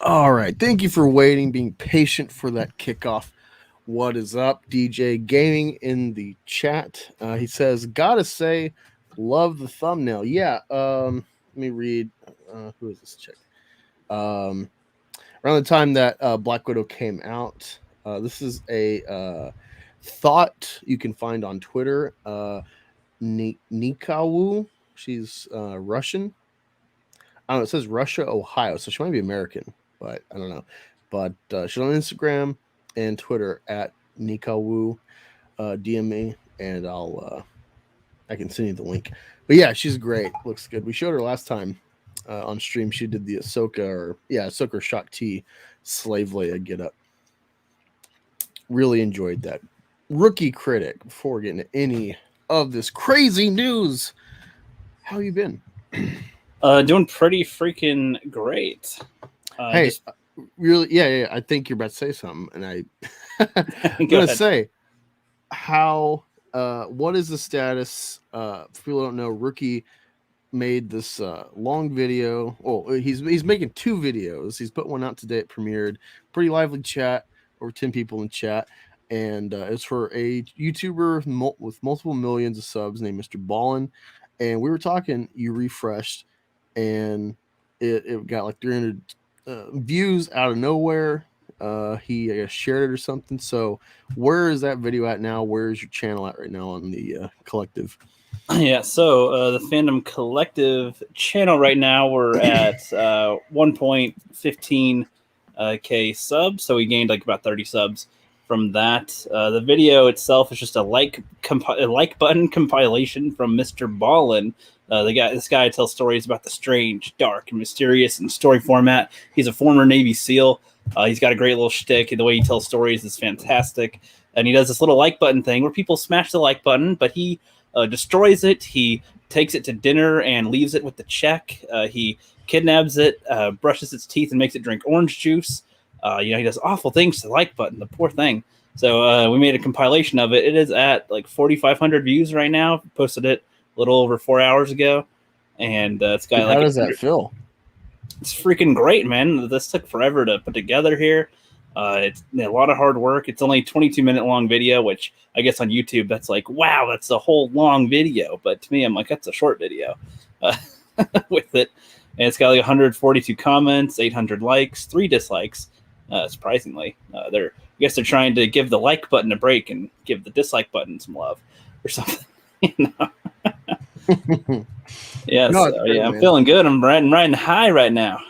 All right. Thank you for waiting, being patient for that kickoff. What is up, DJ Gaming in the chat? He says, "Gotta say, love the thumbnail." Yeah. Let me read. Who is this chick? Around the time that Black Widow came out, this is a thought you can find on Twitter. Nikawu. She's Russian. I don't know. It says Russia, Ohio, so she might be American, but I don't know. But she's on Instagram and Twitter at Nikawu. DM me, and I can send you the link. But yeah, she's great. Looks good. We showed her last time on stream. She did the Ahsoka Shakti slave Leia get up. Really enjoyed that. Rookie critic. Before we get into any of this crazy news, how you been? Doing pretty freaking great. Hey, really? Yeah. I think you're about to say something, and I'm gonna say how. What is the status? For people who don't know, Rookie made this long video. Oh, he's making 2 videos. He's put one out today. It premiered. Pretty lively chat. Over 10 people in chat, and it's for a YouTuber with multiple millions of subs named Mr. Ballin. And we were talking. You refreshed, and it got like 300 views out of nowhere. He shared it or something. So where is that video at now? Where is your channel at right now on the collective? Yeah, so the Fandom Collective channel right now, we're at 1.15 K subs. So we gained like about 30 subs from that. The video itself is just a like button compilation from Mr. Ballin. This guy tells stories about the strange, dark, and mysterious in story format. He's a former Navy SEAL. He's got a great little shtick. The way he tells stories is fantastic. And he does this little like button thing where people smash the like button, but he destroys it. He takes it to dinner and leaves it with the check. He kidnaps it, brushes its teeth, and makes it drink orange juice. He does awful things to the like button, the poor thing. So we made a compilation of it. It is at like 4,500 views right now. Posted it a little over 4 hours ago. And it's got how does that feel? It's freaking great, man. This took forever to put together here. It's a lot of hard work. It's only a 22-minute long video, which I guess on YouTube, that's like, wow, that's a whole long video. But to me, I'm like, that's a short video with it. And it's got like 142 comments, 800 likes, 3 dislikes, surprisingly. I guess they're trying to give the like button a break and give the dislike button some love or something. Yeah, no, great, I'm feeling good. I'm riding high right now.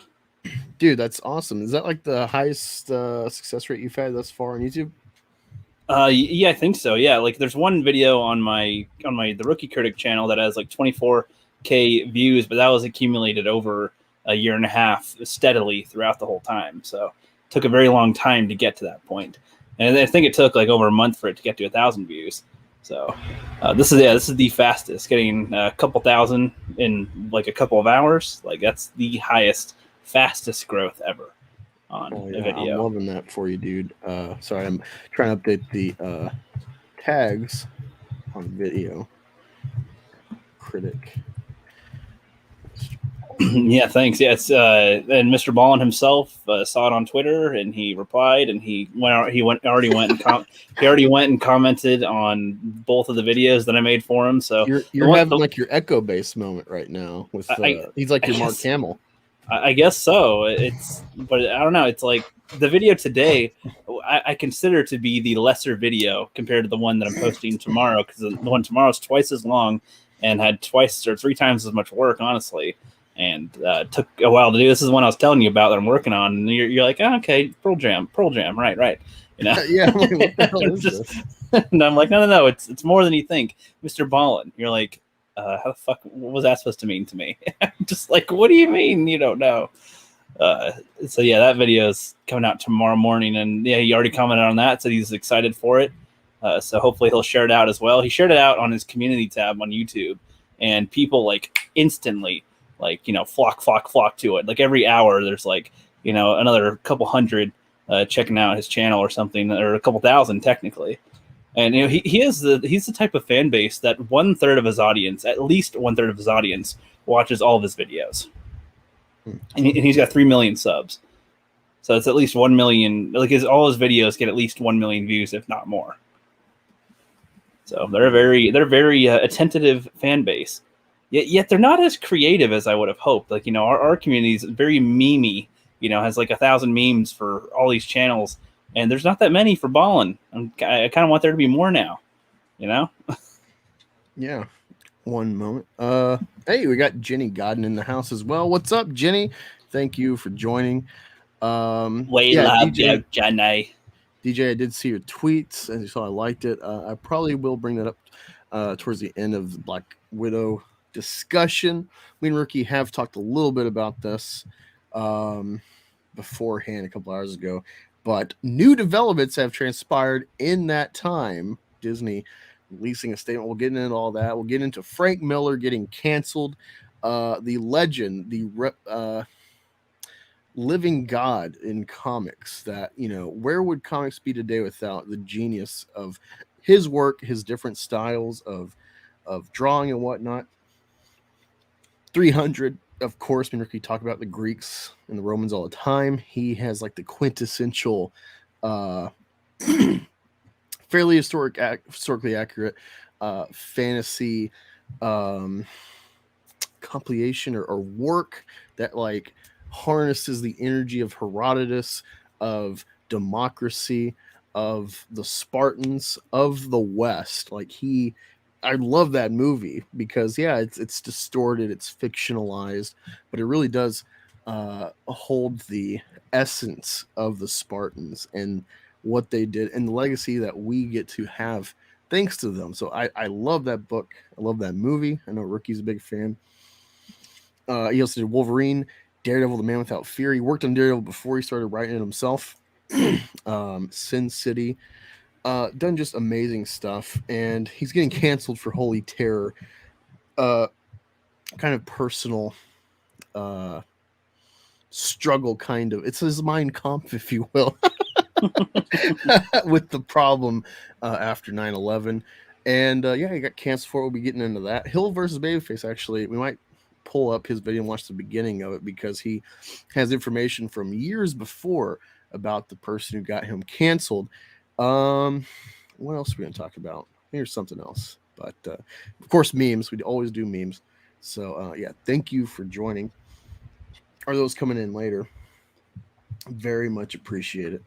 Dude, that's awesome. Is that like the highest success rate you've had thus far on YouTube? Yeah, I think so. Yeah, like there's one video on the Rookie Critic channel that has like 24K views, but that was accumulated over a year and a half steadily throughout the whole time. So it took a very long time to get to that point. And I think it took like over a month for it to get to 1,000 views. So this is the fastest, getting a couple thousand in like a couple of hours. Like that's the fastest growth ever on a video. I'm loving that for you, dude. Sorry, I'm trying to update the tags on the video. Critic. Yeah, thanks. Yeah, and Mr. Ballin himself saw it on Twitter, and he replied, and he already went and commented on both of the videos that I made for him. So you're having like your Echo Base moment right now with he's like your Mark Hamill. I guess so. But I don't know. It's like the video today, I consider to be the lesser video compared to the one that I'm posting tomorrow, because the one tomorrow is twice as long and had 2 or 3 times as much work, honestly. And took a while to do. This is the one I was telling you about that I'm working on. And you're like, oh, okay, Pearl Jam, right. You know? Yeah. Like, what the hell is this? And I'm like, no, it's more than you think, Mr. Ballin. You're like, how the fuck, what was that supposed to mean to me? Just like, what do you mean you don't know? So yeah, that video is coming out tomorrow morning, and yeah, he already commented on that, said he's excited for it. So hopefully he'll share it out as well. He shared it out on his community tab on YouTube, and people like instantly, like, flock to it. Like every hour there's like, another couple hundred checking out his channel or something, or a couple thousand technically. And he's the type of fan base that 1/3 of his audience, at least 1/3 of his audience, watches all of his videos. and he's got 3 million subs. So it's at least 1 million. Like all his videos get at least 1 million views, if not more. So they're a very attentive fan base. Yet they're not as creative as I would have hoped. Like, our community is very memey. Has like 1,000 memes for all these channels, and there's not that many for Ballin. I kind of want there to be more now. Yeah. One moment. Hey, we got Jenny Godden in the house as well. What's up, Jenny? Thank you for joining. DJ, Jenny. DJ, I did see your tweets, and you saw I liked it. I probably will bring that up towards the end of the Black Widow discussion. Me and Rookie have talked a little bit about this beforehand a couple hours ago, but new developments have transpired in that time. Disney releasing a statement. We'll get into all that. We'll get into Frank Miller getting canceled. The legend, the living god in comics that, where would comics be today without the genius of his work, his different styles of drawing and whatnot. 300, of course, when Ricky talk about the Greeks and the Romans all the time, he has like the quintessential fairly historically accurate fantasy compilation or work that like harnesses the energy of Herodotus, of democracy, of the Spartans, of the West. I love that movie because it's distorted, it's fictionalized, but it really does hold the essence of the Spartans and what they did and the legacy that we get to have thanks to them. So I love that book. I love that movie. I know Rookie's a big fan. He also did Wolverine, Daredevil, The Man Without Fear. He worked on Daredevil before he started writing it himself. Sin City. Done just amazing stuff. And he's getting canceled for Holy Terror. Kind of personal struggle, kind of. It's his Mein Kampf, if you will. With the problem after 9/11, and he got canceled for it. We'll be getting into that. Hill versus Babyface. Actually, we might pull up his video and watch the beginning of it because he has information from years before about the person who got him canceled. What else are we gonna talk about? Here's something else, but of course, memes. We always do memes. So thank you for joining. Are those coming in later? Very much appreciate it.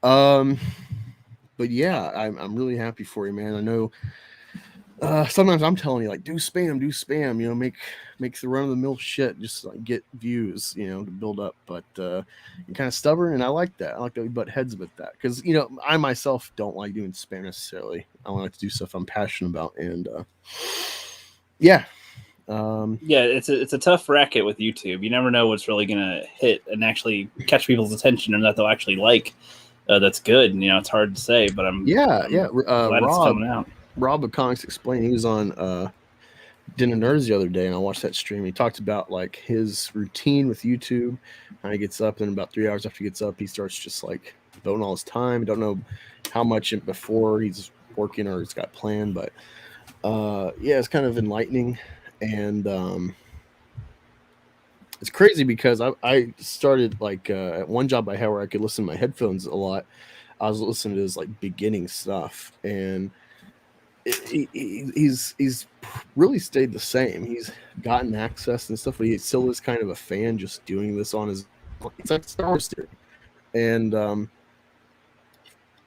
But yeah, I'm really happy for you, man. I know sometimes I'm telling you, like, do spam, make the run-of-the-mill shit, just like get views, to build up. But you're kind of stubborn, and I like that. I like that we butt heads with that because I myself don't like doing spam necessarily. I like to do stuff I'm passionate about, and it's a tough racket with YouTube. You never know what's really gonna hit and actually catch people's attention and that they'll actually like. That's good. It's hard to say, but I'm glad it's coming out. Rob of Comics Explained. He was on Dinner Nerds the other day, and I watched that stream. He talked about like his routine with YouTube. How he gets up, and about 3 hours after he gets up, he starts just like devoting all his time. Don't know how much before he's working or he's got planned, but it's kind of enlightening. And it's crazy because I started like at one job I had where I could listen to my headphones a lot. I was listening to his like beginning stuff, and he's really stayed the same. He's gotten access and stuff, but he still is kind of a fan just doing this on his. It's like Star Wars theory, and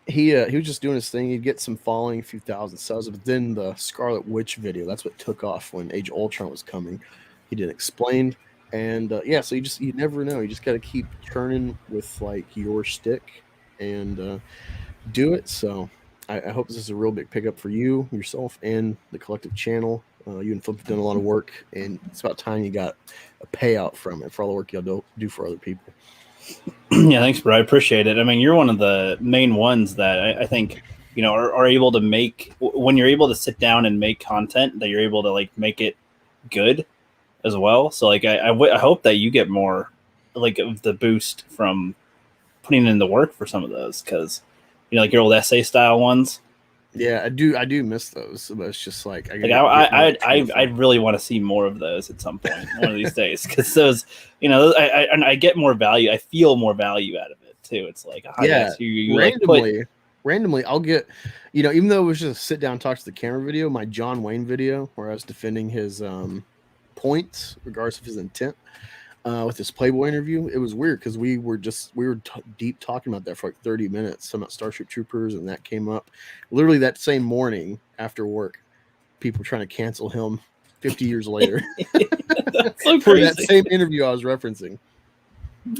he was just doing his thing. He'd get some following, a few thousand subs, but then the Scarlet Witch video, that's what took off when Age of Ultron was coming. He did Explained, and so you never know. You just got to keep turning with like your stick and do it. So I hope this is a real big pickup for you, yourself, and the collective channel. You and Flip have done a lot of work, and it's about time you got a payout from it for all the work you'll do for other people. Yeah, thanks, bro. I appreciate it. I mean, you're one of the main ones that I think, are able to make, when you're able to sit down and make content, that you're able to like make it good as well. So like, I hope that you get more like of the boost from putting in the work for some of those. 'Cause like your old essay style ones, Yeah, I do miss those, but it's just like I really want to see more of those at some point one of these days, because those, I get more value. I feel more value out of it too. It's like, yeah, you randomly, I'll get, even though it was just a sit down talk to the camera video, my John Wayne video where I was defending his points regardless of his intent. With this Playboy interview, it was weird because we were deep talking about that for like 30 minutes, talking about Starship Troopers, and that came up literally that same morning after work. People trying to cancel him 50 years later. That's so for crazy. That same interview I was referencing.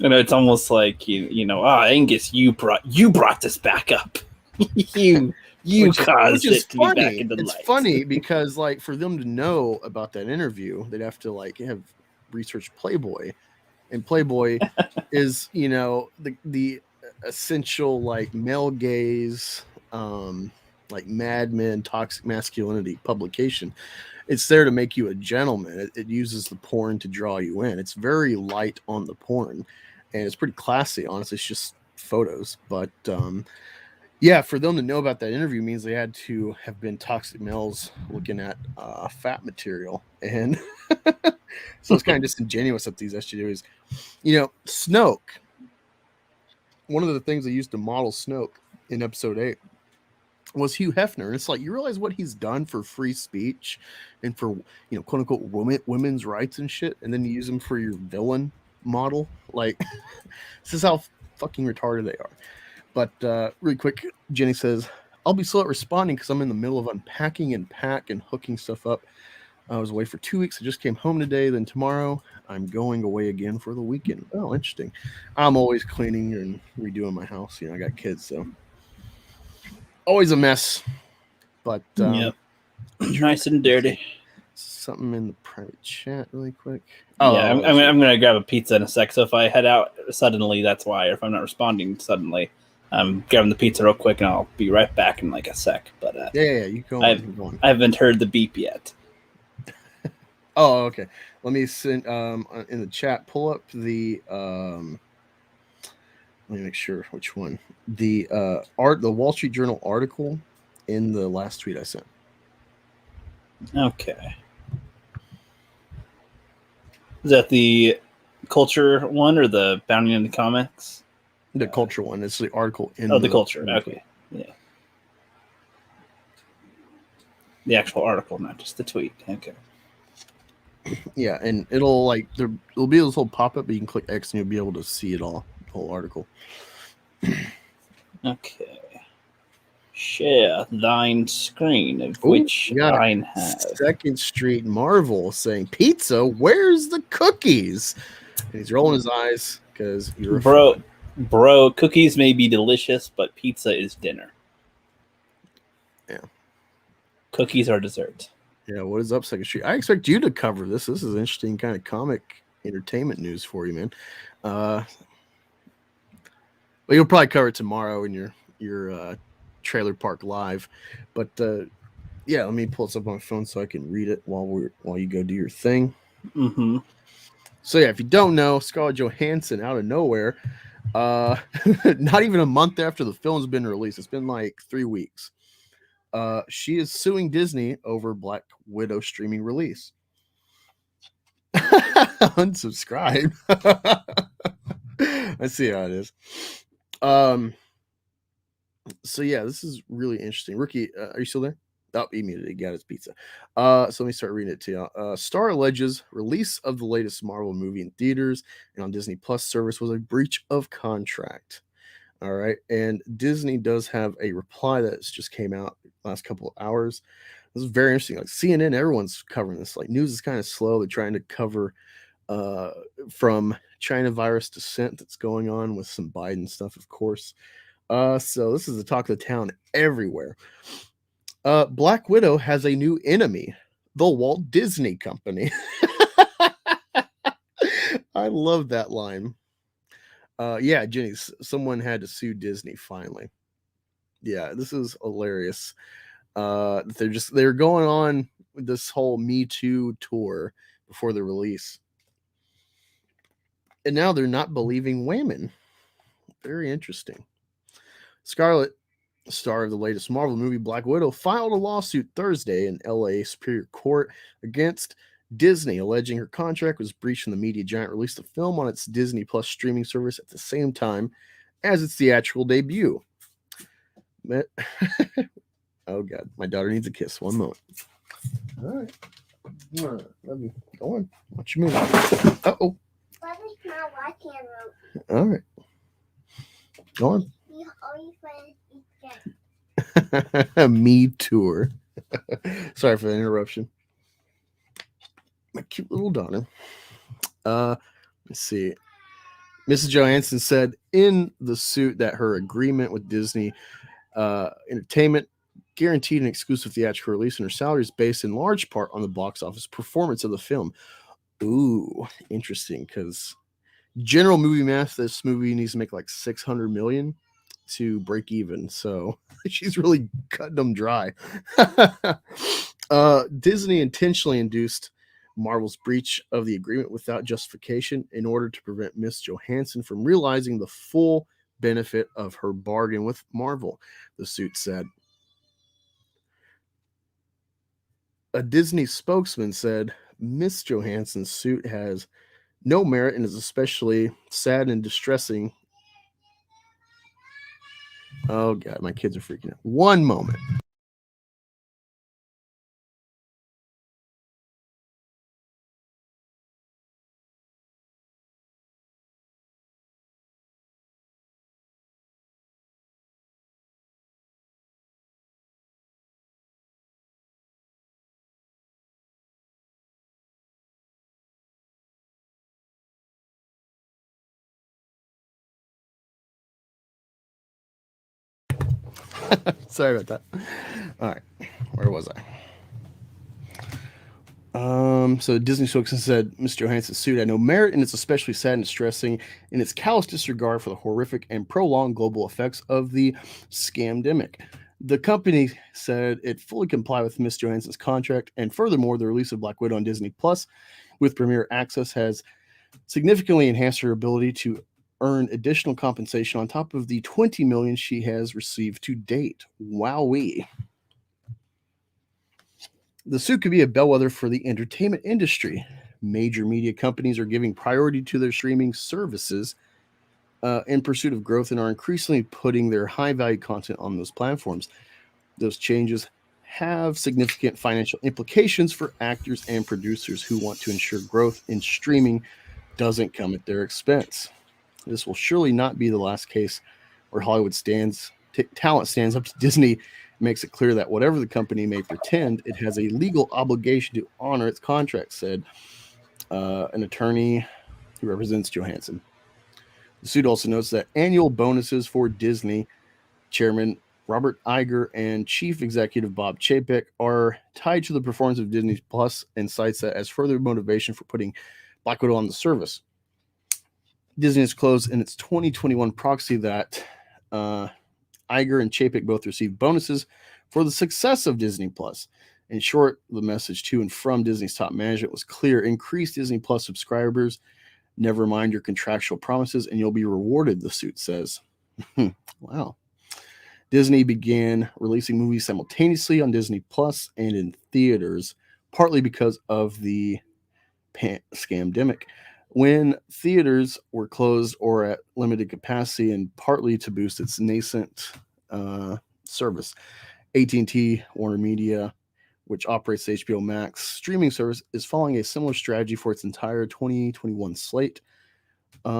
And it's almost like Angus, you brought this back up. you caused it to be back in the light. It's funny because like for them to know about that interview, they'd have to like have research Playboy, and Playboy is the essential like male gaze, like Mad Men, toxic masculinity publication. It's there to make you a gentleman. It uses the porn to draw you in. It's very light on the porn, and it's pretty classy. Honestly, it's just photos, but yeah, for them to know about that interview means they had to have been toxic males looking at fat material, and so it's kind of disingenuous that these SJWs, Snoke. One of the things they used to model Snoke in episode 8 was Hugh Hefner, and it's like you realize what he's done for free speech and for quote unquote women's rights and shit, and then you use him for your villain model. Like this is how fucking retarded they are. But really quick, Jenny says, I'll be slow at responding because I'm in the middle of unpacking and hooking stuff up. I was away for 2 weeks. I just came home today. Then tomorrow, I'm going away again for the weekend. Oh, interesting. I'm always cleaning and redoing my house. I got kids, so always a mess. But yep. Nice and dirty. Something in the private chat really quick. Oh, yeah, I'm going to grab a pizza in a sec. So if I head out suddenly, that's why. Or if I'm not responding suddenly, I'm grabbing the pizza real quick, and I'll be right back in like a sec. But yeah, you go. I haven't heard the beep yet. Oh, okay. Let me send in the chat. Pull up the let me make sure which one. The the Wall Street Journal article in the last tweet I sent. Okay. Is that the culture one or the Bounty in the Comics? The culture one. It's the article in the culture. Okay. Yeah. The actual article, not just the tweet. Okay. Yeah, and it'll be this whole pop-up, but you can click X and you'll be able to see it all, the whole article. Okay. Share thine screen, of which thine have. Second Street Marvel saying, "Pizza, where's the cookies?" And he's rolling his eyes because you're bro. Cookies may be delicious, but pizza is dinner. Yeah. Cookies are dessert. Yeah, what is up, Second Street? I expect you to cover this. This is interesting kind of comic entertainment news for you, man. Well, you'll probably cover it tomorrow in your Trailer Park Live. But yeah, let me pull this up on my phone so I can read it while you go do your thing. Mm-hmm. So yeah, if you don't know, Scarlett Johansson out of nowhere, not even a month after the film's been released, it's been like 3 weeks. She is suing Disney over Black Widow streaming release. Unsubscribe. I see how it is. So yeah, this is really interesting. Rookie, are you still there? Oh, he muted it. He got his pizza. So let me start reading it to you. Star alleges release of the latest Marvel movie in theaters and on Disney Plus service was a breach of contract. All right, and Disney does have a reply that's just came out last couple of hours. This is very interesting. Like CNN, everyone's covering this. Like news is kind of slow. They're trying to cover from China virus descent that's going on with some Biden stuff, of course. So this is the talk of the town everywhere. Black Widow has a new enemy, the Walt Disney Company. I love that line. Yeah, Jenny, someone had to sue Disney finally. Yeah, this is hilarious. They're going on with this whole Me Too tour before the release. And now they're not believing women. Very interesting. Scarlett star of the latest Marvel movie, Black Widow, filed a lawsuit Thursday in LA Superior Court against Disney, alleging her contract was breached when the media giant released the film on its Disney Plus streaming service at the same time as its theatrical debut. Oh, God. My daughter needs a kiss. One moment. All right. Let me go on. What you mean? Uh-oh. All right. Go on. Me tour. Sorry for the interruption. My cute little daughter. Let's see. Mrs. Johansson said in the suit that her agreement with Disney Entertainment guaranteed an exclusive theatrical release, and her salary is based in large part on the box office performance of the film. Ooh, interesting, because general movie math, this movie needs to make like $600 million to break even, so she's really cutting them dry. Disney intentionally induced Marvel's breach of the agreement without justification in order to prevent Miss Johansson from realizing the full benefit of her bargain with Marvel, the suit said. A Disney spokesman said Miss Johansson's suit has no merit and is especially sad and distressing. Oh, God, my kids are freaking out. One moment. Sorry about that. All right, where was I? So Disney spokesman said Mr. Johansson's suit had no merit, and it's especially sad and distressing in its callous disregard for the horrific and prolonged global effects of the scamdemic. The company said it fully complied with Miss Johansson's contract, and furthermore, the release of Black Widow on Disney Plus with Premier Access has significantly enhanced her ability to earn additional compensation on top of the $20 million she has received to date. Wowee. The suit could be a bellwether for the entertainment industry. Major media companies are giving priority to their streaming services in pursuit of growth and are increasingly putting their high-value content on those platforms. Those changes have significant financial implications for actors and producers who want to ensure growth in streaming doesn't come at their expense. This will surely not be the last case where Hollywood talent stands up to Disney, makes it clear that whatever the company may pretend, it has a legal obligation to honor its contract, said an attorney who represents Johansson. The suit also notes that annual bonuses for Disney chairman Robert Iger and chief executive Bob Chapek are tied to the performance of Disney Plus, and cites that as further motivation for putting Black Widow on the service. Disney has closed in its 2021 proxy that Iger and Chapek both received bonuses for the success of Disney Plus. In short, the message to and from Disney's top management was clear: increase Disney Plus subscribers, never mind your contractual promises, and you'll be rewarded, the suit says. Wow. Disney began releasing movies simultaneously on Disney Plus and in theaters, partly because of the scamdemic, when theaters were closed or at limited capacity, and partly to boost its nascent service. AT&T Warner Media, which operates the HBO Max streaming service, is following a similar strategy for its entire 2021 slate. They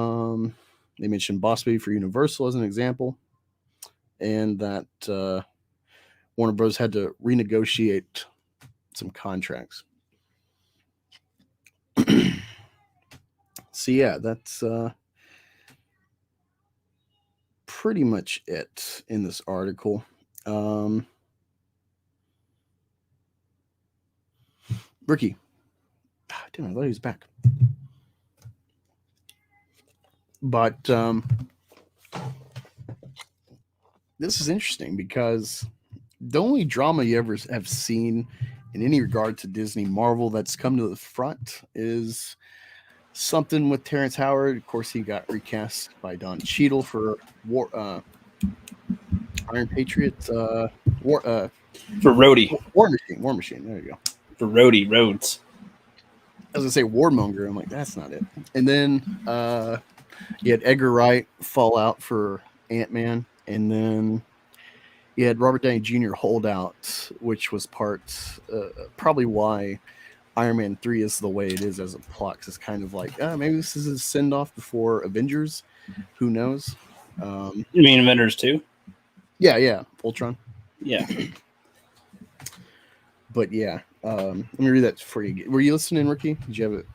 mentioned Boss Baby for Universal as an example, and that Warner Bros. Had to renegotiate some contracts. So yeah, that's pretty much it in this article. Ricky. Damn, I thought he was back. But this is interesting because the only drama you ever have seen in any regard to Disney Marvel that's come to the front is something with Terrence Howard. Of course, he got recast by Don Cheadle for Iron Patriot, War For Rhodey. War Machine. There you go. For Rhodey Rhodes. I was gonna say Warmonger. I'm like, that's not it. And then you had Edgar Wright fall out for Ant-Man, and then you had Robert Downey Jr. hold out, which was probably why Iron Man 3 is the way it is as a plot. Cause it's kind of like, maybe this is a send off before Avengers. Who knows? You mean Avengers 2? Yeah, Ultron. Yeah. But yeah, let me read that for you. Were you listening, Ricky? Did you have it?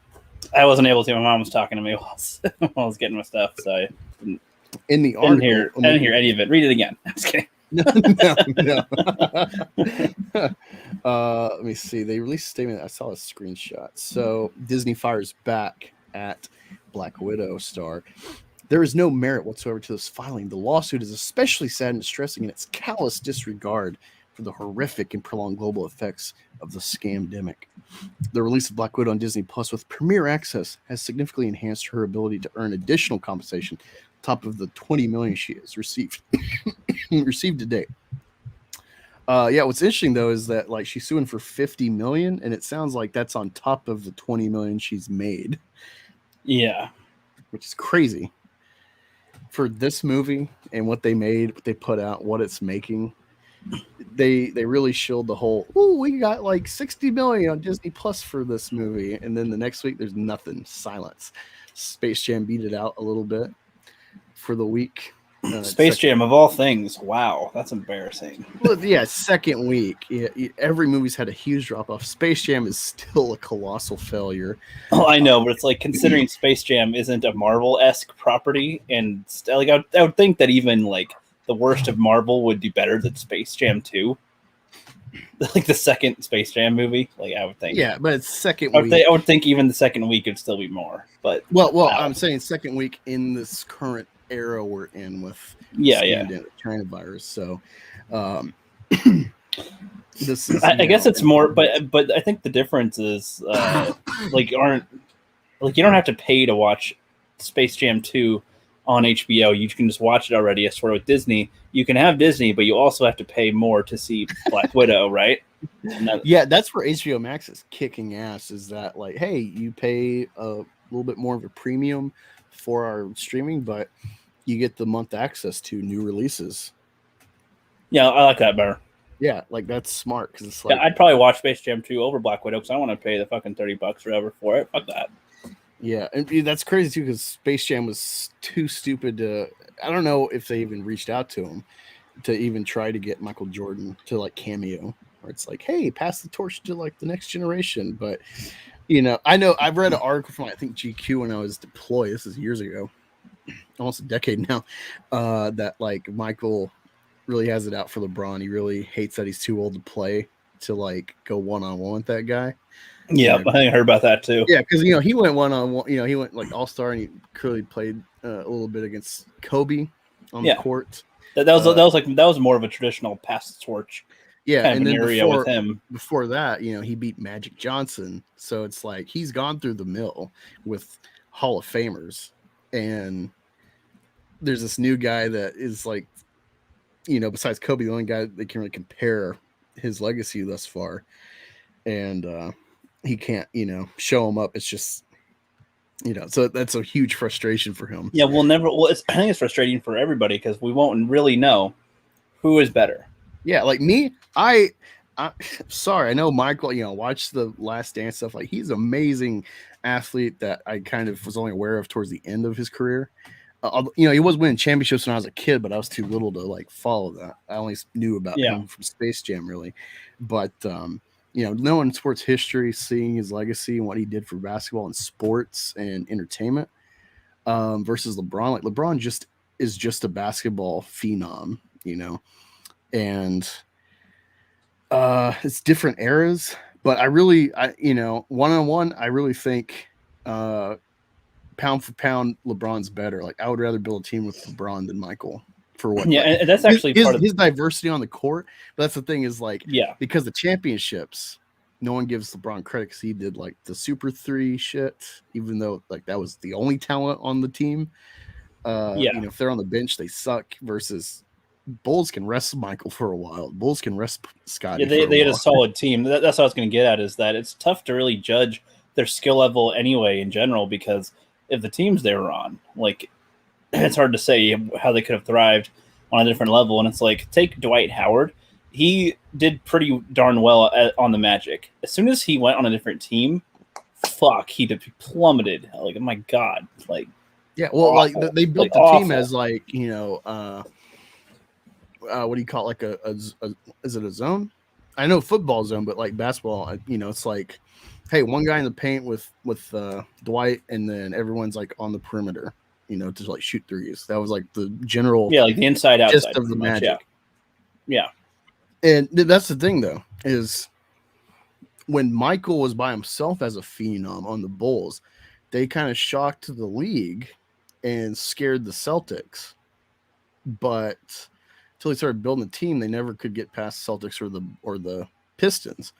I wasn't able to. My mom was talking to me while I was getting my stuff, so I in the article, I didn't hear any of it. Read it again. I'm just kidding. No. Let me see. They released a statement. I saw a screenshot. So Disney fires back at Black Widow star. There is no merit whatsoever to this filing. The lawsuit is especially sad and distressing in its callous disregard for the horrific and prolonged global effects of the scamdemic. The release of Black Widow on Disney Plus with Premier Access has significantly enhanced her ability to earn additional compensation on top of the $20 million she has received to date. What's interesting though is that like she's suing for $50 million, and it sounds like that's on top of the $20 million she's made. Yeah, which is crazy for this movie and what they made, what they put out, what it's making. They really shilled the whole, we got like $60 million on Disney Plus for this movie, and then the next week there's nothing. Silence. Space Jam beat it out a little bit for the week. Space Jam of all things. Wow, that's embarrassing. Well, yeah, second week. Yeah, every movie's had a huge drop off. Space Jam is still a colossal failure. Oh, I know, but it's like considering Space Jam isn't a Marvel-esque property, and like I would think that even like the worst of Marvel would do better than Space Jam 2. Like the second Space Jam movie, like I would think. Yeah, but it's second week. I would think even the second week would still be more. But well, I'm saying second week in this current era we're in with China virus. So this is I guess it's more, but I think the difference is like you don't have to pay to watch Space Jam 2 on HBO. You can just watch it already. I swear with Disney, you can have Disney, but you also have to pay more to see Black Widow, right? That's where HBO Max is kicking ass. Is that like, hey, you pay a little bit more of a premium for our streaming, but you get the month access to new releases. Yeah, I like that better. Yeah, like that's smart because it's like I'd probably watch Space Jam 2 over Black Widow because I don't want to pay the fucking $30 or whatever for it. Fuck that. Yeah, and that's crazy too because Space Jam was too stupid to. I don't know if they even reached out to him to even try to get Michael Jordan to like cameo, or it's like, hey, pass the torch to like the next generation. But I know I've read an article from I think GQ when I was deployed. This is years ago, almost a decade now. That like Michael really has it out for LeBron. He really hates that he's too old to play to like go one-on-one with that guy. Yeah, I think I heard about that too. Yeah, because he went one-on-one. He went like all-star, and he clearly played a little bit against Kobe on the court. That was more of a traditional pass the torch. Yeah, kind and of then area with him. Before that, he beat Magic Johnson. So it's like he's gone through the mill with Hall of Famers, and there's this new guy that is like, besides Kobe, the only guy they can really compare his legacy thus far, and he can't, show him up. It's just, so that's a huge frustration for him. Yeah, I think it's frustrating for everybody because we won't really know who is better. Yeah, like me, I sorry, I know Michael, watched the Last Dance stuff. Like he's an amazing athlete that I kind of was only aware of towards the end of his career. He was winning championships when I was a kid, but I was too little to like follow that. I only knew about him from Space Jam, really. But knowing sports history, seeing his legacy and what he did for basketball and sports and entertainment, versus LeBron. Like LeBron is just a basketball phenom, and it's different eras. But I one-on-one, I really think pound for pound, LeBron's better. Like I would rather build a team with LeBron than Michael. For what? Yeah, and that's actually part of his diversity on the court. But that's the thing is like, because the championships, no one gives LeBron credit because he did like the Super 3 shit, even though like that was the only talent on the team. If they're on the bench, they suck. Versus Bulls can rest Michael for a while. Bulls can rest Scotty. Yeah, they had a solid team. That's what I was going to get at, is that it's tough to really judge their skill level anyway in general, because if the teams they were on, like, it's hard to say how they could have thrived on a different level. And it's like, take Dwight Howard. He did pretty darn well on the Magic. As soon as he went on a different team, he plummeted. Like, oh my God. Like, yeah, well, awful. Like they built the team as like, you know, what do you call it? Like is it a zone? I know football zone, but like basketball, you know, it's like, hey, one guy in the paint with Dwight, and then everyone's like on the perimeter, you know, to like shoot threes. That was like the general, like the inside outside of the Magic. Yeah. And that's the thing, though, is when Michael was by himself as a phenom on the Bulls, they kind of shocked the league and scared the Celtics. But until he started building the team, they never could get past Celtics or the Pistons.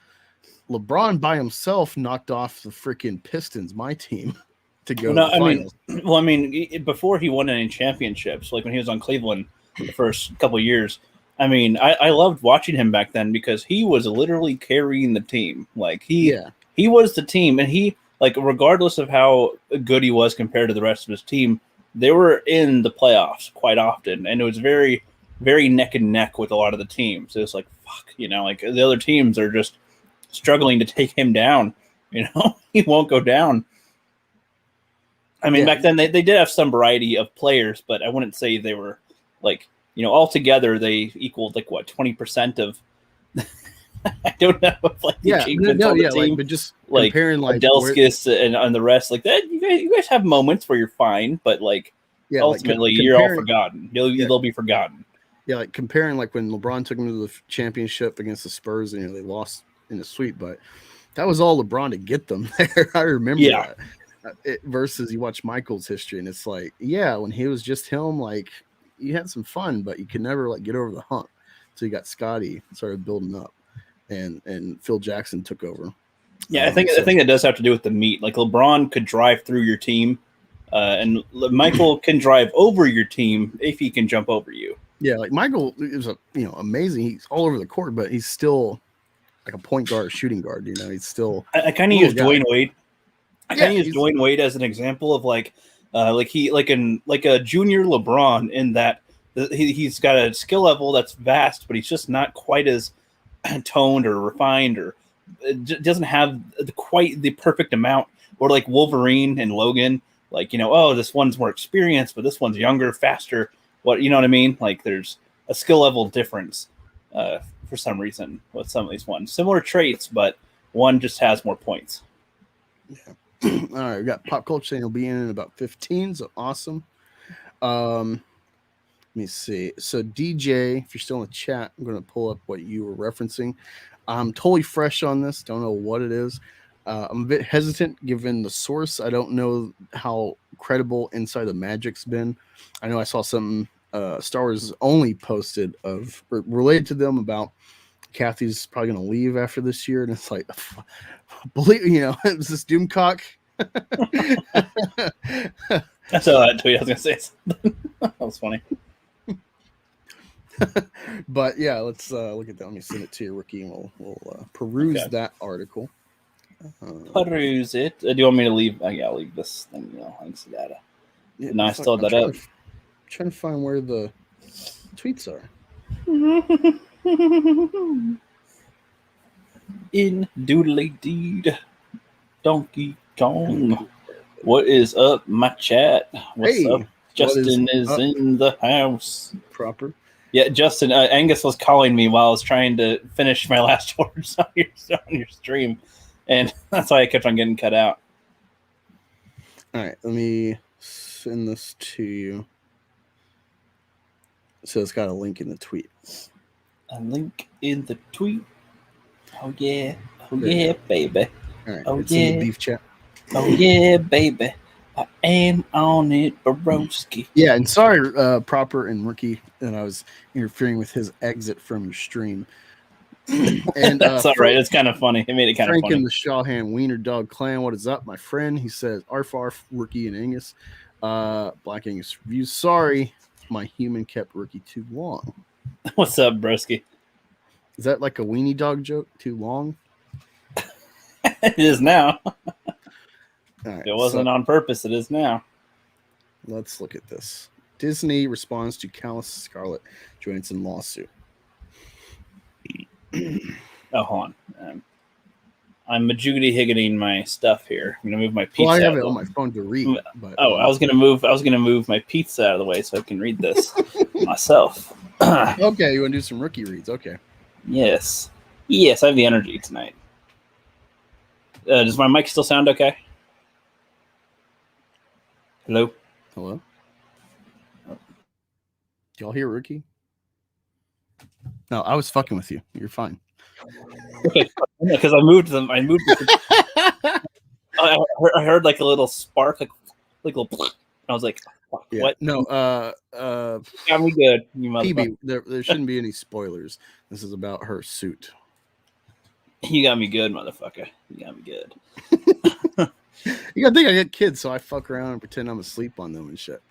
LeBron by himself knocked off the freaking Pistons, my team, to go to the finals. I mean, before he won any championships, like when he was on Cleveland the first couple of years, I mean, I loved watching him back then because he was literally carrying the team. Like he was the team, and he, like, regardless of how good he was compared to the rest of his team, they were in the playoffs quite often, and it was very, very neck and neck with a lot of the teams. It was like, fuck, you know, like the other teams are just struggling to take him down. You know, he won't go down. I mean, back then they did have some variety of players, but I wouldn't say they were like, you know, altogether they equaled like what, 20% of. I don't know if like the achievements on the team, but just like comparing like Delskis and the rest, like that. You guys have moments where you're fine, but like ultimately like you're all forgotten. They'll be forgotten. Yeah, like comparing like when LeBron took him to the championship against the Spurs, and, you know, they lost in the sweep, but that was all LeBron to get them there. I remember that. Versus you watch Michael's history, and it's like, yeah, when he was just him, like, you had some fun, but you could never like get over the hump. So you got Scotty started building up, and Phil Jackson took over. Yeah, I think it does have to do with the meat. Like LeBron could drive through your team, and Michael can drive over your team if he can jump over you. Yeah, like Michael is amazing. He's all over the court, but he's still like a point guard, shooting guard. You know, he's still. I kind of use Dwayne Wade. I kind of use Dwayne Wade as an example of like a junior LeBron, in that he's got a skill level that's vast, but he's just not quite as toned or refined, or doesn't have quite the perfect amount. Or like Wolverine and Logan, like, you know, oh, this one's more experienced, but this one's younger, faster. What, you know what I mean? Like there's a skill level difference for some reason with some of these ones. Similar traits, but one just has more points. Yeah. All right, we got Pop Culture saying he'll be in about 15, so awesome. Let me see. So DJ, if you're still in the chat, I'm going to pull up what you were referencing. I'm totally fresh on this. Don't know what it is. I'm a bit hesitant given the source. I don't know how credible Inside the Magic's been. I know I saw something Star Wars only posted of related to them about Kathy's probably going to leave after this year, and it's like, believe, you know, it was this Doomcock. I saw that tweet. I was going to say something. That was funny. But yeah, let's look at that. Let me send it to you, Rookie, and we'll peruse that article. Peruse it. Do you want me to leave? I'll leave this thing. You know, links to data. Yeah, no, I still that up. Trying to find where the tweets are. In doodly deed, Donkey Kong. What is up, my chat? What's up? Justin is in the house. Proper. Yeah, Justin. Angus was calling me while I was trying to finish my last orders on your stream, and that's why I kept on getting cut out. All right, let me send this to you. So it's got a link in the tweet. A link in the tweet. Oh yeah, baby. All right, oh it's yeah, in the beef chat. Oh yeah, baby. I am on it, Baroski. Yeah, and sorry, Proper and Rookie, that I was interfering with his exit from your stream. And that's all right. It's kind of funny. It made it kind of funny. Frank in the Shawhan Wiener Dog Clan. What is up, my friend? He says, "Arf arf, Rookie and Angus." Black Angus reviews. Sorry, my human kept Rookie too long. What's up, broski? Is that like a weenie dog joke? Too long? It is now. All right, It wasn't on purpose. It is now. Let's look at this. Disney responds to Callis Scarlett Johansson lawsuit. Oh, hold on. I'm majuggity higgiting my stuff here. I'm gonna move my pizza. Well, I have it on my phone to read. But, I was gonna move my pizza out of the way so I can read this myself. Okay, you want to do some rookie reads? Okay. Yes, I have the energy tonight. Does my mic still sound okay? Hello. Do y'all hear rookie? No, I was fucking with you. You're fine. Okay, because I moved them. I heard like a little spark, like a little. I was like, yeah, "What?" No. Got me good. You PB, there shouldn't be any spoilers. This is about her suit. You got me good, motherfucker. You got me good. You gotta think I get kids, so I fuck around and pretend I'm asleep on them and shit.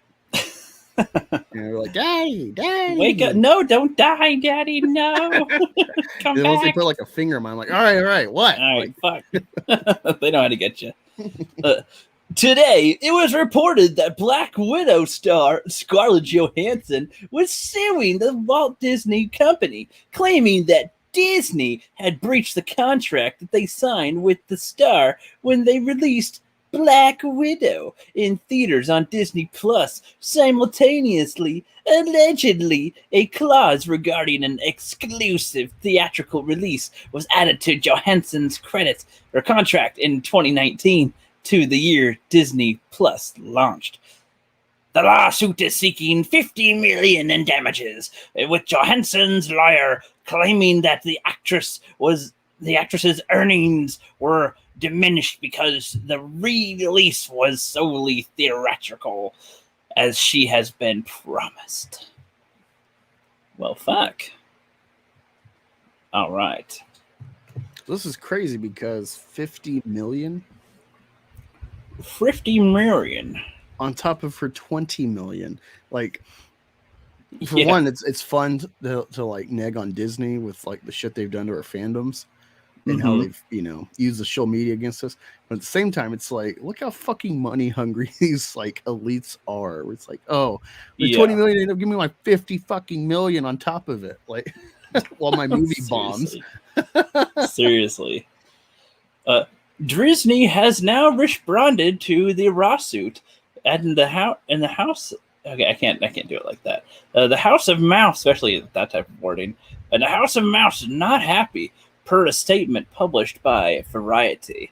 And they're like, Daddy, wake up! No, don't die, Daddy. No, come back. Once they put like a finger in mine, I'm like, all right, what? All right, fuck. They know how to get you. Today, it was reported that Black Widow star Scarlett Johansson was suing the Walt Disney Company, claiming that Disney had breached the contract that they signed with the star when they released Black Widow in theaters on Disney Plus simultaneously. Allegedly, a clause regarding an exclusive theatrical release was added to Johansson's credits or contract in 2019 to the year Disney Plus launched. The lawsuit is seeking $50 million in damages, with Johansson's lawyer claiming that the actress's earnings were diminished because the re-release was solely theatrical, as she has been promised. Well, fuck. All right. This is crazy because 50 million? 50 million. On top of her 20 million. Like, for one, it's fun to like neg on Disney with like the shit they've done to our fandoms and how they've, used the show media against us. But at the same time, it's like, look how fucking money hungry these like elites are. It's like, oh, the 20 million, end up giving me like 50 fucking million on top of it. Like, while my movie bombs. Seriously. Disney has now responded to the lawsuit. And the house. Okay, I can't do it like that. The House of Mouse, especially that type of wording, and the House of Mouse is not happy, per a statement published by Variety.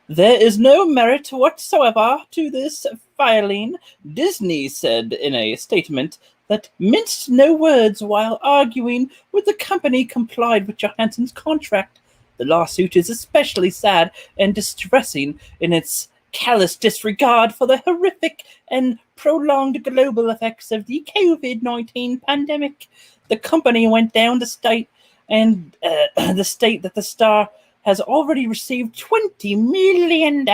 There is no merit whatsoever to this filing, Disney said in a statement that minced no words while arguing with the company complied with Johansson's contract. The lawsuit is especially sad and distressing in its callous disregard for the horrific and prolonged global effects of the COVID-19 pandemic. The company went down to state that the star has already received $20 million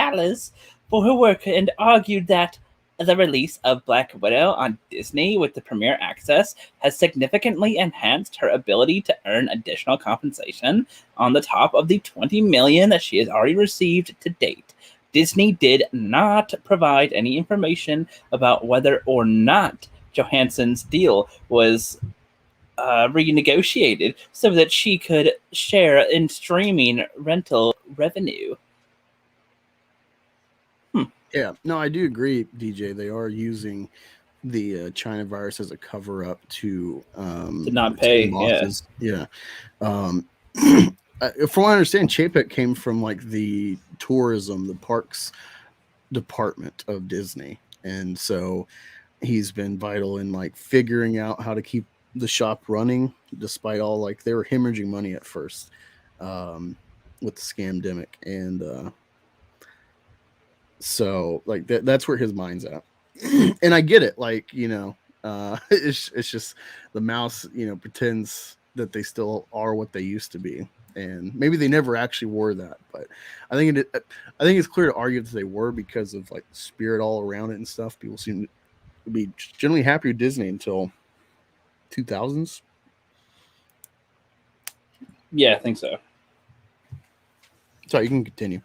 for her work and argued that the release of Black Widow on Disney with the premiere access has significantly enhanced her ability to earn additional compensation on the top of the $20 million that she has already received to date. Disney did not provide any information about whether or not Johansson's deal was renegotiated so that she could share in streaming rental revenue. Yeah, no, I do agree, DJ. They are using the China virus as a cover up to not pay losses. Yeah. From what I understand, Chapek came from like the tourism, the parks department of Disney, and so he's been vital in like figuring out how to keep the shop running, despite all like they were hemorrhaging money at first with the scamdemic, and so like that's where his mind's at. And I get it, like it's just the mouse pretends that they still are what they used to be. And maybe they never actually were that, but I think it's clear to argue that they were because of like the spirit all around it and stuff. People seem to be generally happy with Disney until 2000s, Yeah, I think so. Sorry, you can continue.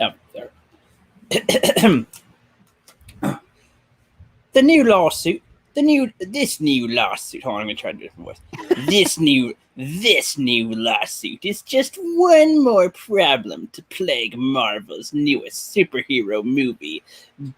Oh, there. The new lawsuit. This new lawsuit. Hold on, I'm gonna try to do a different voice. This new lawsuit is just one more problem to plague Marvel's newest superhero movie.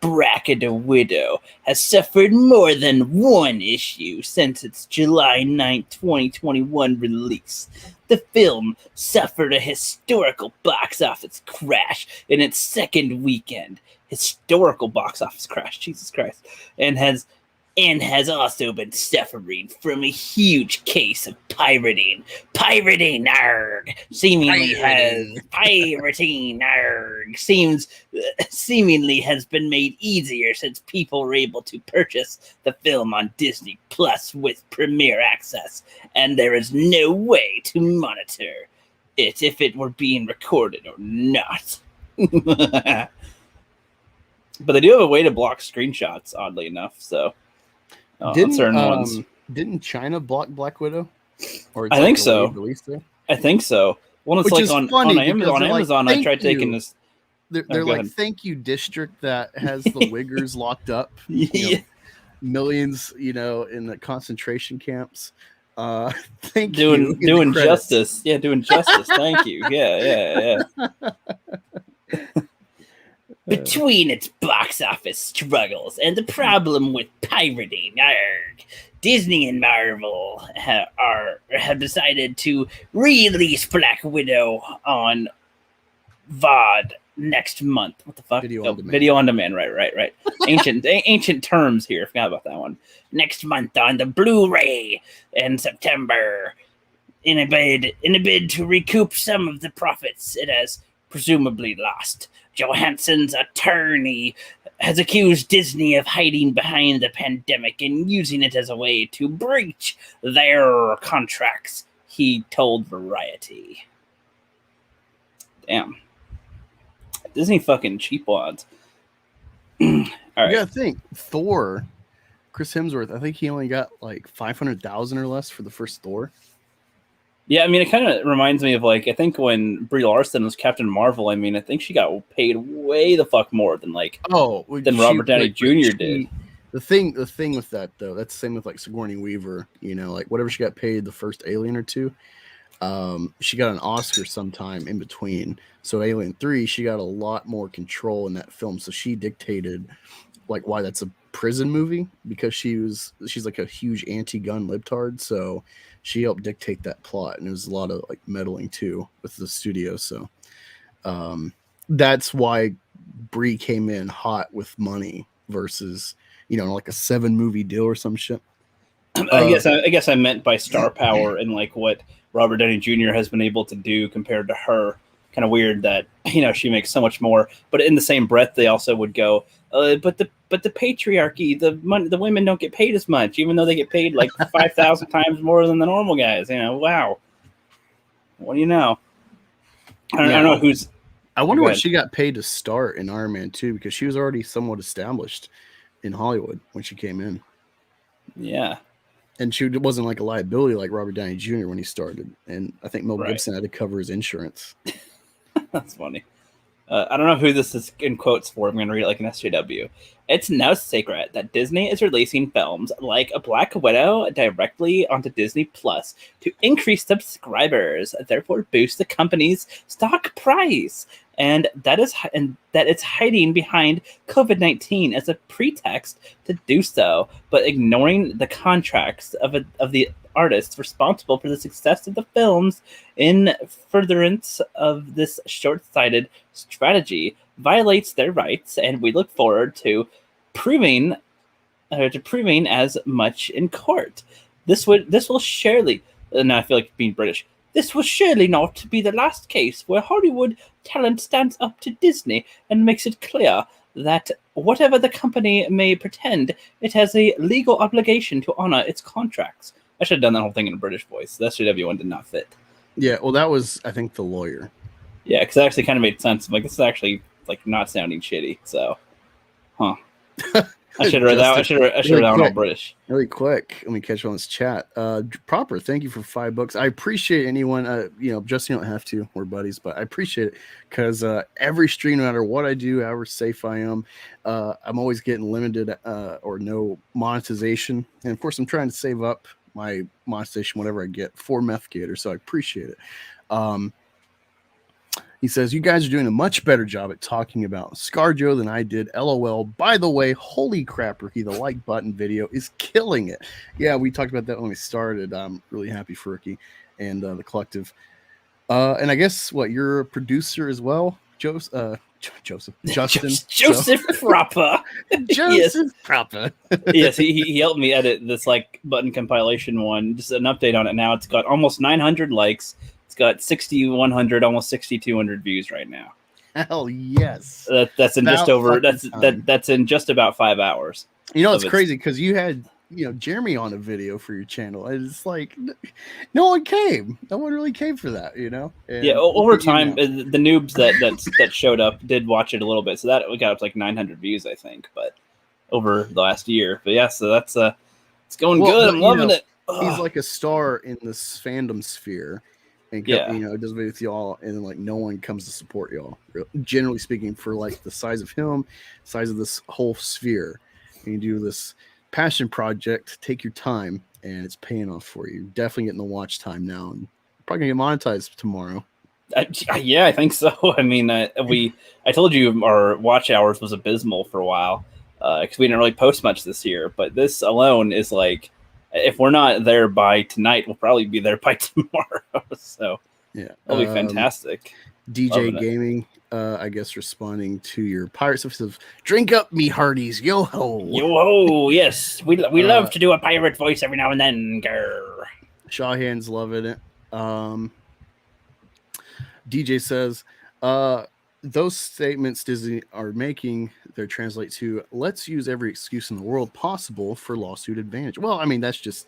Black Widow has suffered more than one issue since its July 9th, 2021 release. The film suffered a historical box office crash in its second weekend. Historical box office crash, Jesus Christ, and has also been suffering from a huge case of pirating. Pirating, arg! Seemingly has been made easier since people were able to purchase the film on Disney Plus with Premiere Access, and there is no way to monitor it if it were being recorded or not. But they do have a way to block screenshots, oddly enough, so... Didn't China block Black Widow? Or I think so. I think so. Well, it's like on Amazon. Like, I tried taking this. They're like, thank you, district that has the Uyghurs locked up. Millions, in the concentration camps. Thank you. Doing justice. Yeah, doing justice. Thank you. Yeah. Between its box office struggles and the problem with pirating, Disney and Marvel have decided to release Black Widow on VOD next month. What the fuck? Video on demand. Right. Ancient terms here. Forgot about that one. Next month on the Blu-ray in September, in a bid to recoup some of the profits it has presumably lost. Johansson's attorney has accused Disney of hiding behind the pandemic and using it as a way to breach their contracts, he told Variety. Damn. Disney fucking cheapwads. All right. You gotta think, Thor, Chris Hemsworth, I think he only got like 500,000 or less for the first Thor. Yeah, I mean, it kind of reminds me of, like, I think when Brie Larson was Captain Marvel, I mean, I think she got paid way the fuck more than, like, than Robert Downey Jr. did. The thing with that, though, that's the same with, like, Sigourney Weaver, like, whatever she got paid the first Alien or two, she got an Oscar sometime in between. So Alien 3, she got a lot more control in that film, so she dictated, like, why that's a prison movie, because she's like a huge anti-gun libtard, so she helped dictate that plot, and there was a lot of like meddling too with the studio. So that's why Brie came in hot with money versus like a 7-movie deal or some shit. I guess I meant by star power and like what Robert Downey Jr. has been able to do compared to her. Kind of weird that she makes so much more, but in the same breath they also would go, but the patriarchy, the women don't get paid as much, even though they get paid like 5,000 times more than the normal guys. Wow. What do you know? I don't know who's. I wonder what she got paid to start in Iron Man 2, because she was already somewhat established in Hollywood when she came in. Yeah. And she wasn't like a liability like Robert Downey Jr. when he started. And I think Mel Gibson had to cover his insurance. That's funny. I don't know who this is in quotes for. I'm going to read it like an SJW. It's no secret that Disney is releasing films like A Black Widow directly onto Disney Plus to increase subscribers, therefore boost the company's stock price. And that it's hiding behind COVID-19 as a pretext to do so, but ignoring the contracts of the artists responsible for the success of the films in furtherance of this short-sighted strategy violates their rights, and we look forward to proving as much in court. This will surely, now I feel like being British, this will surely not be the last case where Hollywood talent stands up to Disney and makes it clear that whatever the company may pretend, it has a legal obligation to honor its contracts. I should have done that whole thing in a British voice. The SJW one did not fit. Yeah, well, that was, I think, the lawyer. Yeah, because it actually kind of made sense. I'm like, this is actually like not sounding shitty. So, huh? I should have read that. I should have read that one all British. Really quick, let me catch on this chat. Proper, thank you for $5. I appreciate anyone. Justin, you don't have to. We're buddies, but I appreciate it because every stream, no matter what I do, however safe I am, I'm always getting limited or no monetization. And of course, I'm trying to save up my monetization whenever I get for Meth Gator, so I appreciate it. He says, you guys are doing a much better job at talking about Scarjo than I did. LOL. By the way, holy crap, Ricky, the like button video is killing it. Yeah, we talked about that when we started. I'm really happy for Ricky and the collective. And I guess, you're a producer as well, Joseph? Justin. Joseph Proper. Joseph Proper. Yes, he helped me edit this like button compilation one. Just an update on it now. It's got almost 900 likes. It's got 6,100, almost 6,200 views right now. Hell yes. That's in that's in just about 5 hours. It's crazy because you had Jeremy on a video for your channel. And it's like no one came. No one really came for that, And yeah, over time, the noobs that showed up did watch it a little bit, so that we got up to like 900 views, I think, but over the last year. But yeah, so that's it's going good. I'm loving it. He's like a star in this fandom sphere. And it does with y'all, and then no one comes to support y'all. Generally speaking, for the size of him, size of this whole sphere, and you do this passion project, take your time, and it's paying off for you. Definitely getting the watch time now, and probably gonna get monetized tomorrow. Yeah, I think so. I mean, I told you our watch hours was abysmal for a while because we didn't really post much this year. But this alone is if we're not there by tonight, we'll probably be there by tomorrow. So yeah, it'll be fantastic. DJ Gaming, I guess responding to your Pirates of drink up me hearties, yo ho, yes, we love to do a pirate voice every now and then. Grr. Shawhan's loving it. DJ says, those statements Disney are making, they translate to let's use every excuse in the world possible for lawsuit advantage. Well, I mean, that's just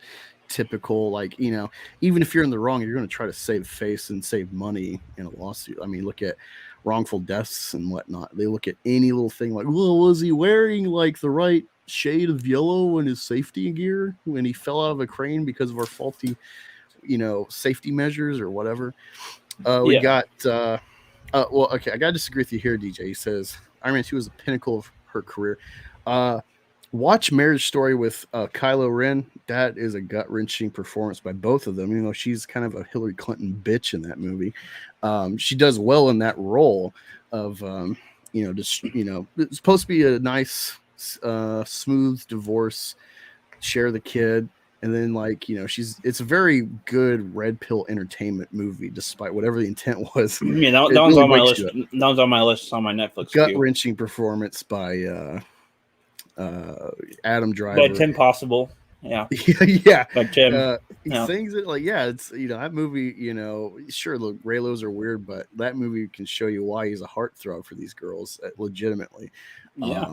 typical, even if you're in the wrong, you're going to try to save face and save money in a lawsuit. I mean, look at wrongful deaths and whatnot. They look at any little thing was he wearing the right shade of yellow in his safety gear when he fell out of a crane because of our faulty, safety measures or whatever. We got okay, I gotta disagree with you here, DJ. He says Iron Man 2 is the pinnacle of her career. Watch Marriage Story with Kylo Ren. That is a gut-wrenching performance by both of them. She's kind of a Hillary Clinton bitch in that movie. She does well in that role of it's supposed to be a nice smooth divorce, share the kid. And then, it's a very good red pill entertainment movie, despite whatever the intent was. Yeah, that one's on my list. That one's on my list. It's on my Netflix. Gut-wrenching performance by Adam Driver. By Tim Possible. Yeah. Yeah. By Tim. He sings it it's, that movie, sure, look, Raylos are weird, but that movie can show you why he's a heartthrob for these girls, legitimately. Yeah.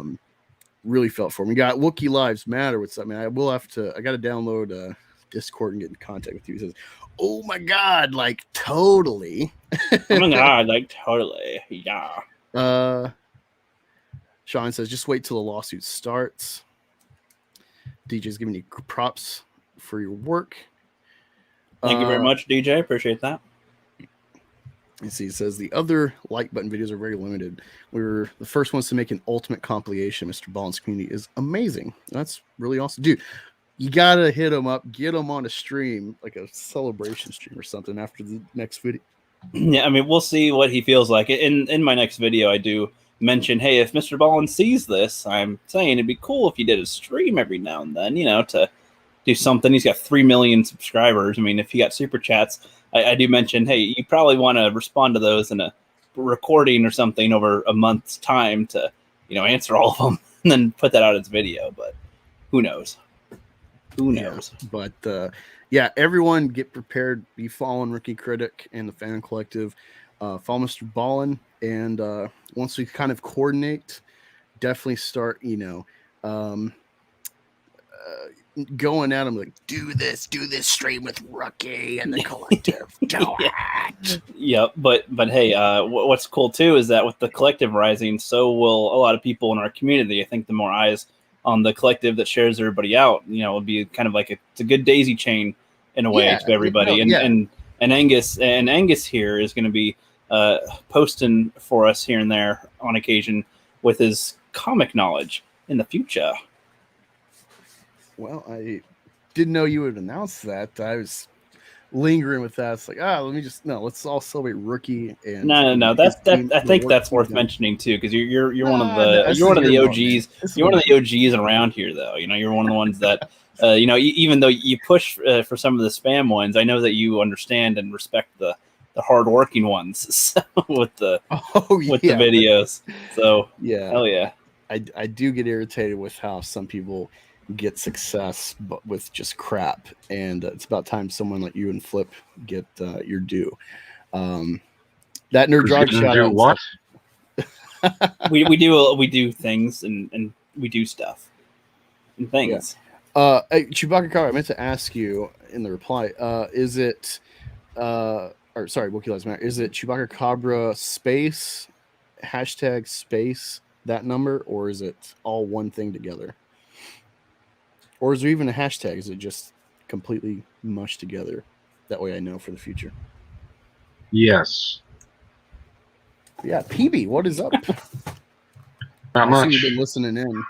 Really felt for me. Got Wookiee Lives Matter. What's up, man? I got to download Discord and get in contact with you. He says, oh my God, totally. Oh my God, totally. Yeah. Sean says, just wait till the lawsuit starts. DJ's giving you props for your work. Thank you very much, DJ. Appreciate that. You see, it says the other like button videos are very limited. We were the first ones to make an ultimate compilation. Mr. Ballin's community is amazing. That's really awesome. Dude, you got to hit him up, get him on a stream, like a celebration stream or something after the next video. Yeah, I mean, we'll see what he feels like. In my next video, I do mention, hey, if Mr. Ballin sees this, I'm saying it'd be cool if he did a stream every now and then, to do something. He's got 3 million subscribers. I mean, if he got super chats, I do mention, hey, you probably want to respond to those in a recording or something over a month's time to, answer all of them and then put that out as video. But who knows? Who knows? Yeah, but yeah, everyone get prepared. Be following Ricky Critic and the Fan Collective. Follow Mr. Ballin. And once we kind of coordinate, definitely start, going at them do this stream with Rookie and the collective. Yeah, but hey, what's cool too is that with the collective rising, so will a lot of people in our community. I think the more eyes on the collective that shares everybody out. You know, it'll be kind of like it's a good daisy chain in a way to everybody. And Angus here is going to be posting for us here and there on occasion with his comic knowledge in the future. Well, I didn't know you would announce that. I was lingering with that. It's like, let's all celebrate Rookie. And no. I think that's worth mentioning too, because you're one of the OGs. You're one of the OGs around here, though. You know, you're one of the ones that even though you push for some of the spam ones, I know that you understand and respect the hardworking ones with the videos. So yeah, hell yeah. I do get irritated with how some people get success but with just crap, and it's about time someone like you and Flip get your due. That nerd drive shout out. What? we do things and we do stuff and things. Yeah. Chewbacca Car, I meant to ask you in the reply, is it Wookiee Lives Matter, is it Chewbacca Cabra space #space that number, or is it all one thing together? Or is there even a hashtag? Is it just completely mushed together? That way I know for the future. Yes. Yeah, PB, what is up? Not much. You've been listening in.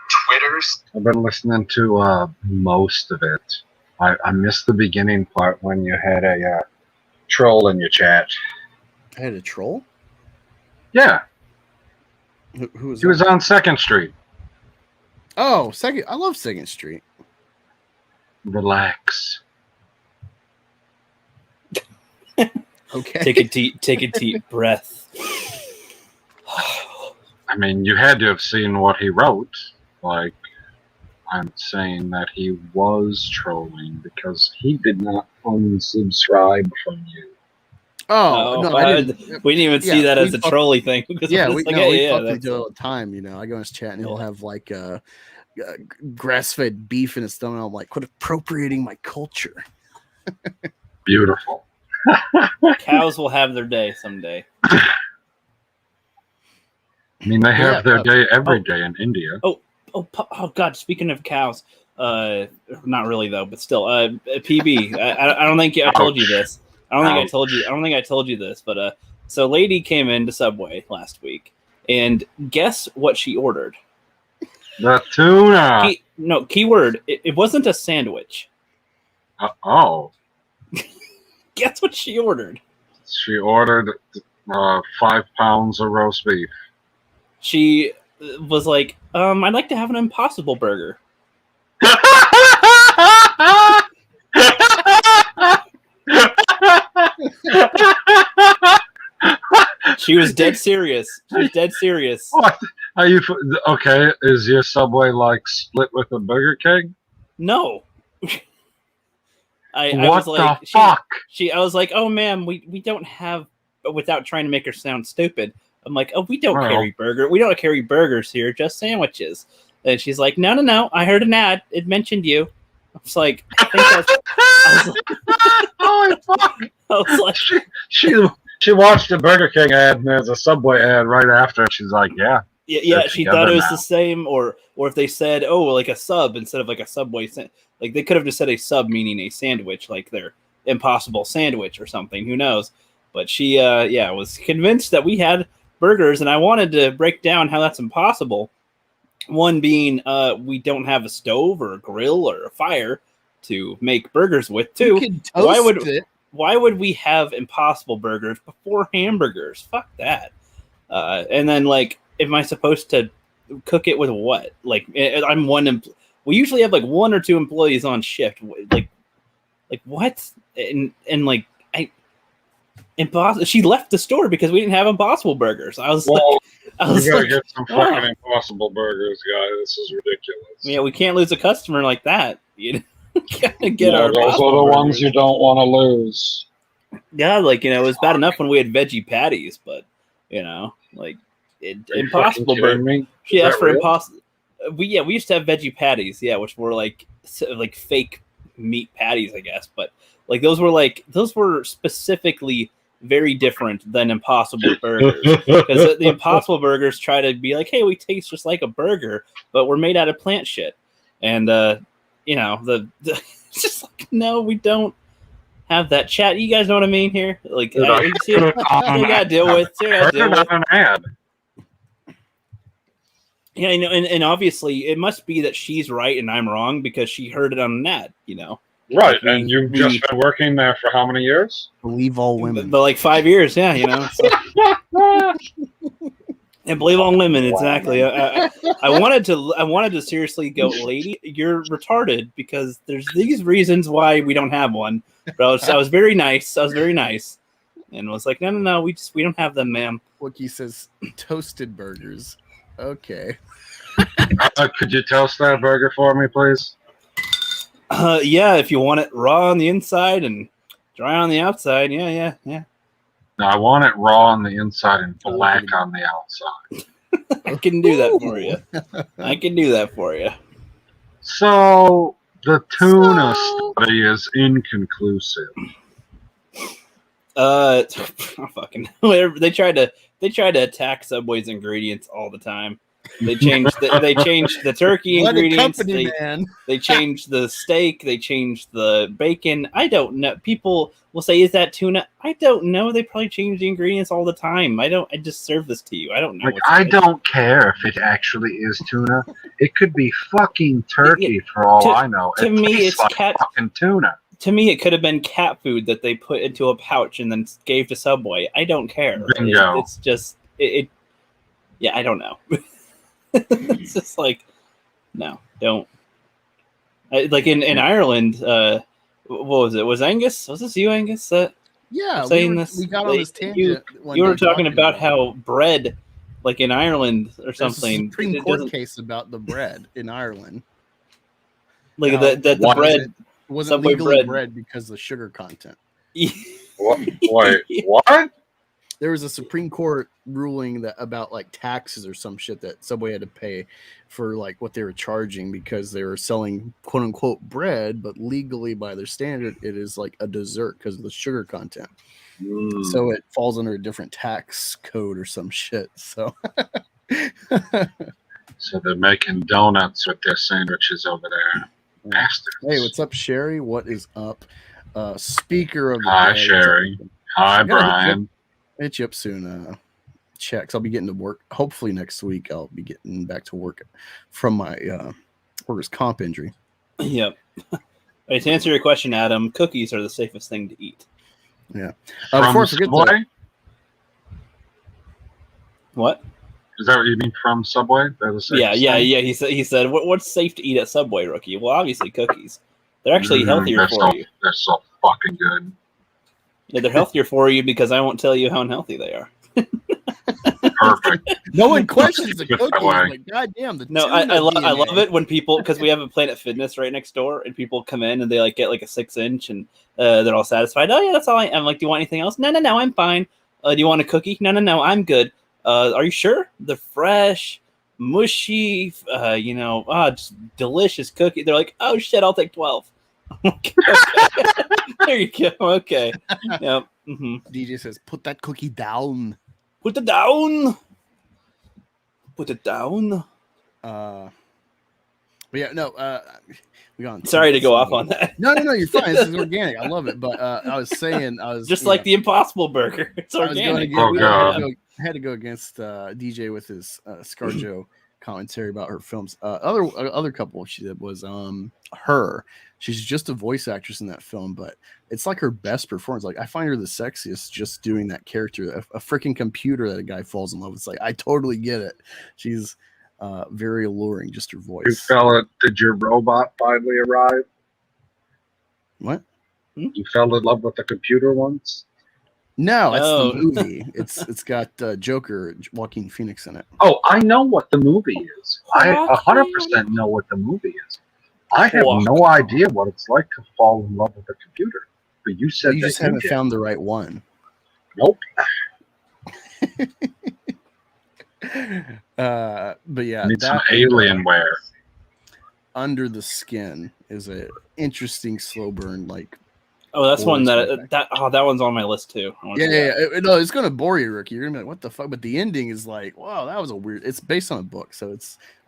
I've been listening to most of it. I missed the beginning part when you had a troll in your chat. I had a troll? Yeah. Who was he? Was on 2nd Street. Oh, I love 2nd Street. Relax. Okay. Take a deep breath. I mean, you had to have seen what he wrote. Like, I'm saying that he was trolling because he did not unsubscribe from you. Oh, no, we didn't even see that as a trolly thing. Yeah, we fuck each other all the time. You know, I go in his chat and he'll have like grass-fed beef in his stomach. I'm like, quit appropriating my culture. Beautiful. Cows will have their day someday. I mean, they have their day every day in India. Oh God! Speaking of cows, not really though, but still, PB. I don't think I told you this. I don't think I told you this. But so lady came into Subway last week, and guess what she ordered? The tuna. Keyword. It wasn't a sandwich. Oh. Guess what she ordered? She ordered 5 pounds of roast beef. She was like, I'd like to have an Impossible Burger. She was dead serious. What? Are you okay? Is your Subway like split with a Burger King? No. I what was like, the fuck? I was like, oh, ma'am, we don't have, without trying to make her sound stupid. I'm like, oh, we don't carry burgers here, just sandwiches. And she's like, no. I heard an ad. It mentioned you. I was like, oh, fuck. I was like, she watched the Burger King ad and there's a Subway ad right after. And she's like, yeah. Yeah, she thought it was the same, or if they said, oh, like a sub instead of like a Subway, like they could have just said a sub meaning a sandwich, like their Impossible Sandwich or something. Who knows? But she, was convinced that we had burgers, and I wanted to break down how that's impossible. One being, we don't have a stove or a grill or a fire to make burgers with. Two, why would we have Impossible Burgers before hamburgers? Fuck that. And then like, am I supposed to cook it with what? Like, I'm one. We usually have like 1 or 2 employees on shift. Like what? And like Impossible. She left the store because we didn't have Impossible Burgers. I was like, get some fucking Impossible Burgers, guys. This is ridiculous. Yeah, we can't lose a customer like that. You gotta get our. Those are the ones you don't want to lose. Yeah, like it was bad enough when we had veggie patties, but like Impossible Burger. She asked for Impossible. We used to have veggie patties, which were like fake meat patties, I guess, but like those were specifically very different than Impossible Burgers, because the Impossible Burgers try to be like, hey, we taste just like a burger, but we're made out of plant shit. And it's just like, no, we don't have that chat. You guys know what I mean here? Like, you see what you gotta deal with. An ad. Yeah, and obviously it must be that she's right and I'm wrong because she heard it on an ad, Right, and you've just been working there for how many years? Believe all women. But like 5 years, yeah, So. And believe all women, exactly. I wanted to seriously go, lady, you're retarded because there's these reasons why we don't have one. But I was very nice. And was like, no, we don't have them, ma'am. Wookie says toasted burgers. Okay. Could you toast that burger for me, please? Yeah, if you want it raw on the inside and dry on the outside. Yeah. No, I want it raw on the inside and black on the outside. I can do that for you. So the tuna study is inconclusive. Fucking whatever. They try to attack Subway's ingredients all the time. They changed the turkey ingredients. They changed the steak. They changed the bacon. I don't know. People will say, "Is that tuna?" I don't know. They probably change the ingredients all the time. I just serve this to you. I don't know. I don't care if it actually is tuna. It could be fucking turkey for all I know. To me, it's like fucking tuna. To me, it could have been cat food that they put into a pouch and then gave to Subway. I don't care. Bingo. It's just it. Yeah, I don't know. It's just like, no, don't. Like in Ireland, what was it? Was Angus? Was this you, Angus? Yeah, we got on this tangent. You were talking about how bread, like in Ireland or something. There's a Supreme Court case about the bread in Ireland. Like the bread wasn't legally bread because of the sugar content. What? Wait, what? There was a Supreme Court ruling about like taxes or some shit that Subway had to pay for like what they were charging because they were selling quote unquote bread, but legally by their standard, it is like a dessert because of the sugar content. So it falls under a different tax code or some shit. So they're making donuts with their sandwiches over there. Bastards. Hey, what's up, Sherry? What is up? Speaker of the Hi, day. Sherry. Hi, Brian. Hit you up soon. Checks. I'll be getting to work. Hopefully next week I'll be getting back to work from my workers' comp injury. Yep. Right, to answer your question, Adam, cookies are the safest thing to eat. Yeah. Before I forget what? Is that what you mean from Subway? Yeah. He said, what's safe to eat at Subway, rookie? Well, obviously cookies. They're actually healthier for you. They're so fucking good. Yeah, they're healthier for you because I won't tell you how unhealthy they are. Perfect. No one questions the cookies. Like, goddamn, I love it when people, because we have a Planet Fitness right next door, and people come in and they like get like a 6-inch and they're all satisfied. Oh yeah, that's all I'm like, do you want anything else? No, I'm fine. Do you want a cookie? No, I'm good. Are you sure? They're fresh, mushy, just delicious cookie. They're like, oh shit, I'll take 12. Okay. There you go. Okay. Yep. Mm-hmm. DJ says, put that cookie down. Put it down. Put it down. But yeah, no. Sorry to go off on that. No, you're fine. This is organic. I love it. But I was just like the Impossible Burger. It's organic. I had to go against DJ with his Scarjo commentary about her films. Other couple she did was her. She's just a voice actress in that film, but it's like her best performance. Like I find her the sexiest just doing that character. A freaking computer that a guy falls in love with. It's like I totally get it. She's very alluring, just her voice. You fella, did your robot finally arrive? What? You fell in love with the computer once? No, it's the movie. It's got Joker, Joaquin Phoenix in it. Oh, I know what the movie is. I 100% know what the movie is. I have no idea what it's like to fall in love with a computer. But you said you just haven't found the right one. Nope. But yeah, need some Alienware. Under the Skin is an interesting slow burn. Like Oh, that's Or one something. that one's on my list too. Yeah. No, it's gonna bore you, Rookie. You're gonna be like, "What the fuck?" But the ending is like, "Wow, that was a weird." It's based on a book, so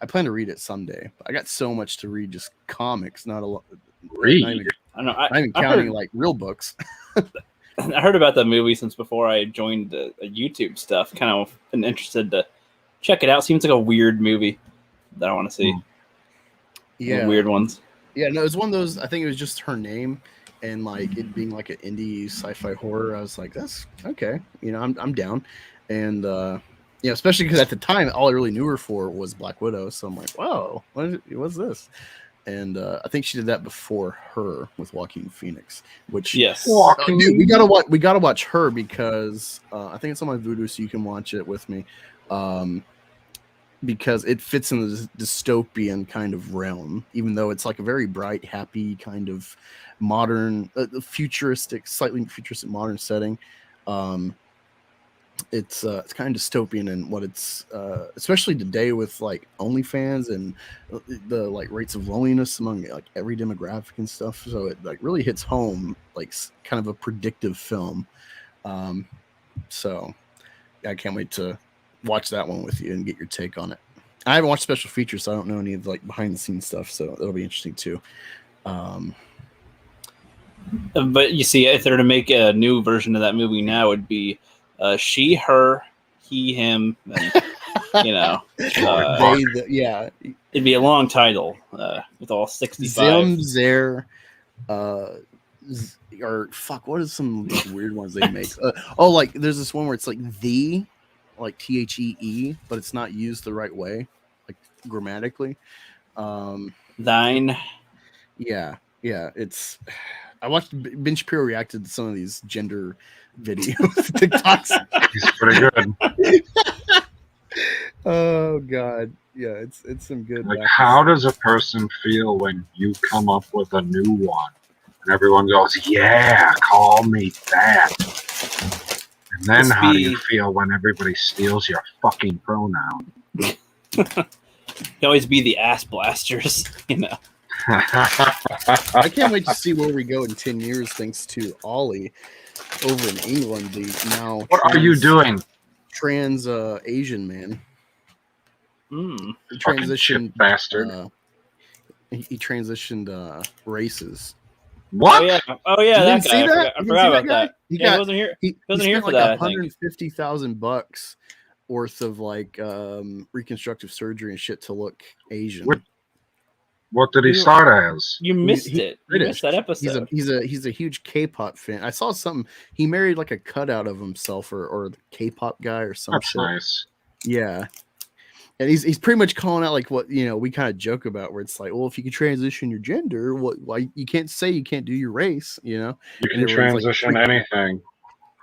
I plan to read it someday. I got so much to read, just comics, not a lot. Read. Not even counting like real books. I heard about that movie since before I joined the YouTube stuff. Kind of been interested to check it out. Seems like a weird movie that I want to see. Yeah, weird ones. Yeah, no, it's one of those. I think it was just her name, and like it being like an indie sci-fi horror. I was like, that's okay. I'm down, and especially because at the time all I really knew her for was Black Widow. So I'm like, whoa, what's this? And I think she did that before her with Joaquin Phoenix, which yes, dude, we gotta watch her because I think it's on my Vudu, so you can watch it with me. Because it fits in the dystopian kind of realm, even though it's like a very bright, happy kind of modern, futuristic, slightly futuristic modern setting. It's kind of dystopian in what it's, especially today with like OnlyFans and the like rates of loneliness among like every demographic and stuff. So it like really hits home, like kind of a predictive film. So I can't wait to watch that one with you and get your take on it. I haven't watched special features, so I don't know any of like behind the scenes stuff, so that'll be interesting too. But you see, if they're to make a new version of that movie now, it'd be she, her, he, him, and yeah, it'd be a long title with all 65. Zim, Zer, or fuck, what is some weird ones they make? Like there's this one where it's like the, like THEE, but it's not used the right way, like grammatically. Thine. Yeah. It's. I watched Ben Shapiro reacted to some of these gender videos, TikToks. He's pretty good. Oh god, yeah, it's some good. Like, how does a person feel when you come up with a new one, and everyone goes, "Yeah, call me that." And then how do you feel when everybody steals your fucking pronoun? You always be the ass blasters, I can't wait to see where we go in 10 years thanks to Ollie over in England. What are you doing? Trans Asian man. He transitioned bastard. He transitioned races. What? Oh yeah, that guy. That? I forgot about that. He wasn't here. He wasn't here for like that. $150,000 worth of like reconstructive surgery and shit to look Asian. What did he start as? You missed it. You missed that episode. He's a huge K-pop fan. I saw something. He married like a cutout of himself or the K-pop guy or some shit. That's nice. Yeah. And he's pretty much calling out like what we kind of joke about, where it's like, well, if you can transition your gender, why you can't say you can't do your race, You can transition like, anything.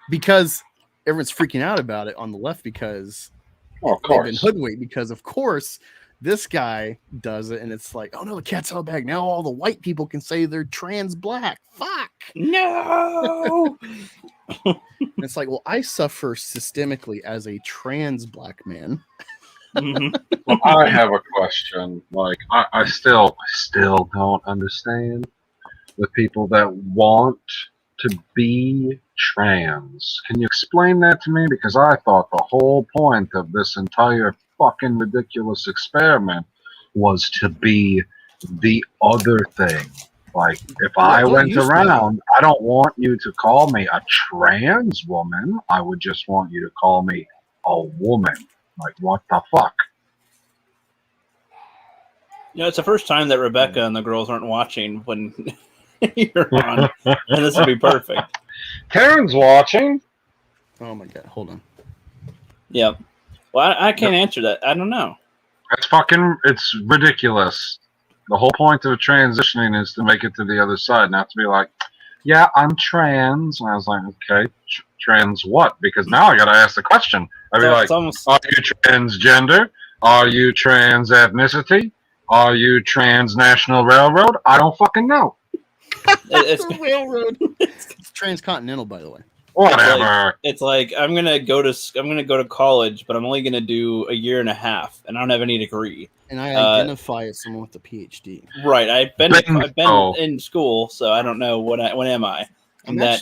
Because everyone's freaking out about it on the left because of course. They've been hoodwinked because of course this guy does it, and it's like, oh no, the cat's out bag. Now all the white people can say they're trans black. Fuck. No. It's like, well, I suffer systemically as a trans black man. Well, I have a question. Like, I still don't understand the people that want to be trans. Can you explain that to me? Because I thought the whole point of this entire fucking ridiculous experiment was to be the other thing. Like, if I went around, I don't want you to call me a trans woman. I would just want you to call me a woman. Like, what the fuck? It's the first time that Rebecca and the girls aren't watching when you're on, and this would be perfect. Karen's watching. Oh my god, hold on. Yep. Well, I can't answer that. I don't know. It's ridiculous. The whole point of transitioning is to make it to the other side, not to be like, yeah, I'm trans. And I was like, okay, trans what? Because now I got to ask the question. I'd be like, are you transgender? Are you trans ethnicity? Are you transnational railroad? I don't fucking know. It's railroad. It's transcontinental, by the way. Whatever. It's like I'm gonna go to college, but I'm only gonna do a year and a half, and I don't have any degree. And I identify as someone with a PhD. Right. I've been in school, so I don't know when am I. I'm a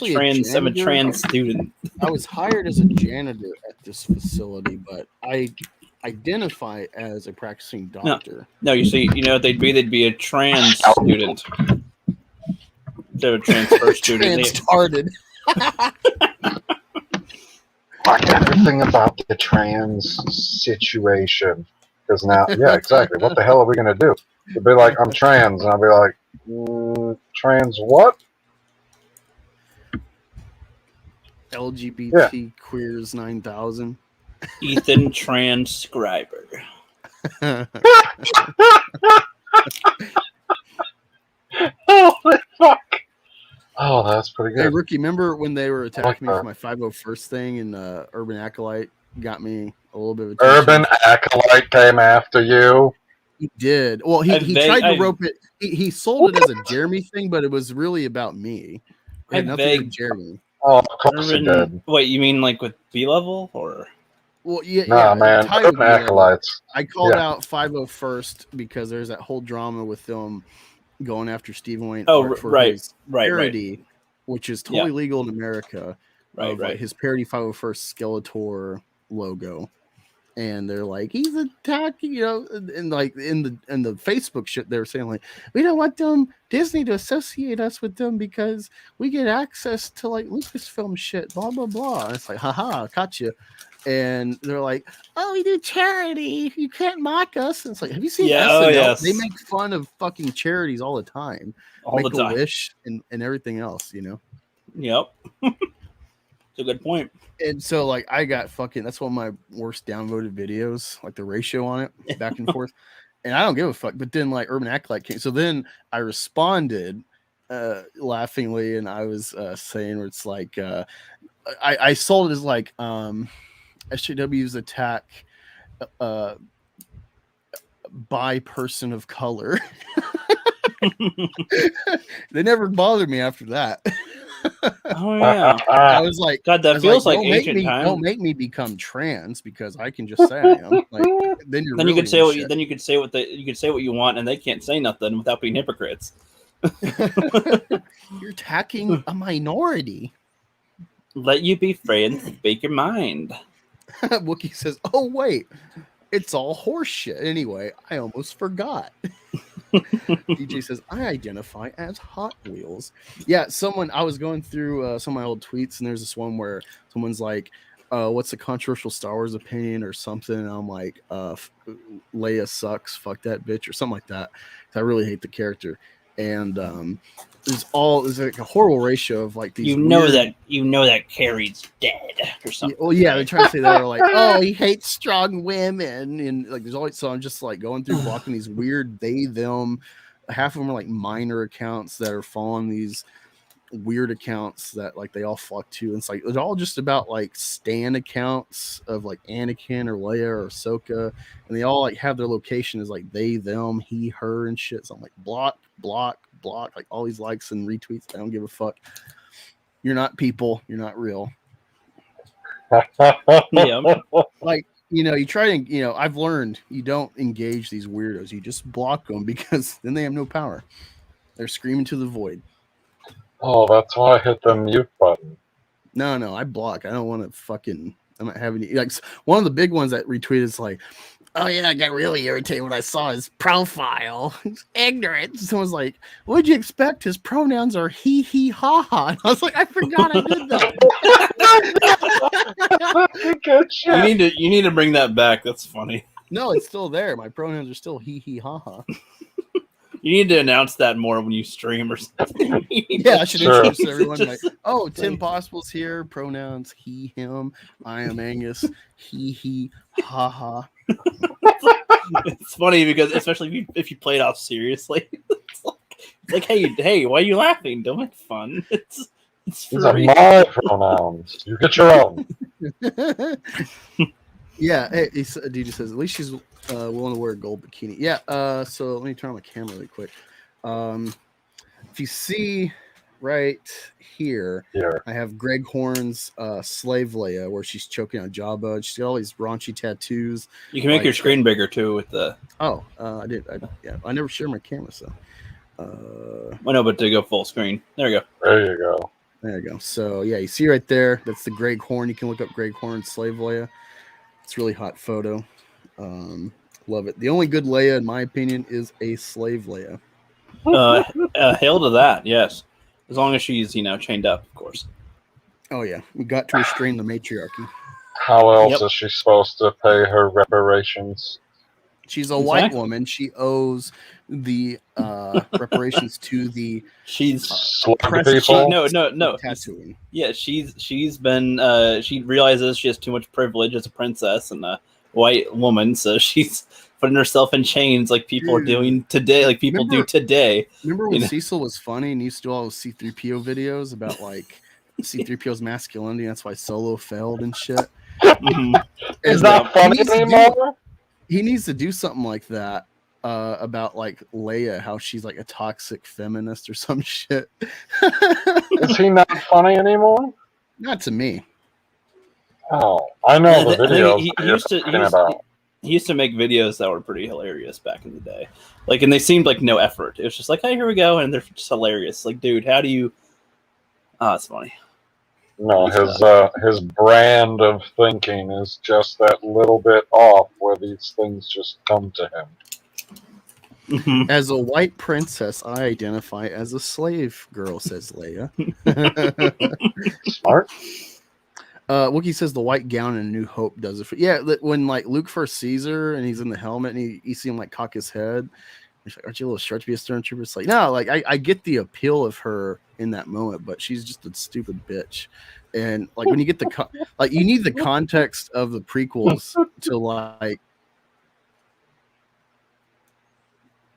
trans student. I was hired as a janitor at this facility, but I identify as a practicing doctor. No, you see, you know what they'd be? They'd be a trans student. Instead of a transfer student. Trans-tarded. Like everything about the trans situation. Because now, yeah, exactly. What the hell are we going to do? They'll be like, I'm trans. And I'll be like, trans what? LGBT Queers 9000. Ethan Transcriber. Holy fuck. Oh, that's pretty good. Hey, Rookie, remember when they were attacking me for my 501st thing and Urban Acolyte got me a little bit of attention? Urban Acolyte came after you? He did. Well, he tried to rope it. He sold it as a Jeremy thing, but it was really about me. It had nothing to do with Jeremy. Oh, of course it did. Wait, you mean like with B-level or? Well, yeah. Nah, man. Urban Acolytes. I called out 501st because there's that whole drama with them going after Stephen Wayne for his parody, which is totally legal in America. Like his parody 501st Skeletor logo. And they're like, he's attacking, you know, and like in the Facebook shit, they were saying like, we don't want Disney to associate us with them because we get access to like Lucasfilm shit, blah blah blah. And it's like, haha, caught you. And they're like, oh, we do charity. You can't mock us. And it's like, have you seen SNL? Yes. They make fun of fucking charities all the time. Make-A-Wish and everything else, you know? Yep. It's a good point. And so, like, I got that's one of my worst downvoted videos, like the ratio on it, back and forth. And I don't give a fuck. But then, like, Urban Acolyte came. So then I responded laughingly, and I was saying where it's like, I sold it as like, SJW's attack by person of color. They never bothered me after that. Oh yeah, I was like, God, that feels like ancient time. Don't make me become trans because I can just say I am. Like, then you could say what you could say what you want, and they can't say nothing without being hypocrites. You're attacking a minority. Let you be free and speak your mind. Wookie says, "Oh wait, it's all horseshit." Anyway, I almost forgot. DJ says, "I identify as Hot Wheels." Yeah, I was going through some of my old tweets, and there's this one where someone's like, "What's a controversial Star Wars opinion or something?" And I'm like, "Leia sucks. Fuck that bitch," or something like that. I really hate the character, and there's like a horrible ratio of like these. You know that Carrie's dead or something. Well, yeah, they're trying to say that, or like, oh, he hates strong women, and like there's always. So I'm just like going through blocking these weird they them. Half of them are like minor accounts that are following these weird accounts that like they all flock to. And it's like it's all just about like stan accounts of like Anakin or Leia or Ahsoka, and they all like have their location as like they them, he, her, and shit. So I'm like block, like all these likes and retweets. I don't give a fuck. You're not people. You're not real. Yeah. Like, you know, you try to, you know, I've learned you don't engage these weirdos. You just block them because then they have no power. They're screaming to the void. Oh, that's why I hit the mute button. No, I block. I don't want to fucking, I'm not having like one of the big ones that retweeted is like, oh yeah, I got really irritated when I saw his profile. He's ignorant. Someone's like, what'd you expect? His pronouns are he, ha, ha. And I was like, I forgot I did that. Good shit. You need to bring that back. That's funny. No, it's still there. My pronouns are still he, ha, ha. You need to announce that more when you stream or something. Yeah, I should introduce everyone. Like, oh, Tim Possible's here. Pronouns he, him. I am Angus. He, ha, ha. It's funny because especially if you play it off seriously, it's like hey, why are you laughing? Don't make fun. It's These are my pronouns. You get your own. Yeah, hey, DJ says at least she's willing to wear a gold bikini. Yeah. So let me turn on my camera really quick. If you see right here, I have Greg Horn's Slave Leia, where she's choking on Jabba. She's got all these raunchy tattoos. You can make your screen bigger too with the. I did. I never share my camera, so. I know, but to go full screen. There you go. There you go. There you go. So yeah, you see right there, that's the Greg Horn. You can look up Greg Horn Slave Leia. It's a really hot photo. Love it. The only good Leia, in my opinion, is a slave Leia. Hail to that, yes. As long as she's, chained up, of course. Oh yeah, we got to restrain the matriarchy. How else is she supposed to pay her reparations? She's a white woman. She owes the reparations to the she's people. No. Tattooing. Yeah, she's been she realizes she has too much privilege as a princess and a white woman, so she's putting herself in chains like people are doing today, like people do today. Remember when Cecil was funny and used to do all those C-3PO videos about like C-3PO's masculinity? That's why Solo failed and shit. Is that funny anymore? He needs to do something like that about like Leia, how she's like a toxic feminist or some shit. Is he not funny anymore? Not to me. Oh, I know the videos he used to make videos that were pretty hilarious back in the day. Like, and they seemed like no effort. It was just like, hey, here we go, and they're just hilarious. Like, dude, how do you? Oh, it's funny. No, his brand of thinking is just that little bit off where these things just come to him. As a white princess, I identify as a slave girl, says Leia. Smart. Wookie says the white gown in New Hope does it. When like Luke first sees her and he's in the helmet and you see him like cock his head. He's like, aren't you a little short to be a stormtrooper? It's like, no, like I get the appeal of her in that moment, but she's just a stupid bitch. And like when you get you need the context of the prequels to like.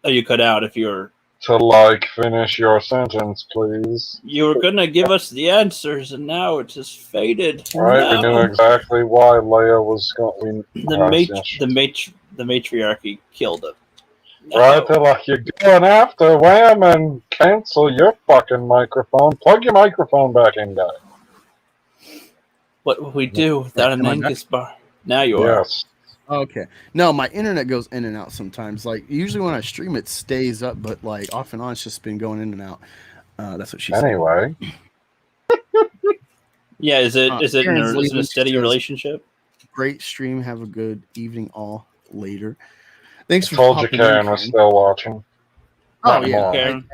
Oh, you cut out if you're to finish your sentence, please. You were gonna give us the answers, and now it just faded. Right, we knew exactly why Leia was going. The matriarchy killed him. Right, they're like, you're going after Wham and cancel your fucking microphone. Plug your microphone back in, guy. What would we do without an Angus bar? Now you are. Yes. Okay. No, my internet goes in and out sometimes. Like usually when I stream, it stays up, but like off and on, it's just been going in and out. That's what she said. Anyway. Yeah, is it a steady relationship? Great stream. Have a good evening all later. Thanks for told you Karen was still watching. Oh yeah, Karen.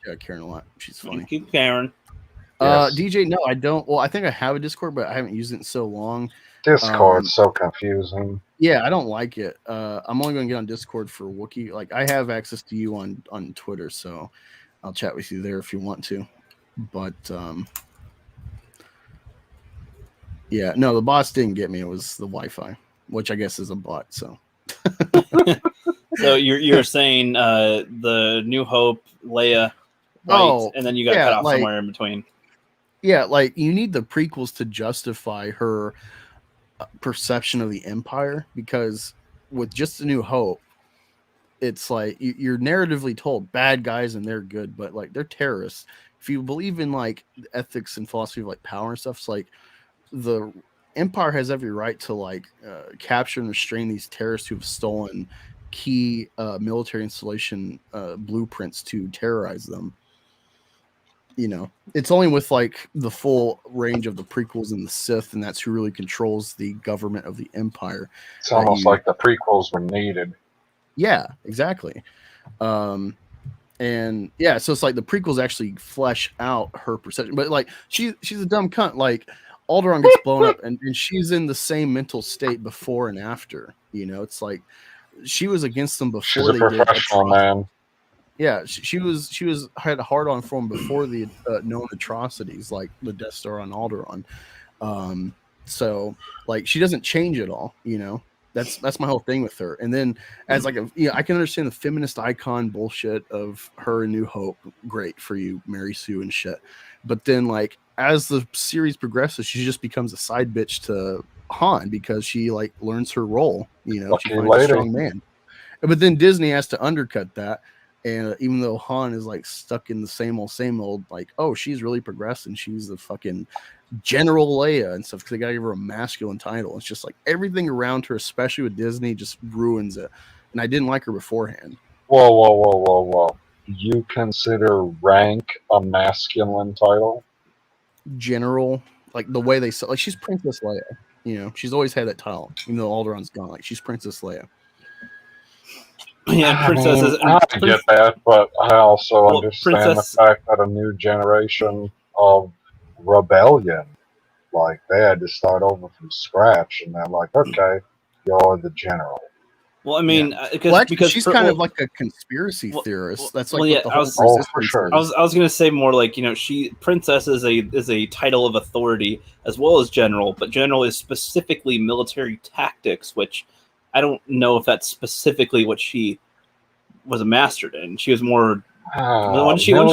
I Karen a lot. She's funny. Keep Karen. Yes. DJ, no, I don't. Well, I think I have a Discord, but I haven't used it in so long. Discord's so confusing. Yeah, I don't like it. I'm only going to get on Discord for Wookiee. Like, I have access to you on Twitter, so I'll chat with you there if you want to. But yeah, no, the bots didn't get me. It was the Wi-Fi, which I guess is a bot. So. So you're saying the New Hope, Leia, right, and then you got cut off somewhere in between. Yeah, like you need the prequels to justify her perception of the Empire, because with just A New Hope, it's like you're narratively told bad guys and they're good, but like they're terrorists. If you believe in like ethics and philosophy of like power and stuff, it's like the Empire has every right to like capture and restrain these terrorists who have stolen key military installation blueprints to terrorize them. You know, it's only with like the full range of the prequels and the Sith, and that's who really controls the government of the Empire. It's almost like the prequels were needed. Yeah, exactly. And yeah, so it's like the prequels actually flesh out her perception, but like she's a dumb cunt. Like Alderaan gets blown up, and she's in the same mental state before and after. You know, it's like she was against them before. She's a professional, man. Yeah, she had a hard on for him before the known atrocities like the Death Star on Alderaan. So like she doesn't change at all, you know. That's my whole thing with her. And then as like I can understand the feminist icon bullshit of her in New Hope. Great for you, Mary Sue and shit. But then like as the series progresses, she just becomes a side bitch to Han because she like learns her role. You know, she finds a strong man. But then Disney has to undercut that. And even though Han is like stuck in the same old, like, oh, she's really progressed and she's the fucking General Leia and stuff because they got to give her a masculine title. It's just like everything around her, especially with Disney, just ruins it. And I didn't like her beforehand. Whoa. You consider rank a masculine title? general, like the way they say, like she's Princess Leia. You know, she's always had that title, even though Alderion's gone. Like she's Princess Leia. Yeah, princesses. I get that, but I also understand the princess. fact that a new generation of rebellion, like they had to start over from scratch, and they're like, okay, you're the general. Well, I mean, because she's kind of like a conspiracy theorist. That's like what the whole resistance for sure. I was going to say more like, you know, princess is a title of authority as well as general, but general is specifically military tactics, which I don't know if that's specifically what she was mastered in. She was more. Wasn't she more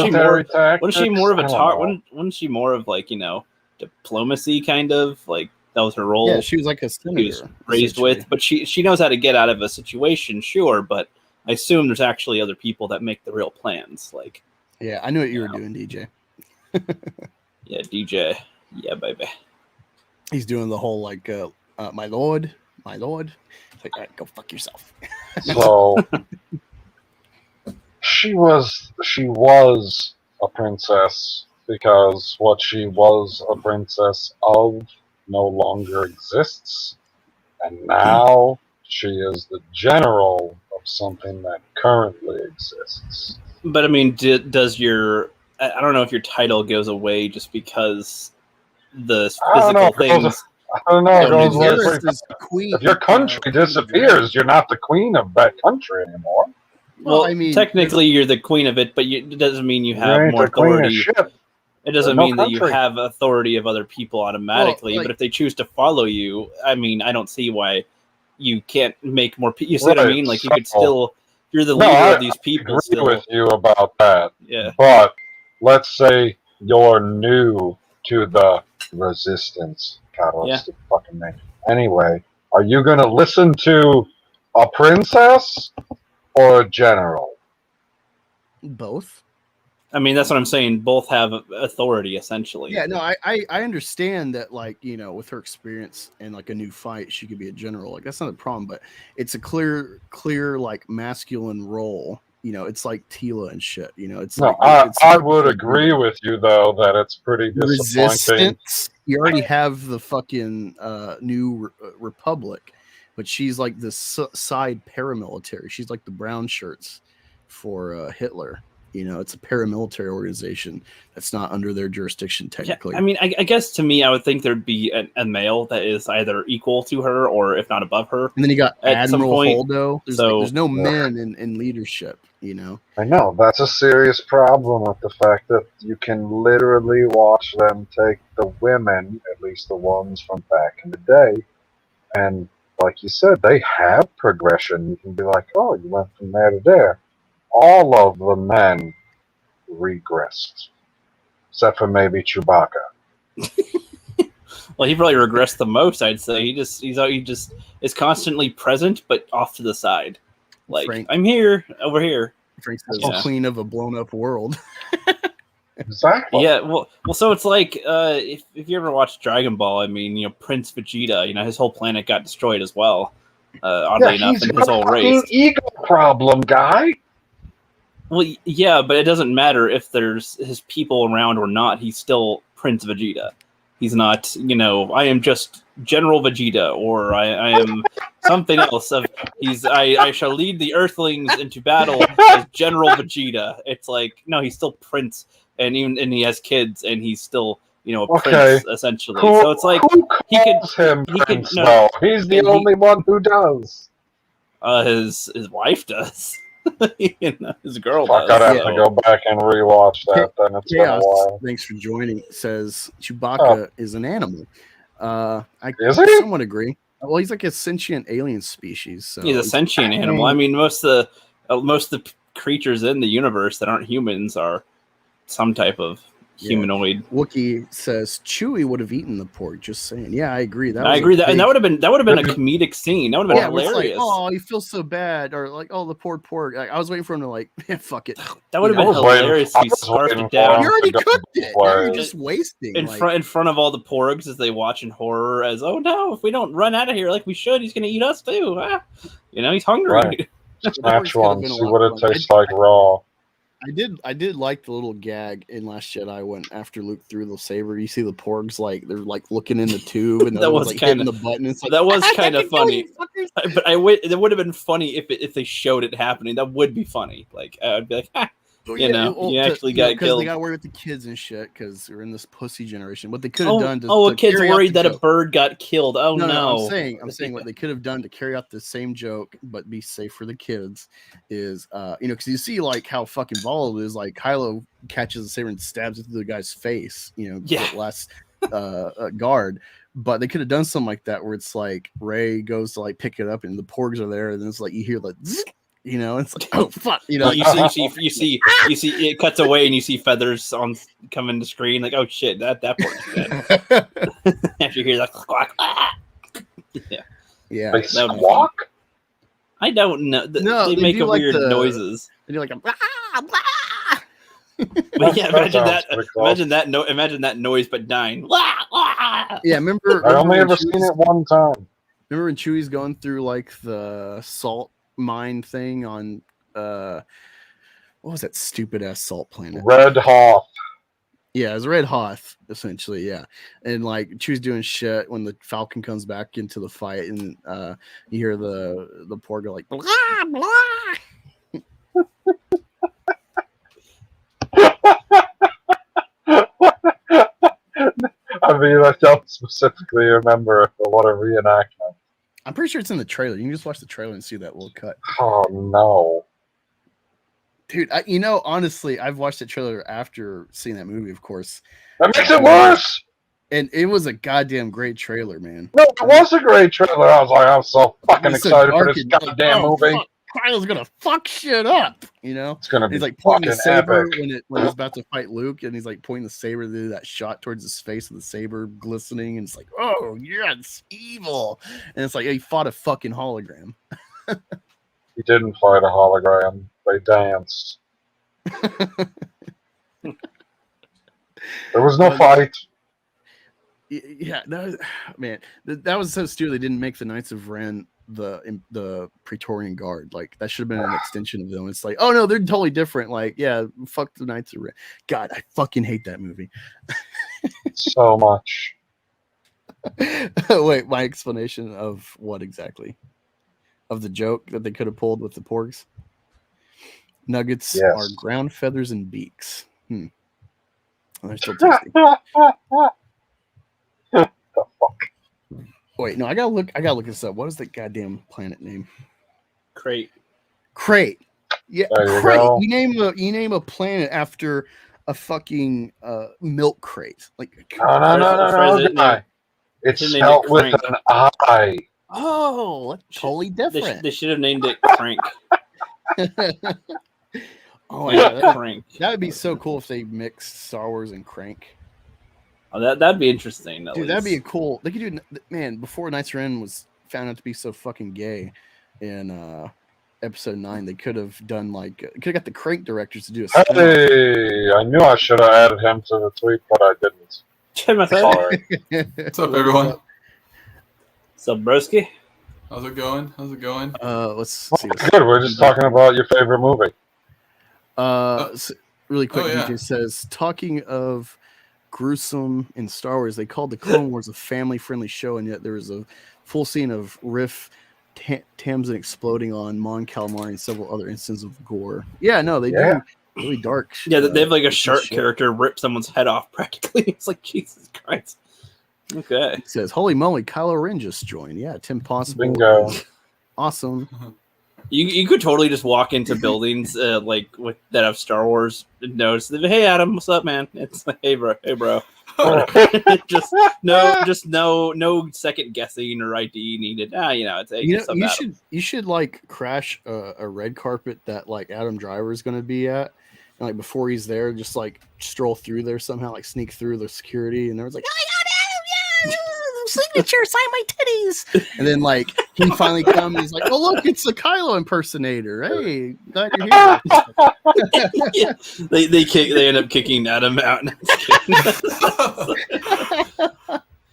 of like, you know, diplomacy kind of like that was her role? Yeah, she was like a senator. She was raised with, but she knows how to get out of a situation, sure. But I assume there's actually other people that make the real plans. Like, yeah, I knew what you were doing, DJ. Yeah, DJ. Yeah, baby. He's doing the whole like, my lord. It's like, go fuck yourself. So she was a princess because what she was a princess of no longer exists, and now she is the general of something that currently exists. But I mean, does your I don't know if your title goes away just because the physical things. I don't know. If your country disappears, you're not the queen of that country anymore. Well, I mean, technically you're the queen of it, but it doesn't mean you have more authority. It doesn't mean that you have authority of other people automatically. But if they choose to follow you, I mean, I don't see why you can't make more people. You see what I mean? Like you could still, you're the leader of these people. I agree with you about that. Yeah. But let's say you're new to the resistance. God, what's the fucking name? Anyway, are you going to listen to a princess or a general? Both. I mean, that's what I'm saying. Both have authority, essentially. Yeah, no, I understand that, like, you know, with her experience in like a new fight, she could be a general. Like that's not a problem, but it's a clear like masculine role. You know, it's like Tila and shit. You know, it's no. I would agree with you though that it's pretty disappointing. Resistance. You already have the fucking new Republic, but she's like this side paramilitary. She's like the brown shirts for Hitler. You know, it's a paramilitary organization that's not under their jurisdiction technically. Yeah, I mean, I guess to me, I would think there'd be a male that is either equal to her or if not above her. And then you got Admiral Holdo. There's no men in leadership, you know. I know. That's a serious problem with the fact that you can literally watch them take the women, at least the ones from back in the day, and like you said, they have progression. You can be like, oh, you went from there to there. All of the men regressed, except for maybe Chewbacca. Well, he probably regressed the most. I'd say he just is constantly present, but off to the side. Like Frank, I'm here, over here. Frank's the queen of a blown up world. Exactly. Yeah. Well. So it's like if you ever watched Dragon Ball, I mean, you know, Prince Vegeta, you know, his whole planet got destroyed as well. Oddly enough, in his whole race. Ego problem, guy. Well, yeah, but it doesn't matter if there's his people around or not. He's still Prince Vegeta. He's not, you know, I am just General Vegeta, or I am something else. I shall lead the Earthlings into battle as General Vegeta. It's like, no, he's still Prince, and he has kids, and he's still, you know, a prince essentially. So it's like he could. No, he's the only one who does. His wife does. You know, his girl does. I'd have to go back and rewatch that. Then it's been a while. Thanks for joining. It says Chewbacca is an animal. I somewhat agree. Well, he's like a sentient alien species. So he's a sentient animal. I mean, most of the creatures in the universe that aren't humans are some type of humanoid. Wookiee says Chewie would have eaten the pork. Just saying. Yeah, I agree. I agree and that would have been a comedic scene. That would have been hilarious. Like, oh, he feels so bad, or like, oh, the poor pork. Like, I was waiting for him to like, fuck it. That would have been hilarious. If he scarfed it down. You already cooked it. Now you're just wasting in front of all the porgs as they watch in horror. As oh no, if we don't run out of here like we should, he's gonna eat us too. You know, he's hungry. Right. Snatch one. See what it tastes like raw. I did like the little gag in Last Jedi when after Luke threw the saber, you see the porgs like they're like looking in the tube and That was like kinda- hitting the button. It's like that was "I kind of can kill funny. you, fuckers." But it would have been funny if they showed it happening. That would be funny. Like I'd be like, you actually got because killed. they got to worry with the kids and shit because we're in this pussy generation. What they could have Oh, done to a kid's carry out worried the that a joke- bird got killed. Oh no! I'm saying what they could have done to carry out the same joke but be safe for the kids is because you see like how fucking volatile it is. Like Kylo catches the saber and stabs it through the guy's face. Yeah. The last guard. But they could have done something like that where it's like Rey goes to like pick it up and the porgs are there and then it's like you hear like zzz, it's like oh fuck you see it cuts away and you see feathers on coming to screen like oh shit that pork's dead. After you hear that squawk. yeah Like squawk? I don't know. No, they they make do like weird noises. and you're like But yeah, imagine sounds that. pretty cool. Imagine that noise, but dying. yeah remember I only when ever seen it one time. remember when Chewie's going through like the salt mine thing on what was that stupid ass salt planet? Red Hoth. Yeah, it was Red Hoth, essentially, yeah. And like Chewie's doing shit when the Falcon comes back into the fight and you hear the poor go like blah blah. I mean, I don't specifically remember what a reenactment. I'm pretty sure it's in the trailer. You can just watch the trailer and see that little cut. Oh no. Dude, honestly, I've watched the trailer after seeing that movie, of course. That makes it worse. And it was a goddamn great trailer, man. No, it was a great trailer. I was like, I'm so fucking It's so excited for dark this and- goddamn movie. Fuck, Kylo's gonna fuck shit up, It's gonna be He's like pointing the fucking saber epic. when he's about to fight Luke, and he's like pointing the saber to do that shot towards his face with the saber glistening, and it's like, oh yeah, it's evil. And it's like he fought a fucking hologram. He didn't fight a hologram. They danced. There was no fight. Yeah, man, that was so stupid. They didn't make the Knights of Ren the Praetorian Guard. Like that should have been an extension of them. It's like, oh no, they're totally different. Like, yeah, fuck the Knights of Ren. God, I fucking hate that movie. So much. Wait, my explanation of what exactly? Of the joke that they could have pulled with the porgs? Nuggets Yes. are ground feathers and beaks. Oh, they're still tasty. The fuck? Wait, no, I gotta look this up. What is the goddamn planet name? Crate. Yeah, There you crate. go. You name a planet after a fucking milk crate. Like, No, guy. It's His name spelled is with Crank. an I. oh, totally different. They should have named it Crank. Oh yeah, Crank. that would be so cool if they mixed Star Wars and Crank. Oh, that'd be interesting. Dude, that'd be a cool. They could do, man. Before Knights of Ren was found out to be so fucking gay in episode 9, they could have done like could have got the Crank directors to do a spin-off. Hey, I knew I should have added him to the tweet, but I didn't. Sorry. What's up, everyone? So, broski? How's it going? Let's see. Good. We're just talking about your favorite movie. Really quick, Oh, yeah. DJ says, talking of gruesome in Star Wars, they called the Clone Wars a family-friendly show, and yet there was a full scene of Riff Tamsin exploding on Mon Calamari and several other instances of gore. Yeah, no, they do really dark. Yeah, they have like a shark shit. character rip someone's head off practically. It's like, Jesus Christ. Okay. It says, holy moly, Kylo Ren just joined. Yeah, Tim Possible. Bingo. Awesome. You could totally just walk into buildings like that have Star Wars and notice that, hey Adam, what's up, man? It's like, hey bro. just no second guessing or ID needed. It's You should like crash a red carpet that like Adam Driver is going to be at, and like before he's there, just like stroll through there somehow, like sneak through the security, and everyone's like, oh my god, Adam, yeah, signature, sign my titties, and then like he finally comes, and he's like, oh look, it's a Kylo impersonator. Hey, glad you're here. they end up kicking Adam out.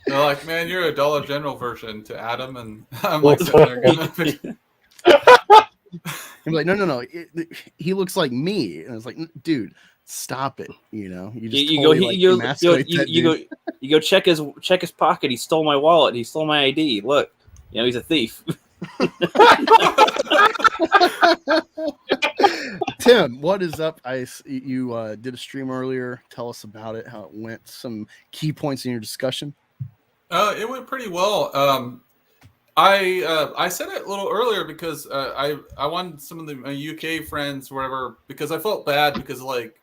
They're like, man, you're a Dollar General version to Adam, and I'm like sitting there going, be like, no, he looks like me, and it's like, dude, stop it. You know, you just you go check his pocket. He stole my wallet. He stole my ID. Look, you know, he's a thief. Tim, what is up? You did a stream earlier. Tell us about it, how it went, some key points in your discussion. It went pretty well. I said it a little earlier because I wanted some of my UK friends, whatever, because I felt bad because like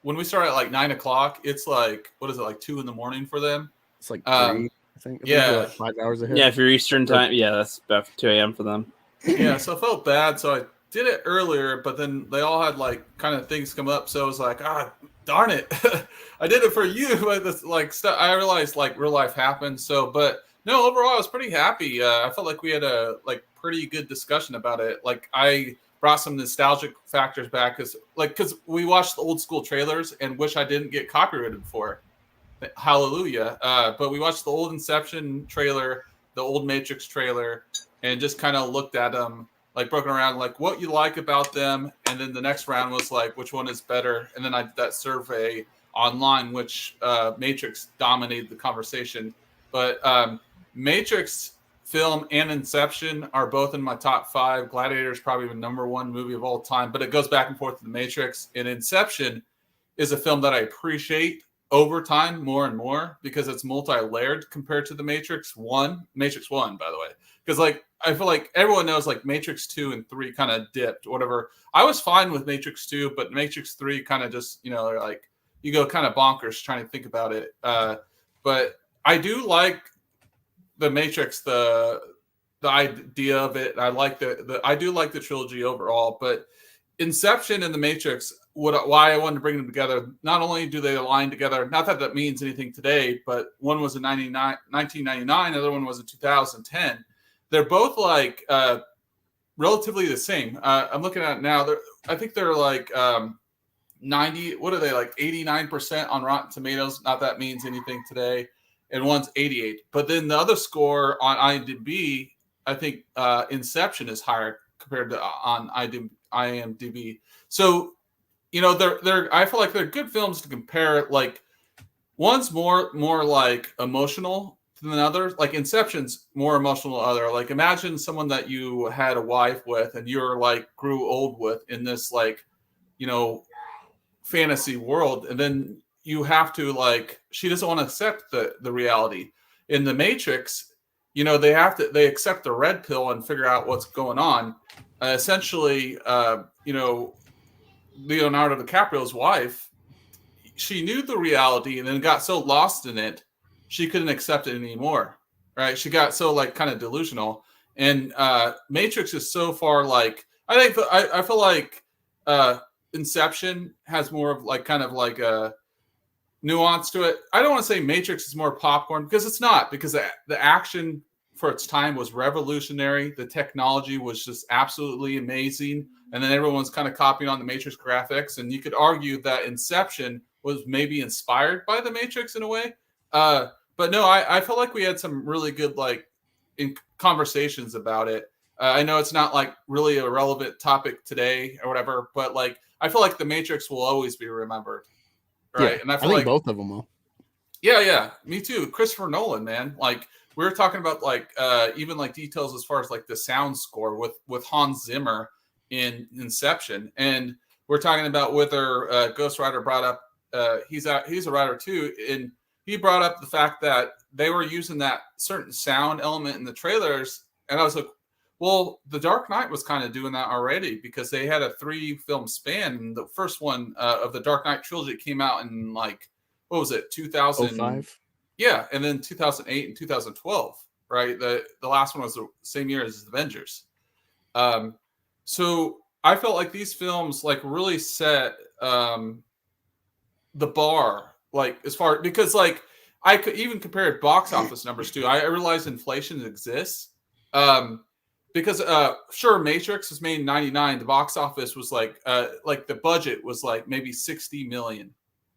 when we start at like 9 o'clock, it's like, what is it, like 2 a.m. for them? It's like 3, I think. Yeah, like 5 hours ahead. Yeah, if you're Eastern time, yeah, that's about 2 a.m. for them. Yeah, so I felt bad, so I did it earlier, but then they all had like kind of things come up, so I was like, darn it, I did it for you, but this like stuff. I realized like real life happens. So, but no, overall, I was pretty happy. I felt like we had a like pretty good discussion about it. Like I brought some nostalgic factors back because we watched the old school trailers and wish I didn't get copyrighted for. Hallelujah! But we watched the old Inception trailer, the old Matrix trailer, and just kind of looked at them, like broken around, like what you like about them. And then the next round was like, which one is better? And then I did that survey online, which Matrix dominated the conversation. But Matrix film and Inception are both in my top 5. Gladiator is probably the #1 movie of all time, but it goes back and forth to the Matrix. And Inception is a film that I appreciate over time more and more because it's multi-layered compared to the Matrix 1, by the way. Because like I feel like everyone knows like Matrix 2 and 3 kind of dipped, whatever. I was fine with Matrix 2, but Matrix 3 kind of just, you know, like you go kind of bonkers trying to think about it. But I do like the Matrix, the idea of it. I like I do like the trilogy overall, but Inception and the Matrix, why I wanted to bring them together, not only do they align together, not that that means anything today, but one was in 1999, the other one was in 2010. They're both like relatively the same. I'm looking at it now. I think they're like 90. What are they, like 89% on Rotten Tomatoes? Not that means anything today. And one's 88. But then the other score on IMDb, I think Inception is higher compared to on IMDb. So, you know, I feel like they're good films to compare. Like one's more like emotional than the other. Like Inception's more emotional than the other. Like imagine someone that you had a wife with and you're like grew old with in this like, you know, fantasy world, and then you have to like, she doesn't want to accept the reality. In the Matrix, you know, they accept the red pill and figure out what's going on. Essentially, you know, Leonardo DiCaprio's wife, she knew the reality and then got so lost in it, she couldn't accept it anymore. Right? She got so like kind of delusional. And Matrix is so far like, I feel like Inception has more of like kind of like a nuance to it. I don't want to say Matrix is more popcorn because it's not, because the action for its time was revolutionary. The technology was just absolutely amazing. And then everyone's kind of copying on the Matrix graphics. And you could argue that Inception was maybe inspired by the Matrix in a way. But no, I feel like we had some really good like conversations about it. I know it's not like really a relevant topic today or whatever, but like I feel like the Matrix will always be remembered. Right. Yeah, and I think like both of them will. Yeah, me too. Christopher Nolan, man. Like we were talking about like even like details as far as like the sound score with Hans Zimmer in Inception. And we're talking about whether Ghost Rider brought up he's a writer too, and he brought up the fact that they were using that certain sound element in the trailers, and I was like, well, The Dark Knight was kind of doing that already because they had a 3-film span. And the first one of the Dark Knight trilogy came out in like, what was it, 2005? Yeah, and then 2008 and 2012, right? The last one was the same year as Avengers. So I felt like these films like really set the bar, like as far, because like I could even compare box office numbers too. I realize inflation exists. Because sure, Matrix was made in 99. The box office was like the budget was like maybe 60 million.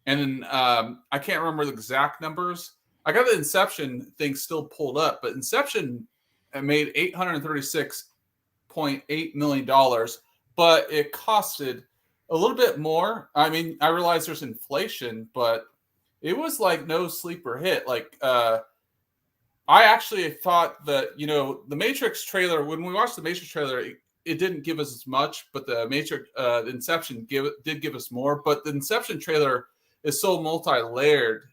And then I can't remember the exact numbers. I got the Inception thing still pulled up, but Inception made $836.8 million, but it costed a little bit more. I mean, I realize there's inflation, but it was like no sleeper hit. Like, I actually thought that, the Matrix trailer, when we watched the Matrix trailer, it didn't give us as much, but the Matrix, the Inception did give us more. But the Inception trailer is so multi-layered.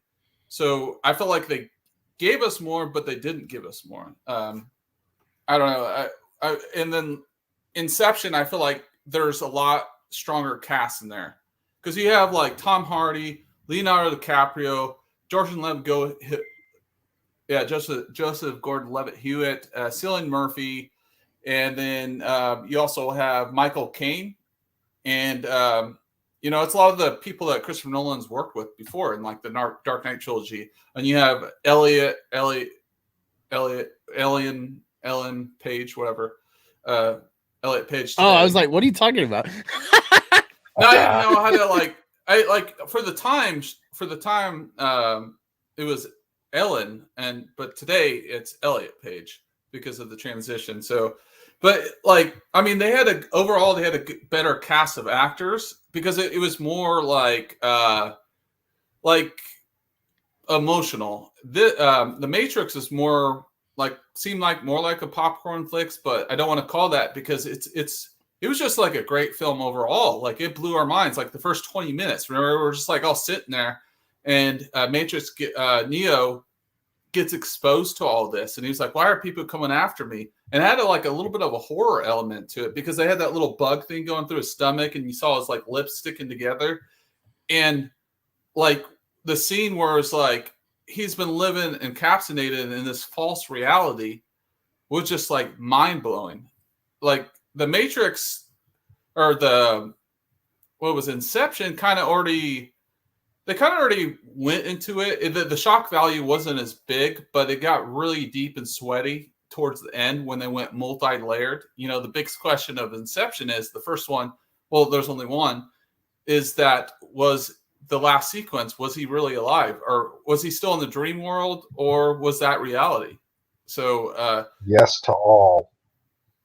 So I felt like they gave us more, but they didn't give us more. I don't know. And then Inception, I feel like there's a lot stronger cast in there because you have like Tom Hardy, Leonardo DiCaprio, Joseph Gordon-Levitt Hewitt, Cillian Murphy, and then you also have Michael Caine, and it's a lot of the people that Christopher Nolan's worked with before in like the Dark Knight trilogy, and you have Ellen Page, whatever. Elliot Page. Today. Oh, I was like, what are you talking about? No, I didn't know how to for the time, it was Ellen, but today it's Elliot Page because of the transition. So, but they had a better cast of actors because it was more like emotional. The Matrix is more seemed like more like a popcorn flicks, but I don't want to call that because it was just like a great film overall. Like it blew our minds. Like the first 20 minutes, remember, we're just like all sitting there, and Neo gets exposed to all this, and he's like, "Why are people coming after me?" And it had a little bit of a horror element to it because they had that little bug thing going through his stomach, and you saw his lips sticking together, and the scene where it's he's been living encapsulated in this false reality was just mind blowing. Like the Matrix or Inception kind of already went into it. The shock value wasn't as big, but it got really deep and sweaty towards the end when they went multi-layered. The big question of Inception is the first one. Well, there's only one. Was the last sequence, was he really alive, or was he still in the dream world, or was that reality? So yes to all.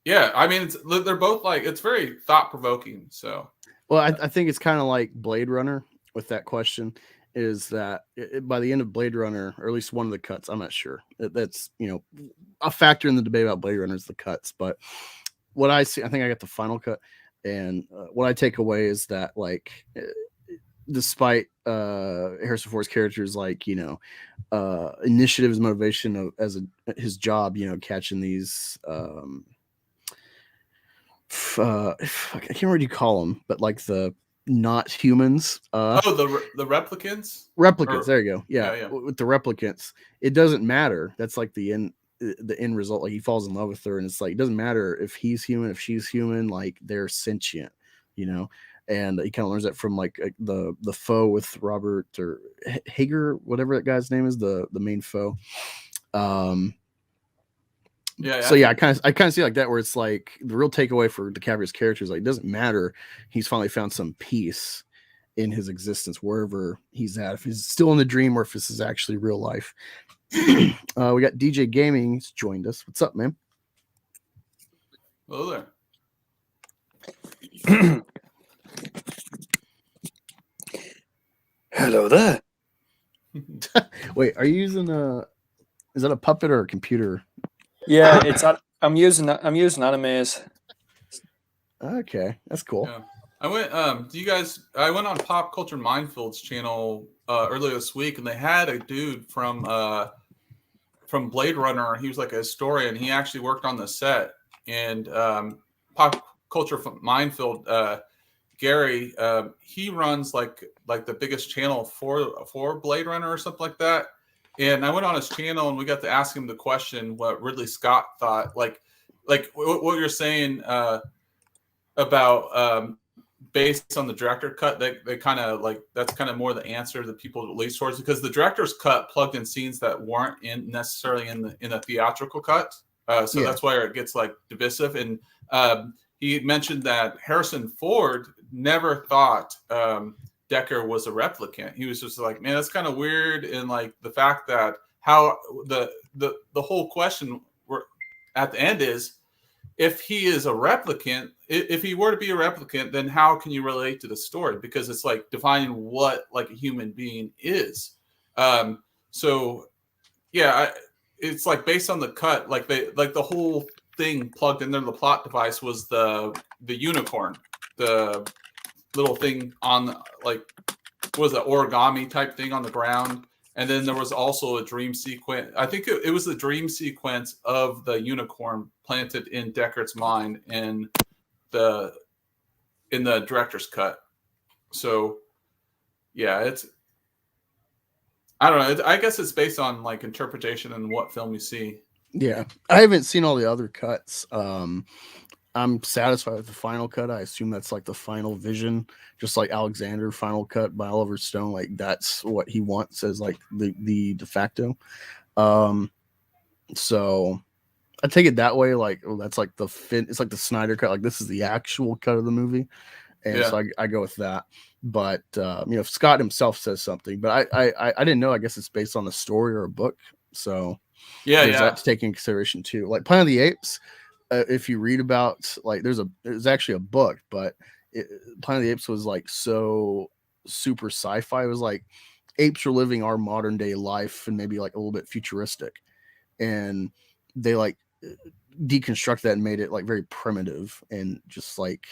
Yeah, I mean, they're both it's very thought-provoking. So, well, I think it's kind of like Blade Runner with that question. Is that by the end of Blade Runner, or at least one of the cuts, I'm not sure. That's a factor in the debate about Blade Runner is the cuts. But what I see, I think I got the final cut, and what I take away is that despite Harrison Ford's character's initiative, his motivation his job, catching these I can't remember what you call them, but the not humans. The replicants. There you go. Yeah. With the replicants, it doesn't matter. That's the end result. He falls in love with her, and it's it doesn't matter if he's human, if she's human. They're sentient, And he kind of learns that from the foe with Robert or Hager, whatever that guy's name is, the main foe. So yeah, I kind of see that where it's the real takeaway for DiCaprio's character is it doesn't matter. He's finally found some peace in his existence wherever he's at. If he's still in the dream or if this is actually real life. We got DJ Gaming. He's joined us. What's up, man? Hello there. Hello there. Wait, are you using is that a puppet or a computer? Yeah, I'm using Animaze. Okay, that's cool. Yeah. I went on Pop Culture Mindfield's channel earlier this week, and they had a dude from Blade Runner. He was a historian. He actually worked on the set, and Pop Culture Minefield, Gary, he runs the biggest channel for Blade Runner or something like that. And I went on his channel, and we got to ask him the question what Ridley Scott thought, what you're saying about based on the director cut. They kind of that's kind of more the answer that people lean towards, because the director's cut plugged in scenes that weren't necessarily in the theatrical cut. That's why it gets divisive. And he mentioned that Harrison Ford never thought Decker was a replicant. He was just man, that's kind of weird. And the fact that how the whole question at the end is if he is a replicant, if he were to be a replicant, then how can you relate to the story? Because it's like defining what like a human being is. So yeah, it's like based on the cut, like the whole thing plugged in there. The plot device was the unicorn, the little thing on like was an origami type thing on the ground. And then there was also a dream sequence. I think it was the dream sequence of the unicorn planted in Deckard's mind in the director's cut. So, yeah, I don't know. I guess it's based on like interpretation and what film you see. Yeah, I haven't seen all the other cuts. I'm satisfied with the final cut. I assume that's like the final vision, just like Alexander final cut by Oliver Stone. Like that's what he wants as like the de facto. So I take it that way. Like, oh, that's like it's like the Snyder cut. Like this is the actual cut of the movie. And so I go with that. But if Scott himself says something, but I didn't know. I guess it's based on a story or a book. So there's that to take into consideration too. Like Planet of the Apes. If you read about like there's actually a book, but Planet of the Apes was like so super sci-fi. It was like apes are living our modern day life and maybe like a little bit futuristic, and they like deconstruct that and made it like very primitive and just like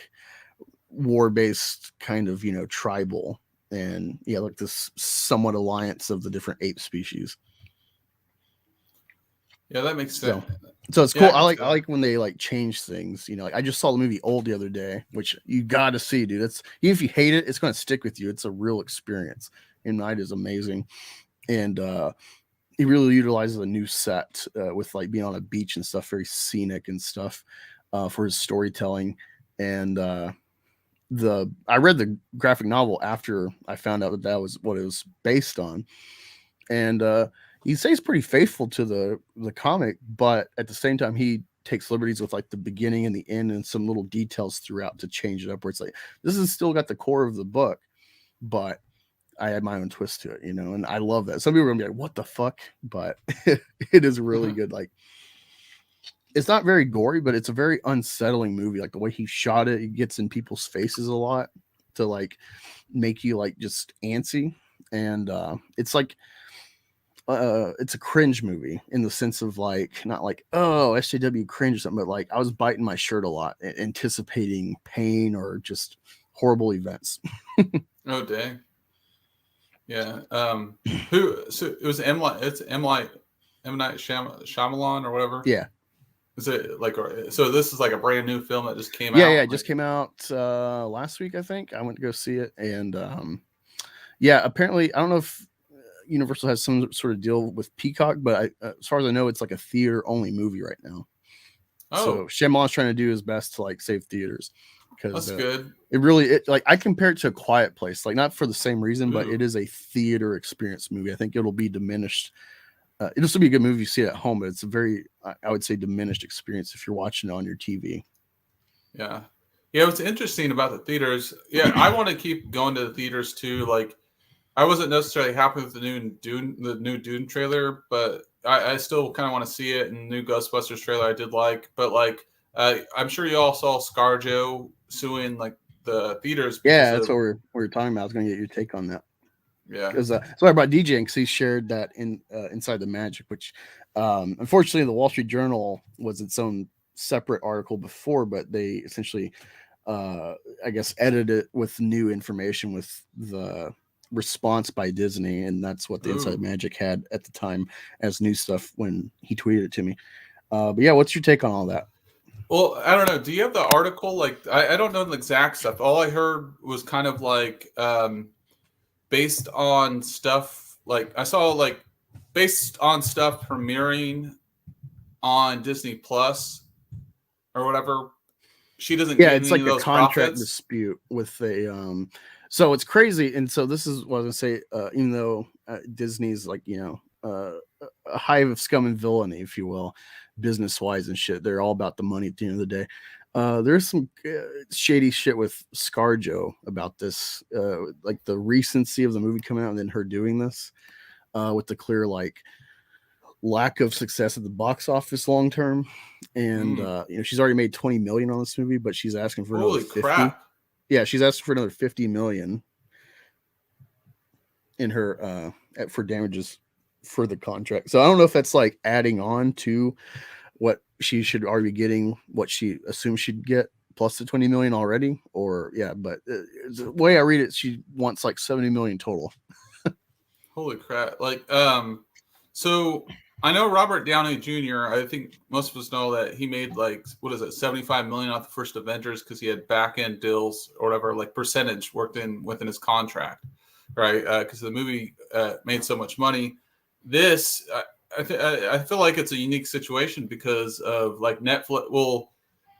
war-based kind of tribal, and like this somewhat alliance of the different ape species. Yeah, that makes sense. So it's cool. I like when they like change things. Like I just saw the movie Old the other day, which you got to see, dude. It's even if you hate it, it's going to stick with you. It's a real experience. And Night is amazing, and he really utilizes a new set with like being on a beach and stuff, very scenic and stuff for his storytelling. And I read the graphic novel after I found out that was what it was based on, and he stays pretty faithful to the comic, but at the same time, he takes liberties with like the beginning and the end and some little details throughout to change it up. Where it's like this is still got the core of the book, but I had my own twist to it, and I love that. Some people are gonna be like, "What the fuck?" But it is really good. Like, it's not very gory, but it's a very unsettling movie. Like the way he shot it, he gets in people's faces a lot to like make you like just antsy, and it's like. It's a cringe movie in the sense of like not like SJW cringe or something, but like I was biting my shirt a lot, anticipating pain or just horrible events. Oh dang! Yeah. So it was M Night Shyamalan or whatever. Yeah. Is it like so? This is like a brand new film that just came out. Yeah, it just came out last week. I think I went to go see it, and apparently I don't know if Universal has some sort of deal with Peacock, but as far as I know, it's like a theater-only movie right now. Oh. So Shyamalan's trying to do his best to like save theaters. That's good. It like I compare it to A Quiet Place, like not for the same reason, but it is a theater experience movie. I think it'll be diminished. It'll still be a good movie if you see it at home, but it's a very, I would say, diminished experience if you're watching it on your TV. Yeah. What's interesting about the theaters, I want to keep going to the theaters too. Like, I wasn't necessarily happy with the new Dune trailer, but I still kind of want to see it. And the new Ghostbusters trailer I did like, but like I'm sure you all saw Scarjo suing like the theaters. Yeah, that's what we're talking about. I was going to get your take on that. Yeah, because sorry about DJing, because he shared that in Inside the Magic, which unfortunately the Wall Street Journal was its own separate article before, but they essentially I guess edited it with new information with the response by Disney, and that's what the Inside Magic had at the time as new stuff when he tweeted it to me. But yeah, what's your take on all that? Well, I don't know. Do you have the article? Like, I don't know the exact stuff. All I heard was kind of like based on stuff. Like I saw like based on stuff premiering on Disney Plus or whatever. She doesn't. Yeah, it's like a contract profits. dispute with a. So it's crazy, and so this is what I was gonna say. Even though Disney's like a hive of scum and villainy, if you will, business wise and shit, they're all about the money at the end of the day. There's some shady shit with Scarjo about this, like the recency of the movie coming out and then her doing this with the clear like lack of success at the box office long term, and she's already made 20 million on this movie, but she's asking for another 50. Crap. Yeah, she's asking for another 50 million in her for damages for the contract. So I don't know if that's like adding on to what she should already be getting, what she assumes she'd get plus the 20 million already, or but the way I read it, she wants like 70 million total. Holy crap. Like, so I know Robert Downey Jr., I think most of us know that he made like, 75 million off the first Avengers because he had back end deals or whatever, like percentage worked in within his contract, right? Because the movie made so much money. This, I feel like it's a unique situation because of like Netflix,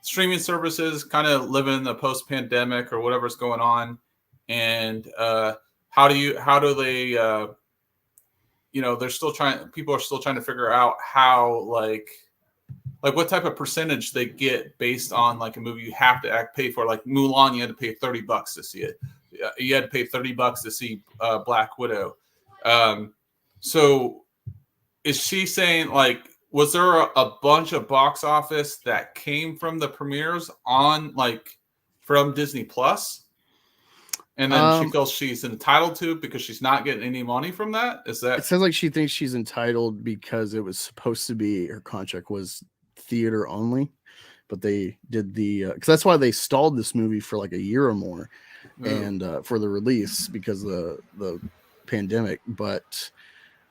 streaming services kind of living in the post pandemic or whatever's going on. And how do they, people are still trying to figure out how like what type of percentage they get based on like a movie you have to pay for. Like Mulan, you had to pay $30 to see it. You had to pay $30 to see Black Widow. So is she saying like, was there a bunch of box office that came from the premieres on like from Disney Plus? And then she feels she's entitled to because she's not getting any money from that? Is that? It sounds like she thinks she's entitled because it was supposed to be, her contract was theater only, but they did because that's why they stalled this movie for like a year or more, and for the release because of the pandemic. But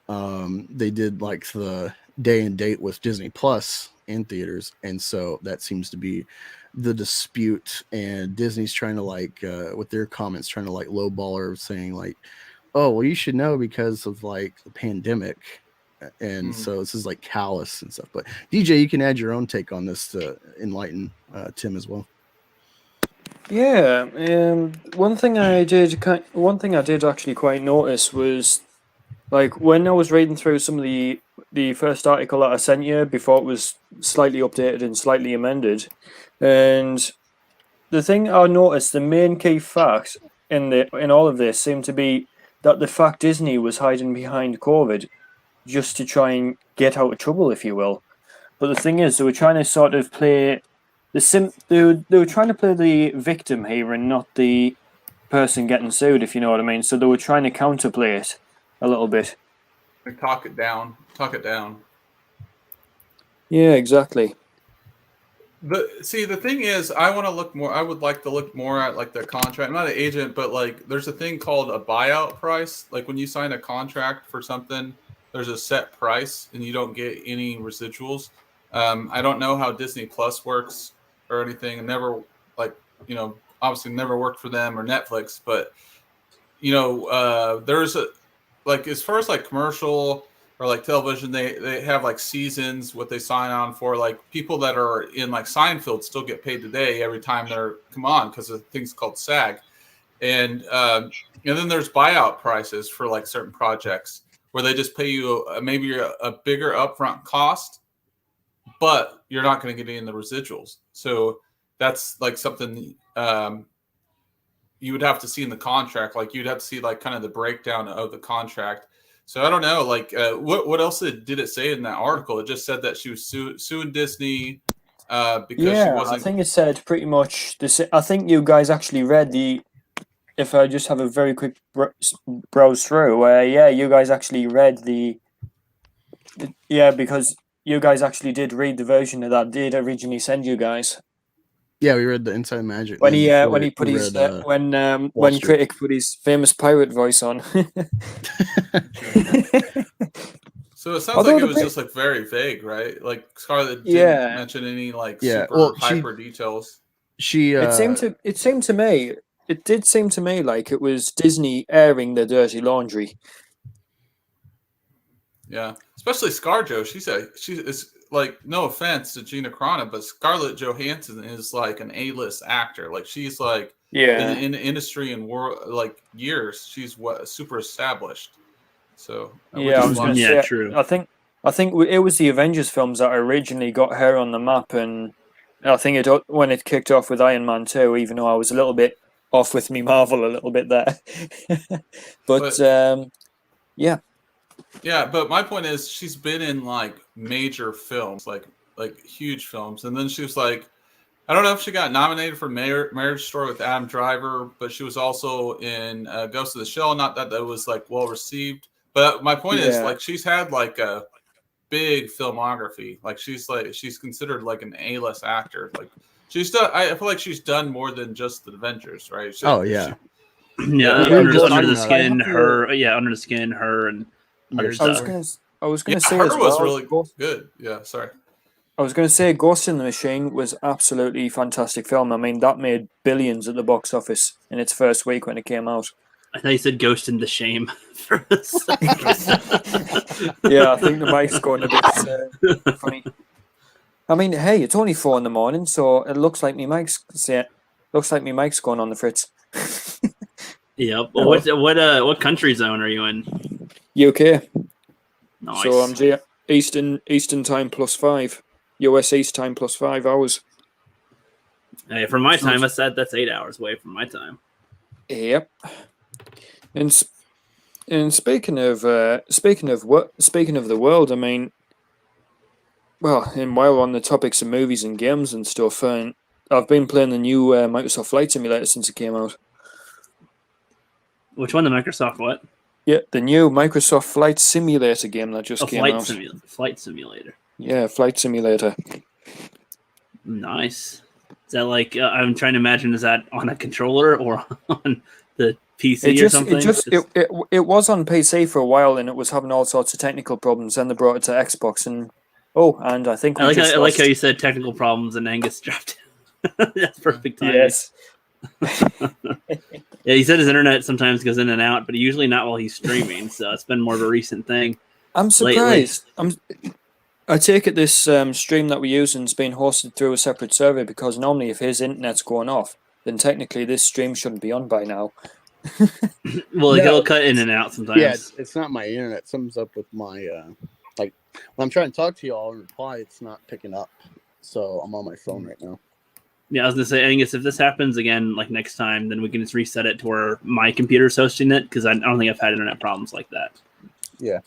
they did like the day and date with Disney Plus in theaters, and so that seems to be the dispute. And Disney's trying to like with their comments trying to like lowball her, saying like, oh well, you should know because of like the pandemic, and so this is like callous and stuff. But DJ, you can add your own take on this to enlighten Tim as well. Yeah, one thing I did actually quite notice was like when I was reading through some of the first article that I sent you before it was slightly updated and slightly amended, and the thing I noticed, the main key fact in all of this seemed to be that the fact Disney was hiding behind COVID just to try and get out of trouble, if you will. But the thing is, they were trying to sort of play they were trying to play the victim here and not the person getting sued, if you know what I mean. So they were trying to counterplay it a little bit. Like talk it down. Yeah, exactly. But see, the thing is, I would like to look more at like the contract. I'm not an agent, but like there's a thing called a buyout price. Like when you sign a contract for something, there's a set price and you don't get any residuals. I don't know how Disney Plus works or anything. Never obviously never worked for them or Netflix, but there's a, like as far as like commercial or like television, they have like seasons, what they sign on for. Like people that are in like Seinfeld still get paid today every time they're come on because of things called SAG. And then there's buyout prices for like certain projects where they just pay you maybe a bigger upfront cost, but you're not going to get any of the residuals. So that's like something you would have to see in the contract. Like you'd have to see like kind of the breakdown of the contract. So I don't know, like what else did it say in that article? It just said that she was suing Disney because she wasn't. I think it said pretty much this. I think you guys actually read the. If I just have a very quick browse through, you guys actually read because you guys actually did read the version of that I did originally send you guys. Yeah, we read the Inside Magic when Critic put his famous pirate voice on. So it sounds like it was just like very vague, right? Like Scarlett didn't mention any like super hyper details. It did seem to me like it was Disney airing their dirty laundry. Yeah, especially Scarjo. She is like, no offense to Gina Carano, but Scarlett Johansson is like an A-list actor. Like she's like in the industry and world like years. She's super established. So true. I think it was the Avengers films that originally got her on the map, and I think when it kicked off with Iron Man 2, even though I was a little bit off with me Marvel a little bit there. but yeah. Yeah, but my point is, she's been in like major films, like huge films, and then she was like, I don't know if she got nominated for Marriage Story with Adam Driver, but she was also in Ghost of the Shell. Not that was like well received, but my point is, like, she's had like a big filmography. Like she's considered like an A-list actor. Like she's done. I feel like she's done more than just the Avengers, right? Yeah. Under the skin, her and other stuff. I was gonna say her as was well, really good. Yeah, sorry. I was going to say Ghost in the Machine was absolutely fantastic film. I mean, that made billions at the box office in its first week when it came out. I thought you said Ghost in the Shame for a second. Yeah, I think the mic's going a bit funny. I mean, hey, it's only 4 a.m, so it looks like my mic's going on the fritz. Yep. Well, what country zone are you in? UK. Nice. So I'm Eastern time +5. US East time +5 hours. Hey, from my time, that's 8 hours away from my time. Yep. And speaking of the world, I mean, well, and while we're on the topics of movies and games and stuff, and I've been playing the new Microsoft Flight Simulator since it came out. Which one? The Microsoft what? Yeah, the new Microsoft Flight Simulator game that just came out. Flight Simulator. Yeah, Flight Simulator. Nice. Is that like I'm trying to imagine? Is that on a controller or on the PC or something? It was on PC for a while, and it was having all sorts of technical problems. Then they brought it to Xbox, and I think I like how you said technical problems, and Angus dropped it. That's perfect timing. Yes. Yeah, he said his internet sometimes goes in and out, but usually not while he's streaming. So it's been more of a recent thing. I'm surprised. I take it this stream that we're using is being hosted through a separate server, because normally if his internet's going off, then technically this stream shouldn't be on by now. Well, it'll cut in and out sometimes. Yeah, it's not my internet. Something's up with my like when I'm trying to talk to y'all and reply, it's not picking up. So I'm on my phone right now. Yeah, I was gonna say, Angus, if this happens again, like next time, then we can just reset it to where my computer's hosting it, because I don't think I've had internet problems like that. Yeah.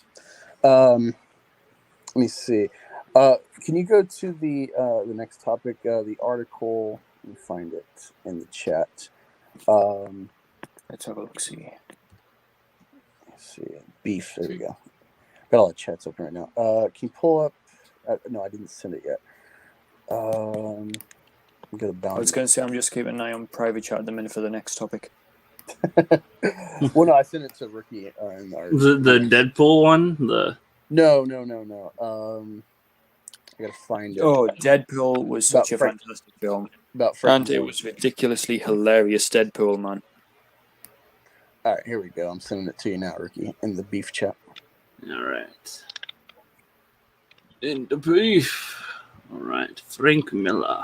Let me see. Can you go to the next topic? The article. Let me find it in the chat. Let's have a look. See. Let's see. Beef. There we go. Got all the chats open right now. Can you pull up? No, I didn't send it yet. Go to I was going to say I'm just keeping an eye on private chat at the minute for the next topic. Well, no, I sent it to Ricky. In our the Deadpool one. No. I gotta find it. Oh, Deadpool was such a fantastic film. And it was ridiculously hilarious, Deadpool, man. All right, here we go. I'm sending it to you now, Ricky, in the beef chat. All right. In the beef. All right, Frank Miller.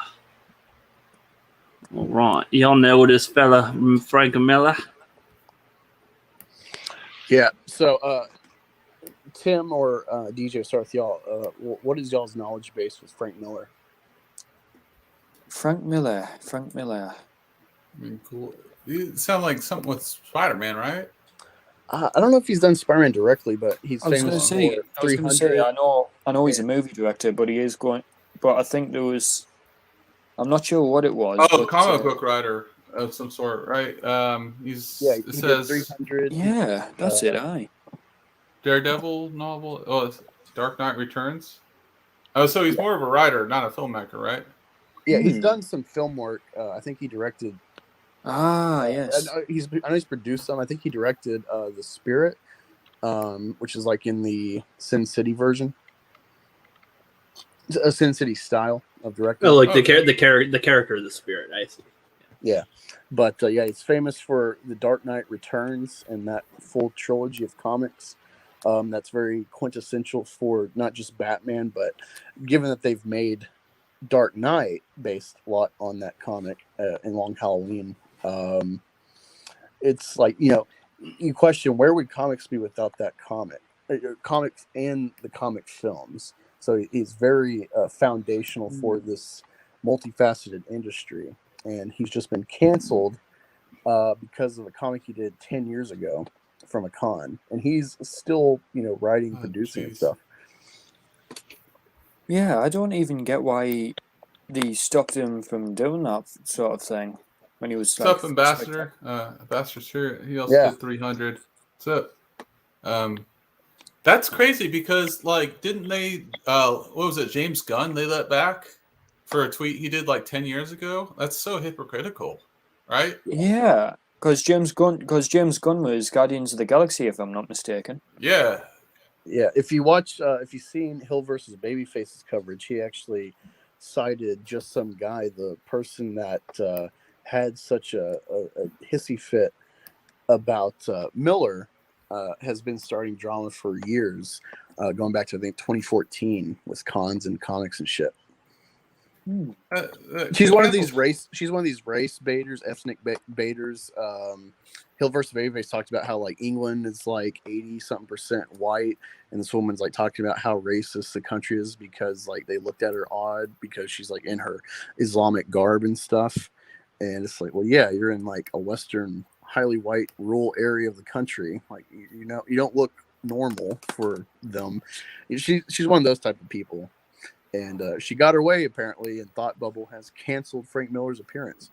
All right, y'all know this fella, Frank Miller. Yeah. So, Tim or DJ, start with y'all. What is y'all's knowledge base with Frank Miller? Frank Miller. I mean, cool. You sound like something with Spider-Man, right? I don't know if he's done Spider-Man directly, but he's famous for 300. I know he's a movie director, but he is going. But I think there was. I'm not sure what it was. Oh, comic book writer of some sort, right? He it says 300. Yeah, that's it. Daredevil novel. Oh, it's Dark Knight Returns. Oh, so he's more of a writer, not a filmmaker, right? Yeah, he's done some film work. I think he directed. Yes. I know he's produced some. I think he directed The Spirit, which is like in the Sin City version. A Sin City style of directing. Oh, like the character of The Spirit. I see. Yeah, but he's famous for The Dark Knight Returns and that full trilogy of comics. That's very quintessential for not just Batman, but given that they've made Dark Knight based a lot on that comic in Long Halloween, it's like, you question where would comics be without that comic, comics and the comic films. So he's very foundational for this multifaceted industry, and he's just been canceled because of a comic he did 10 years ago from a con, and he's still, writing, Oh, producing and jeez. stuff. Yeah, I don't even get why they stopped him from doing that sort of thing when he was What's up, Ambassador? Ambassador's here. He also Yeah. did 300. What's up? That's crazy because didn't they? What was it? James Gunn they let back for a tweet he did 10 years ago. That's so hypocritical, right? Yeah, because James Gunn was Guardians of the Galaxy, if I'm not mistaken. Yeah. Yeah, if you've seen Hill versus Babyface's coverage, he actually cited just some guy, the person that had such a hissy fit about Miller, has been starting drama for years, going back to I think 2014 with cons and comics and shit. She's one of these race baiters, ethnic baiters. Hill versus Babyface talked about how England is 80-something% white, and this woman's talking about how racist the country is because they looked at her odd because she's in her Islamic garb and stuff. And it's well, yeah, you're in a Western, highly white, rural area of the country. You don't look normal for them. She's one of those type of people. And she got her way, apparently, and Thought Bubble has canceled Frank Miller's appearance.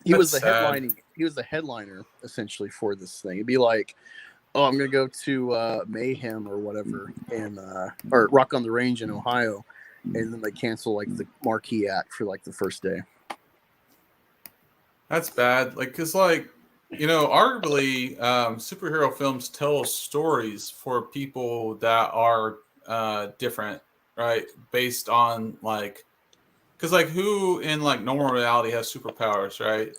He was the headliner, essentially, for this thing. It'd be like, oh, I'm going to go to Mayhem or whatever, and or Rock on the Range in Ohio, and then they cancel the marquee act for the first day. That's bad. Because arguably, superhero films tell stories for people that are different, right? Based on because who in normal reality has superpowers, right?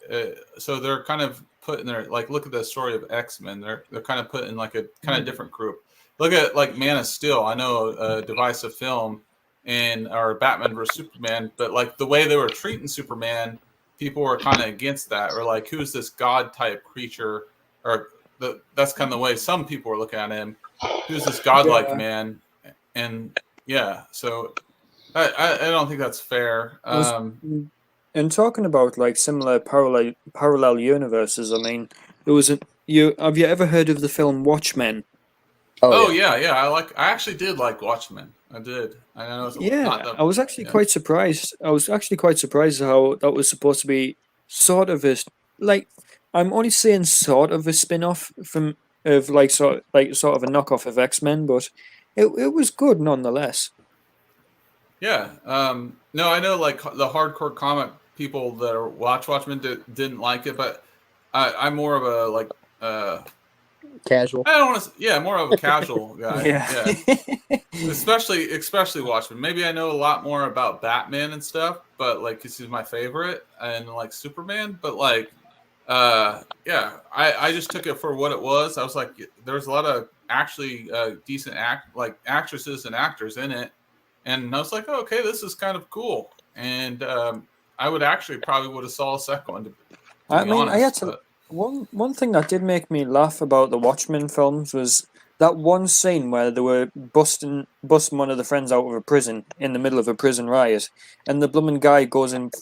So they're kind of put in their look at the story of X-Men. They're kind of put in a kind of different group. Look at Man of Steel. I know a divisive film or Batman versus Superman, but the way they were treating Superman, people were kind of against that, or who's this god type creature, or that's kind of the way some people were looking at him. Who's this godlike man? And yeah, so I don't think that's fair. And talking about similar parallel universes, I mean, have you ever heard of the film Watchmen? Oh yeah. I actually did like Watchmen. I did. I know. I was actually quite surprised. I was actually quite surprised how that was supposed to be sort of I'm only saying sort of a spin-off sort of a knockoff of X-Men, but it was good nonetheless. Yeah. No, I know the hardcore comic people that watch Watchmen didn't like it, but I'm more of a casual. I don't want to. Yeah, more of a casual guy. Yeah. Especially Watchmen. Maybe I know a lot more about Batman and stuff, but because he's my favorite, and Superman. But I just took it for what it was. I was there's a lot of actually decent actresses and actors in it, and I was oh, okay, this is kind of cool. And I would actually probably would have saw a second one. To be honest, I had to. One thing that did make me laugh about the Watchmen films was that one scene where they were busting one of the friends out of a prison in the middle of a prison riot, and the blooming guy goes and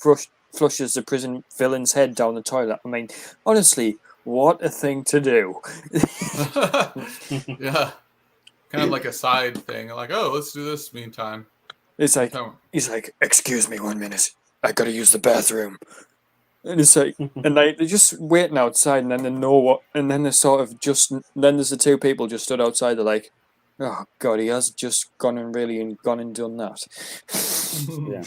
flushes the prison villain's head down the toilet. I mean, honestly, what a thing to do! Yeah, kind of like a side thing. Oh, let's do this meantime. It's he's like, excuse me 1 minute, I gotta use the bathroom. And it's and they're just waiting outside, and then they know what, and then they're sort of then there's the two people just stood outside. They're like, oh god, he has just gone and done that. Yeah.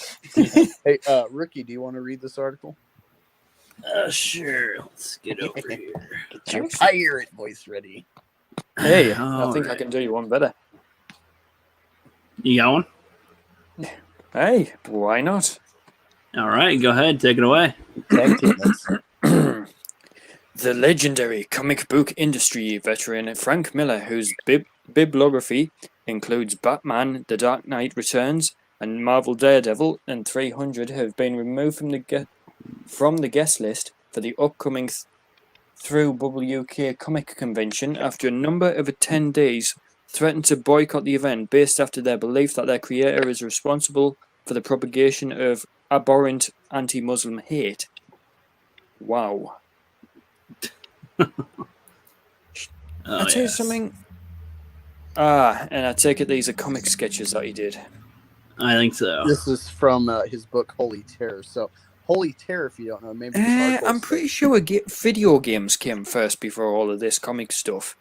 Hey, Rookie, do you want to read this article? Sure. Let's get over here. Get your pirate voice ready. Hey, I think I can do you one better. You got one? Hey, why not? All right, go ahead. Take it away. The legendary comic book industry veteran Frank Miller, whose bibliography includes Batman, The Dark Knight Returns, and Marvel Daredevil and 300, have been removed from the guest list for the upcoming through UK Comic Convention after a number of attendees threatened to boycott the event based after their belief that their creator is responsible for the propagation of abhorrent anti-Muslim hate. Wow. Oh, I'll tell you yes. something. And I take it these are comic sketches that he did. I think so. This is from his book Holy Terror. So Holy Terror, if you don't know, maybe this article I'm says- pretty sure video games came first before all of this comic stuff.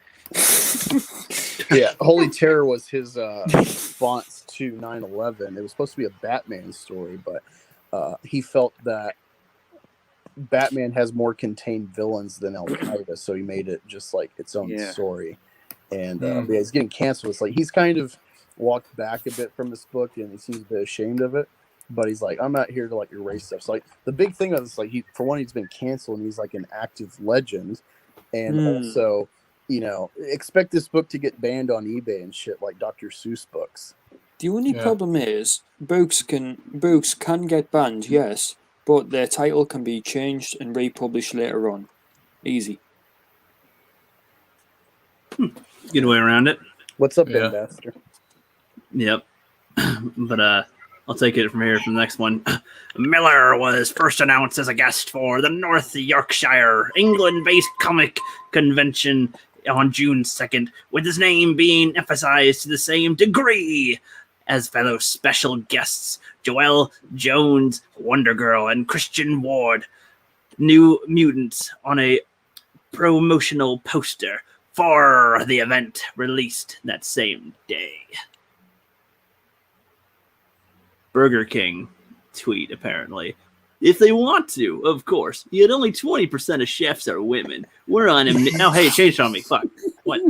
Yeah, Holy Terror was his response to 9/11. It was supposed to be a Batman story, but he felt that Batman has more contained villains than Al Qaeda, so he made it just like its own story. And yeah, he's getting canceled. It's like he's kind of walked back a bit from this book, and he seems a bit ashamed of it. But he's like, I'm not here to like erase stuff. So like the big thing of this, like for one, he's been canceled, and he's like an active legend, and also, you know, expect this book to get banned on eBay and shit like Dr. Seuss books. The only problem is books can get banned, yes, but their title can be changed and republished later on. Easy. Good way around it. What's up, Ben Baxter? Yep. But I'll take it from here from the next one. Miller was first announced as a guest for the North Yorkshire, England-based comic convention on June 2nd, with his name being emphasized to the same degree as fellow special guests Joelle Jones, Wonder Girl, and Christian Ward. New Mutants on a promotional poster for the event released that same day. Burger King tweet, apparently. If they want to, of course. Yet only 20% of chefs are women. We're on a... Oh, hey, it changed on me. Fuck. What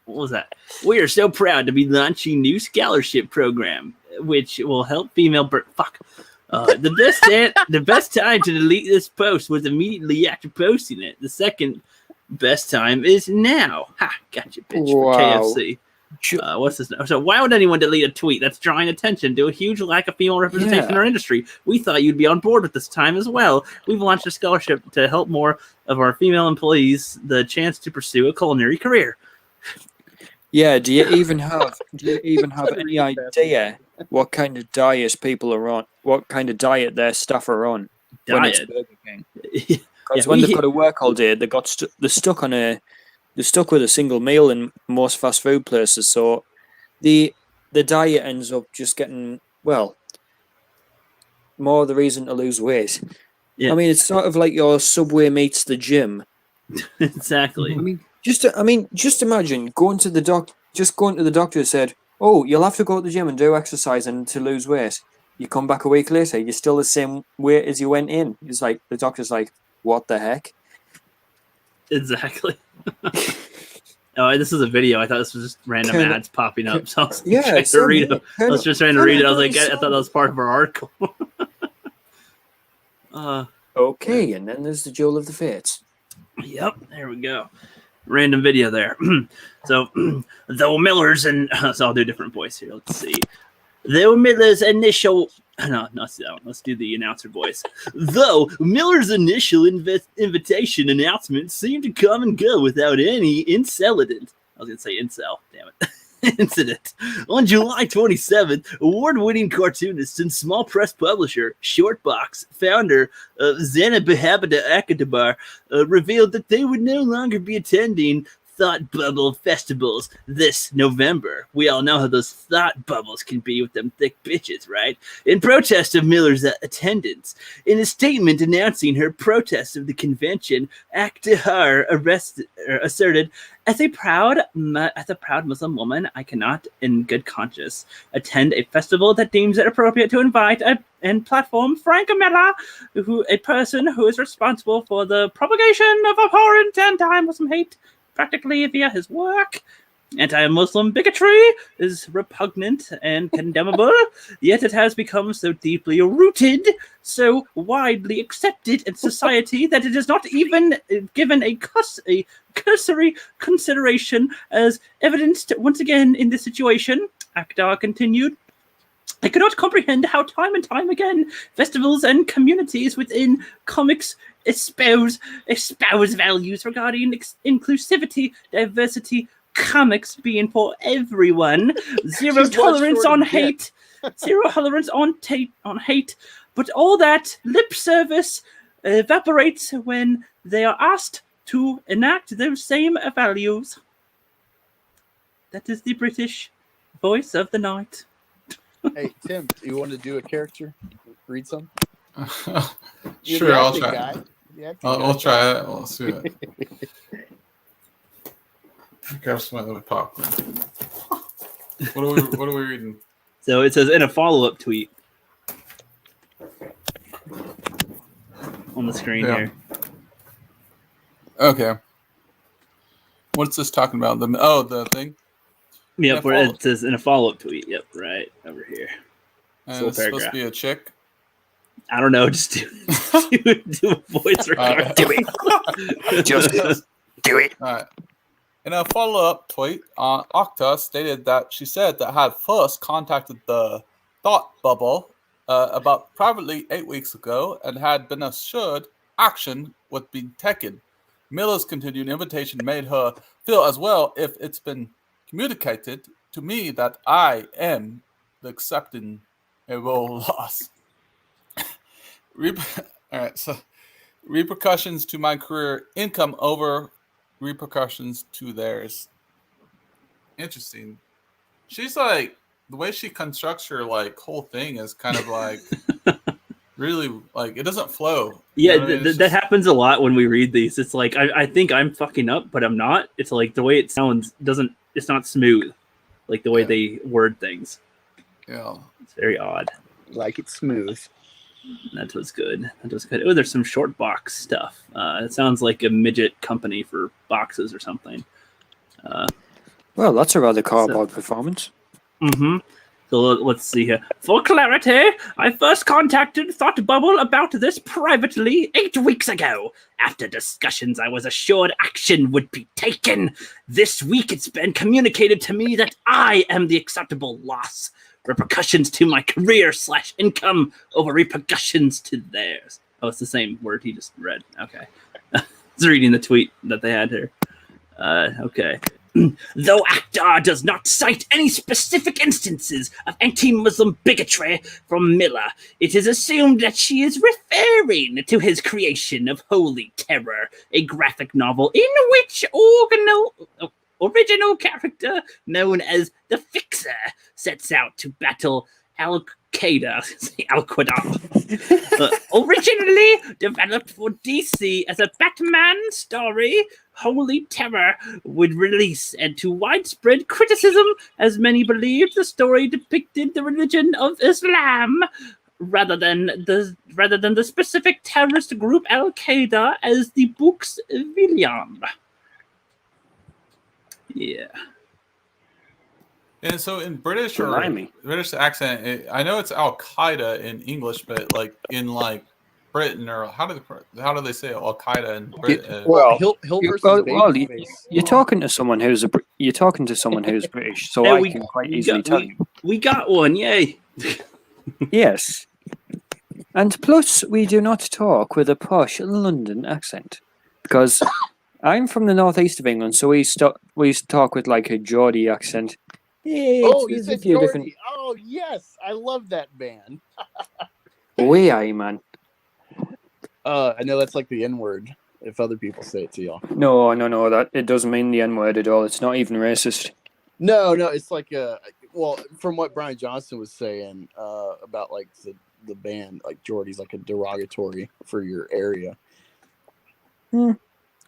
was that? We are so proud to be launching new scholarship program, which will help female... Fuck. The best time to delete this post was immediately after posting it. The second best time is now. Ha! Gotcha, bitch. For KFC. What's this? So why would anyone delete a tweet that's drawing attention to a huge lack of female representation in our industry? We thought you'd be on board with this time as well. We've launched a scholarship to help more of our female employees the chance to pursue a culinary career. Yeah, do you even have any idea what kind of diet people are on? What kind of diet their staff are on? When it's Burger King? Because when they've got to work all day, they're stuck with a single meal in most fast food places. So the diet ends up just getting, well, more of the reason to lose weight. Yeah. I mean, it's sort of like your Subway meets the gym. Exactly. I mean, just imagine going to the doctor and said, "Oh, you'll have to go to the gym and do exercise and to lose weight." You come back a week later, you're still the same weight as you went in. It's like the doctor's like, "What the heck?" Exactly. Oh, this is a video. I thought this was just random ads popping up. So I was trying to read it. I was just trying to read it. I was like, I thought that was part of our article. Okay, and then there's the Jewel of the Fates. Yep, there we go. Random video there. So, though Miller's and so I'll do a different voice here. Let's see. Though Miller's initial no, not that one. Let's do the announcer voice. Though Miller's initial invitation announcement seemed to come and go without any incident. I was going to say incel, damn it. Incident. On July 27th, award-winning cartoonist and small press publisher, Shortbox, founder of Zanabahabada Akadabar, revealed that they would no longer be attending Thought Bubble festivals this November. We all know how those thought bubbles can be with them thick bitches, right? In protest of Miller's attendance. In a statement announcing her protest of the convention, Akhtar asserted, as a proud Muslim woman, I cannot, in good conscience, attend a festival that deems it appropriate to invite and platform Frank Miller, a person who is responsible for the propagation of abhorrent anti-Muslim hate, practically via his work. Anti-Muslim bigotry is repugnant and condemnable, yet it has become so deeply rooted, so widely accepted in society that it is not even given a cursory consideration, as evidenced once again in this situation. Akhtar continued, I cannot comprehend how time and time again festivals and communities within comics espouse values regarding inclusivity, diversity, comics being for everyone, zero tolerance on hate, zero tolerance on hate, but all that lip service evaporates when they are asked to enact those same values. That is the British voice of the night. Hey, Tim, you want to do a character? Read some? You're Sure, the I'll acting try. guy. The acting I'll guy. try it. Let's do it. Grab some other popcorn. What are we reading? So it says in a follow-up tweet on the screen Yeah. here. Okay. What's this talking about? The thing? Yep, where follow- it says in a follow-up tweet. Yep, right over here. And Full it's supposed to paragraph. be a chick. I don't know, just do a voice record. Do it. Just do it. All right. In a follow-up tweet, Okta stated that she said that had first contacted the Thought Bubble about privately 8 weeks ago and had been assured action would be taken. Miller's continued invitation made her feel as well if it's been communicated to me that I am accepting a role loss. All right, so repercussions to my career, income over repercussions to theirs. Interesting. She's like, the way she constructs her like whole thing is kind of like really like it doesn't flow. Yeah, You know what I mean? It's that just- happens a lot when we read these. It's like I think I'm fucking up, but I'm not. It's like the way it sounds it's not smooth, like the way Yeah. they word things. Yeah. It's very odd. Like it's smooth. That was good. That was good. Oh, there's some short box stuff. It sounds like a midget company for boxes or something. Well, that's a rather cardboard performance. Mm-hmm. So let's see here. For clarity, I first contacted Thought Bubble about this privately 8 weeks ago. After discussions, I was assured action would be taken. This week, it's been communicated to me that I am the acceptable loss. Repercussions to my career / income over repercussions to theirs. Oh, it's the same word he just read. Okay. I was reading the tweet that they had here. Okay. Though Akhtar does not cite any specific instances of anti-Muslim bigotry from Miller, it is assumed that she is referring to his creation of Holy Terror, a graphic novel in which original character known as the Fixer sets out to battle Al-Qaeda. Originally developed for DC as a Batman story, Holy Terror would release and to widespread criticism as many believed the story depicted the religion of Islam rather than the specific terrorist group Al-Qaeda as the book's villain. Yeah. And so in British or Blimey. British accent, I know it's Al Qaeda in English, but like in like Britain or how do they say Al Qaeda in Britain? Well, Hill versus Babyface. You're talking to someone who's British, so Hey, I we- can quite we easily got- tell you. We got one, yay. Yes. And plus, we do not talk with a posh London accent. Because I'm from the northeast of England, so we talk with like a Geordie accent. Yeah, Oh, you it's said a few different. Geordie. Oh, yes. I love that band. We are, man. I know that's like the N word if other people say it to y'all. No, that it doesn't mean the N word at all. It's not even racist. No, it's like well, from what Brian Johnson was saying about like the band, like Geordie's like a derogatory for your area.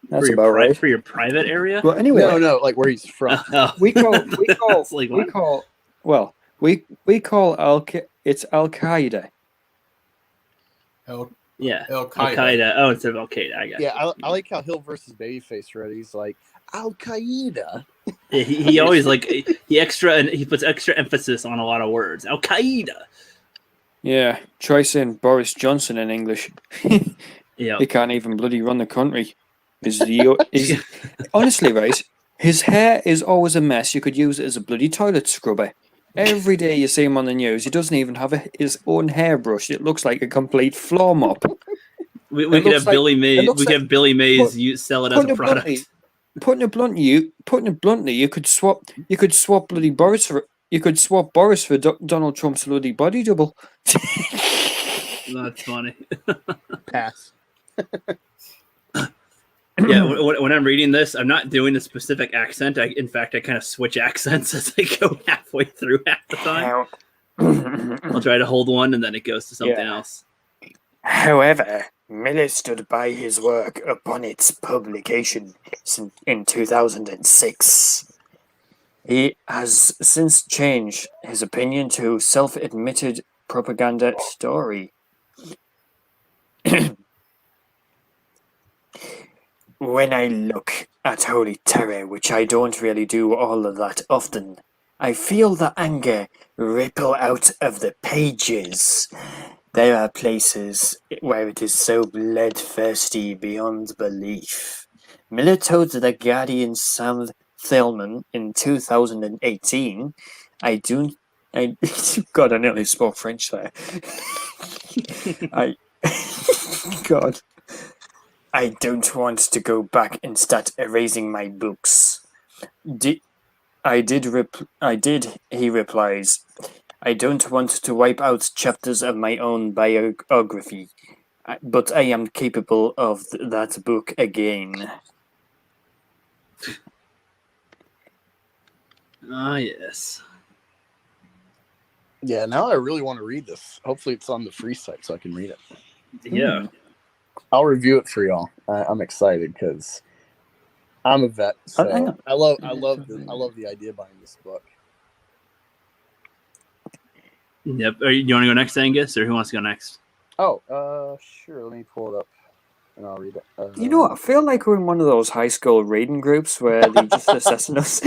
That's about right. For your private area? Well, anyway, No, like where he's from. we call It's like, what? it's Al Qaeda. Yeah. Al Al Qaeda. Qaeda. Oh, instead of Al Qaeda. I got Yeah, I like how Hill versus Babyface read. He's like Al Qaeda. you. He always like he puts extra emphasis on a lot of words. Al Qaeda. Yeah, try saying Boris Johnson in English. Yeah. He can't even bloody run the country. Honestly, right? His hair is always a mess. You could use it as a bloody toilet scrubber. Every day you see him on the news, he doesn't even have his own hairbrush. It looks like a complete floor mop. We It could looks have like- Billy Mays. it looks We could like- have Billy Mays sell it as a product. Putting it bluntly, you could swap bloody Boris for Donald Trump's bloody body double. That's funny. Pass. Yeah, when I'm reading this, I'm not doing a specific accent. In fact, I kind of switch accents as I go halfway through half the time. I'll try to hold one, and then it goes to something else. However, Miller stood by his work upon its publication in 2006. He has since changed his opinion to self-admitted propaganda story. When I look at Holy Terror, which I don't really do all of that often, I feel the anger ripple out of the pages. There are places where it is so bloodthirsty beyond belief. Miller told the Guardian Sam Thelman in 2018, God, I nearly spoke French there. God. I don't want to go back and start erasing my books. He replies. I don't want to wipe out chapters of my own biography, but I am capable of that book again. Ah, yes. Yeah, now I really want to read this. Hopefully it's on the free site so I can read it. Yeah. I'll review it for y'all. I'm excited because I'm a vet, so I love the idea behind this book. Yep. You want to go next, Angus, or who wants to go next? Oh, sure. Let me pull it up, and I'll read it. You know what? I feel like we're in one of those high school reading groups where they just assessing us.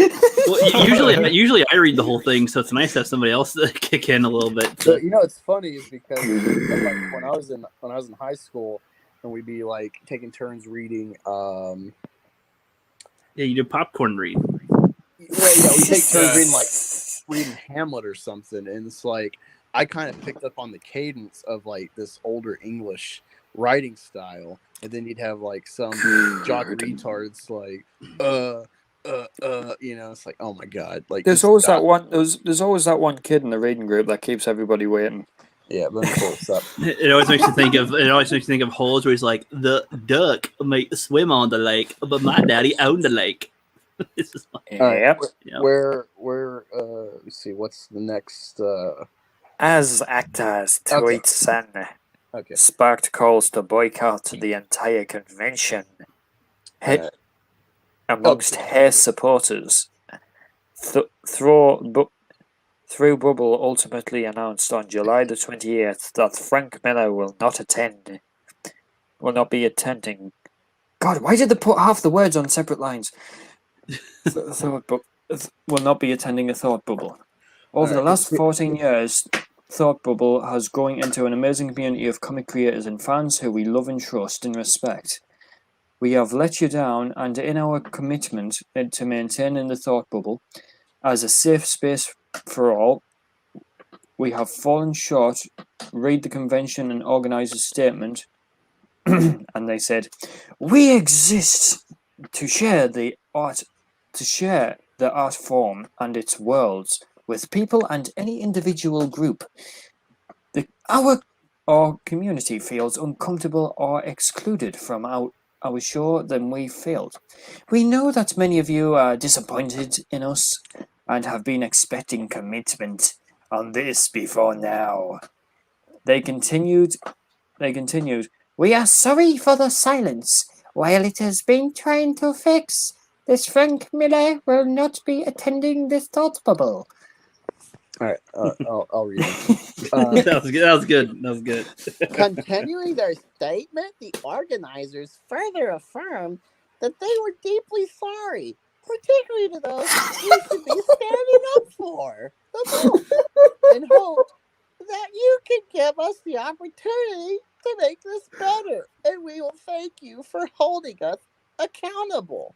Well, usually I read the whole thing, so it's nice to have somebody else to kick in a little bit. So it's funny is because like, when I was in high school, and we'd be like taking turns reading. Yeah, you do popcorn read. Well, yeah, we take turns reading Hamlet or something, and it's like I kind of picked up on the cadence of like this older English writing style, and then you'd have like some jock retards like it's like, oh my god, like there's always that one kid in the reading group that keeps everybody waiting. Yeah, let me pull this up. It always makes you think of Holes, where he's like, the duck might swim on the lake, but my daddy owned the lake. This is like, Yep. Where let's see, what's the next As actors tweet son sparked calls to boycott the entire convention. Amongst Hare supporters, Through Bubble ultimately announced on July the 28th that Frank Miller will not be attending. God, why did they put half the words on separate lines? Will not be attending a Thought Bubble. Over the last 14 years, Thought Bubble has grown into an amazing community of comic creators and fans who we love and trust and respect. We have let you down, and in our commitment to maintaining the Thought Bubble as a safe space for all, we have fallen short. Read the convention and organizers' statement, and they said, "We exist to share the art form and its worlds with people and any individual group. Our community feels uncomfortable or excluded from our show, then we failed. We know that many of you are disappointed in us and have been expecting commitment on this before now." They continued, "We are sorry for the silence. While it has been trying to fix, this Frank Miller will not be attending this Thought Bubble." All right, I'll read it. That was good. Continuing their statement, the organizers further affirmed that they were deeply sorry, particularly to those who should be standing up for the book, and hope that you can give us the opportunity to make this better, and we will thank you for holding us accountable.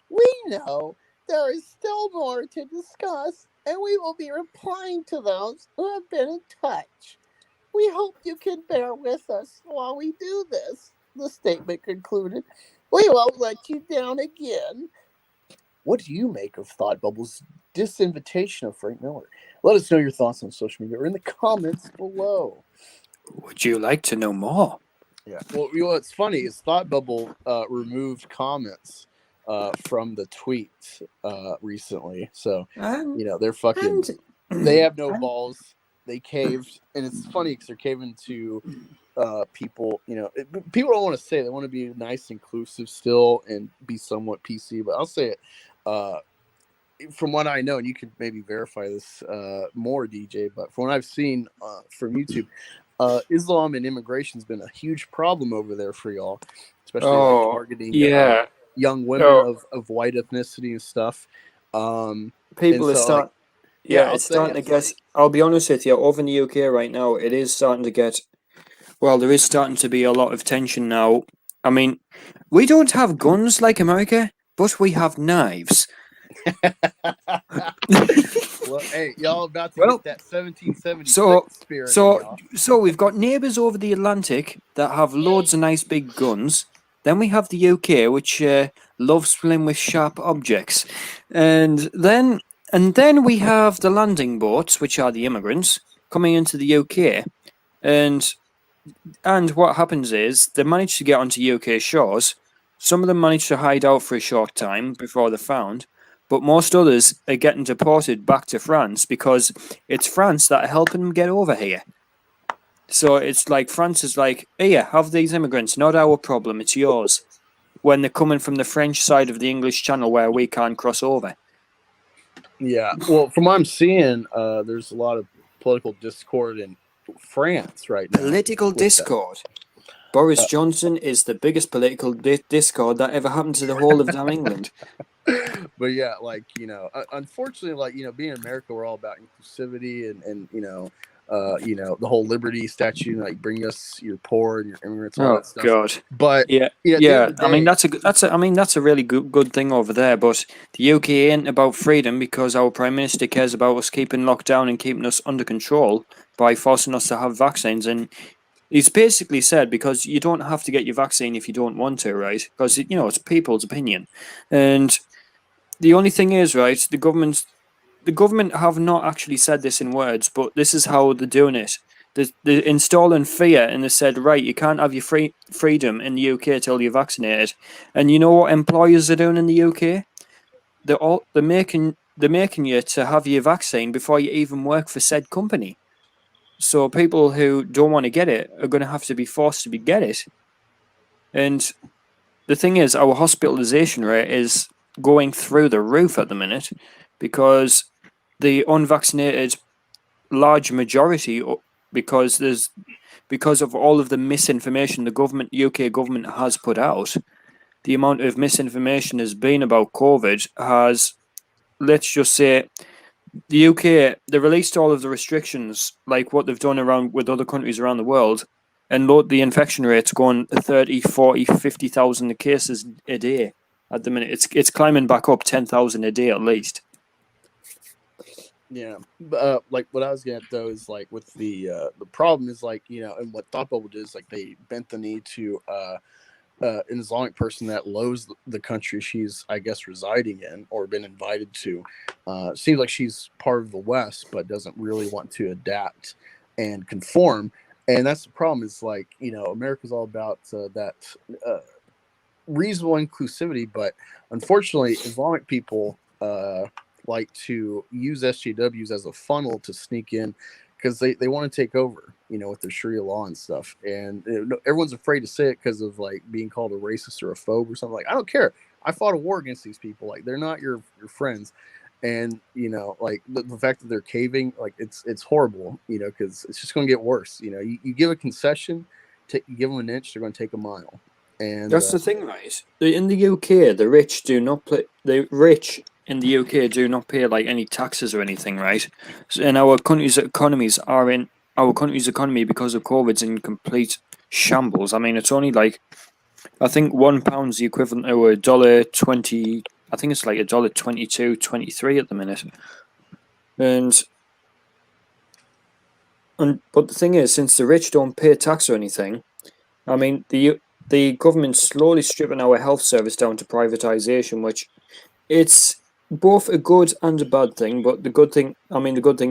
We know there is still more to discuss, and we will be replying to those who have been in touch. We hope you can bear with us while we do this," the statement concluded. "We won't let you down again." What do you make of Thought Bubble's disinvitation of Frank Miller? Let us know your thoughts on social media or in the comments below. Would you like to know more? Yeah. Well, you know what's funny is Thought Bubble removed comments from the tweet recently. So And they're fucking. and They have no and balls. They caved, and it's funny because they're caving to people. People don't want to say, they want to be nice, inclusive still, and be somewhat PC. But I'll say it. From what I know, and you could maybe verify this more, DJ, but from what I've seen from YouTube, Islam and immigration has been a huge problem over there for y'all, especially like targeting yeah. young women of white ethnicity and stuff. People are so, it's starting to get. I'll be honest with you, over in the UK right now, it is starting to get. Well, there is starting to be a lot of tension now. I mean, we don't have guns like America, but we have knives. Well, hey, y'all about to Well, get that 1776 So, spirit. so we've got neighbours over the Atlantic that have loads of nice big guns. Then we have the UK, which loves playing with sharp objects, and then we have the landing boats, which are the immigrants coming into the UK, and what happens is they manage to get onto UK shores. Some of them manage to hide out for a short time before they're found, but most others are getting deported back to France because it's France that are helping them get over here. So it's like France is like, here, have these immigrants, not our problem, it's yours. When they're coming from the French side of the English Channel where we can't cross over. Yeah, well, from what I'm seeing, there's a lot of political discord in France right now. Political discord. Boris Johnson is the biggest political discord that ever happened to the whole of damn England. But yeah, unfortunately, being in America, we're all about inclusivity and the whole liberty statue, like bring us your poor and your immigrants, all that stuff. God. But yeah. I mean, that's a really good thing over there. But the UK ain't about freedom because our Prime Minister cares about us keeping locked down and keeping us under control by forcing us to have vaccines. And he's basically said, because you don't have to get your vaccine if you don't want to, right? Because it's people's opinion. And the only thing is, right, the government have not actually said this in words, but this is how they're doing it. They're installing fear, and they said, right, you can't have your freedom in the UK till you're vaccinated. And you know what employers are doing in the UK? They're making you to have your vaccine before you even work for said company. So people who don't want to get it are going to have to be forced to get it. And the thing is, our hospitalization rate is going through the roof at the minute because the unvaccinated large majority, because of all of the misinformation the UK government has put out, the amount of misinformation has been about COVID has, let's just say, the UK, they released all of the restrictions like what they've done around with other countries around the world, and the infection rate's going 30, 40, 50,000 cases a day at the minute. It's climbing back up 10,000 a day at least. Yeah, like what I was getting at though is like with the problem is like and what Thought Bubble did is like they bent the knee to an Islamic person that loathes the country she's, I guess, residing in or been invited to. Seems like she's part of the West, but doesn't really want to adapt and conform. And that's the problem. Is like America's all about that reasonable inclusivity, but unfortunately, Islamic people like to use SJWs as a funnel to sneak in because they want to take over, with their Sharia law and stuff. And everyone's afraid to say it because of like being called a racist or a phobe or something. Like, I don't care. I fought a war against these people. Like, they're not your friends. And like the fact that they're caving, like it's horrible, because it's just going to get worse. You give a concession, you give them an inch, they're going to take a mile. And that's the thing, right? In the UK, the rich do not play. The rich in the UK do not pay like any taxes or anything, right? And our country's economy, because of COVID's in complete shambles. I mean, it's only like, I think £1 the equivalent to $1.20. I think it's like $1.22, 23 at the minute. But the thing is, since the rich don't pay tax or anything, I mean, the government's slowly stripping our health service down to privatization, which it's both a good and a bad thing. But the good thing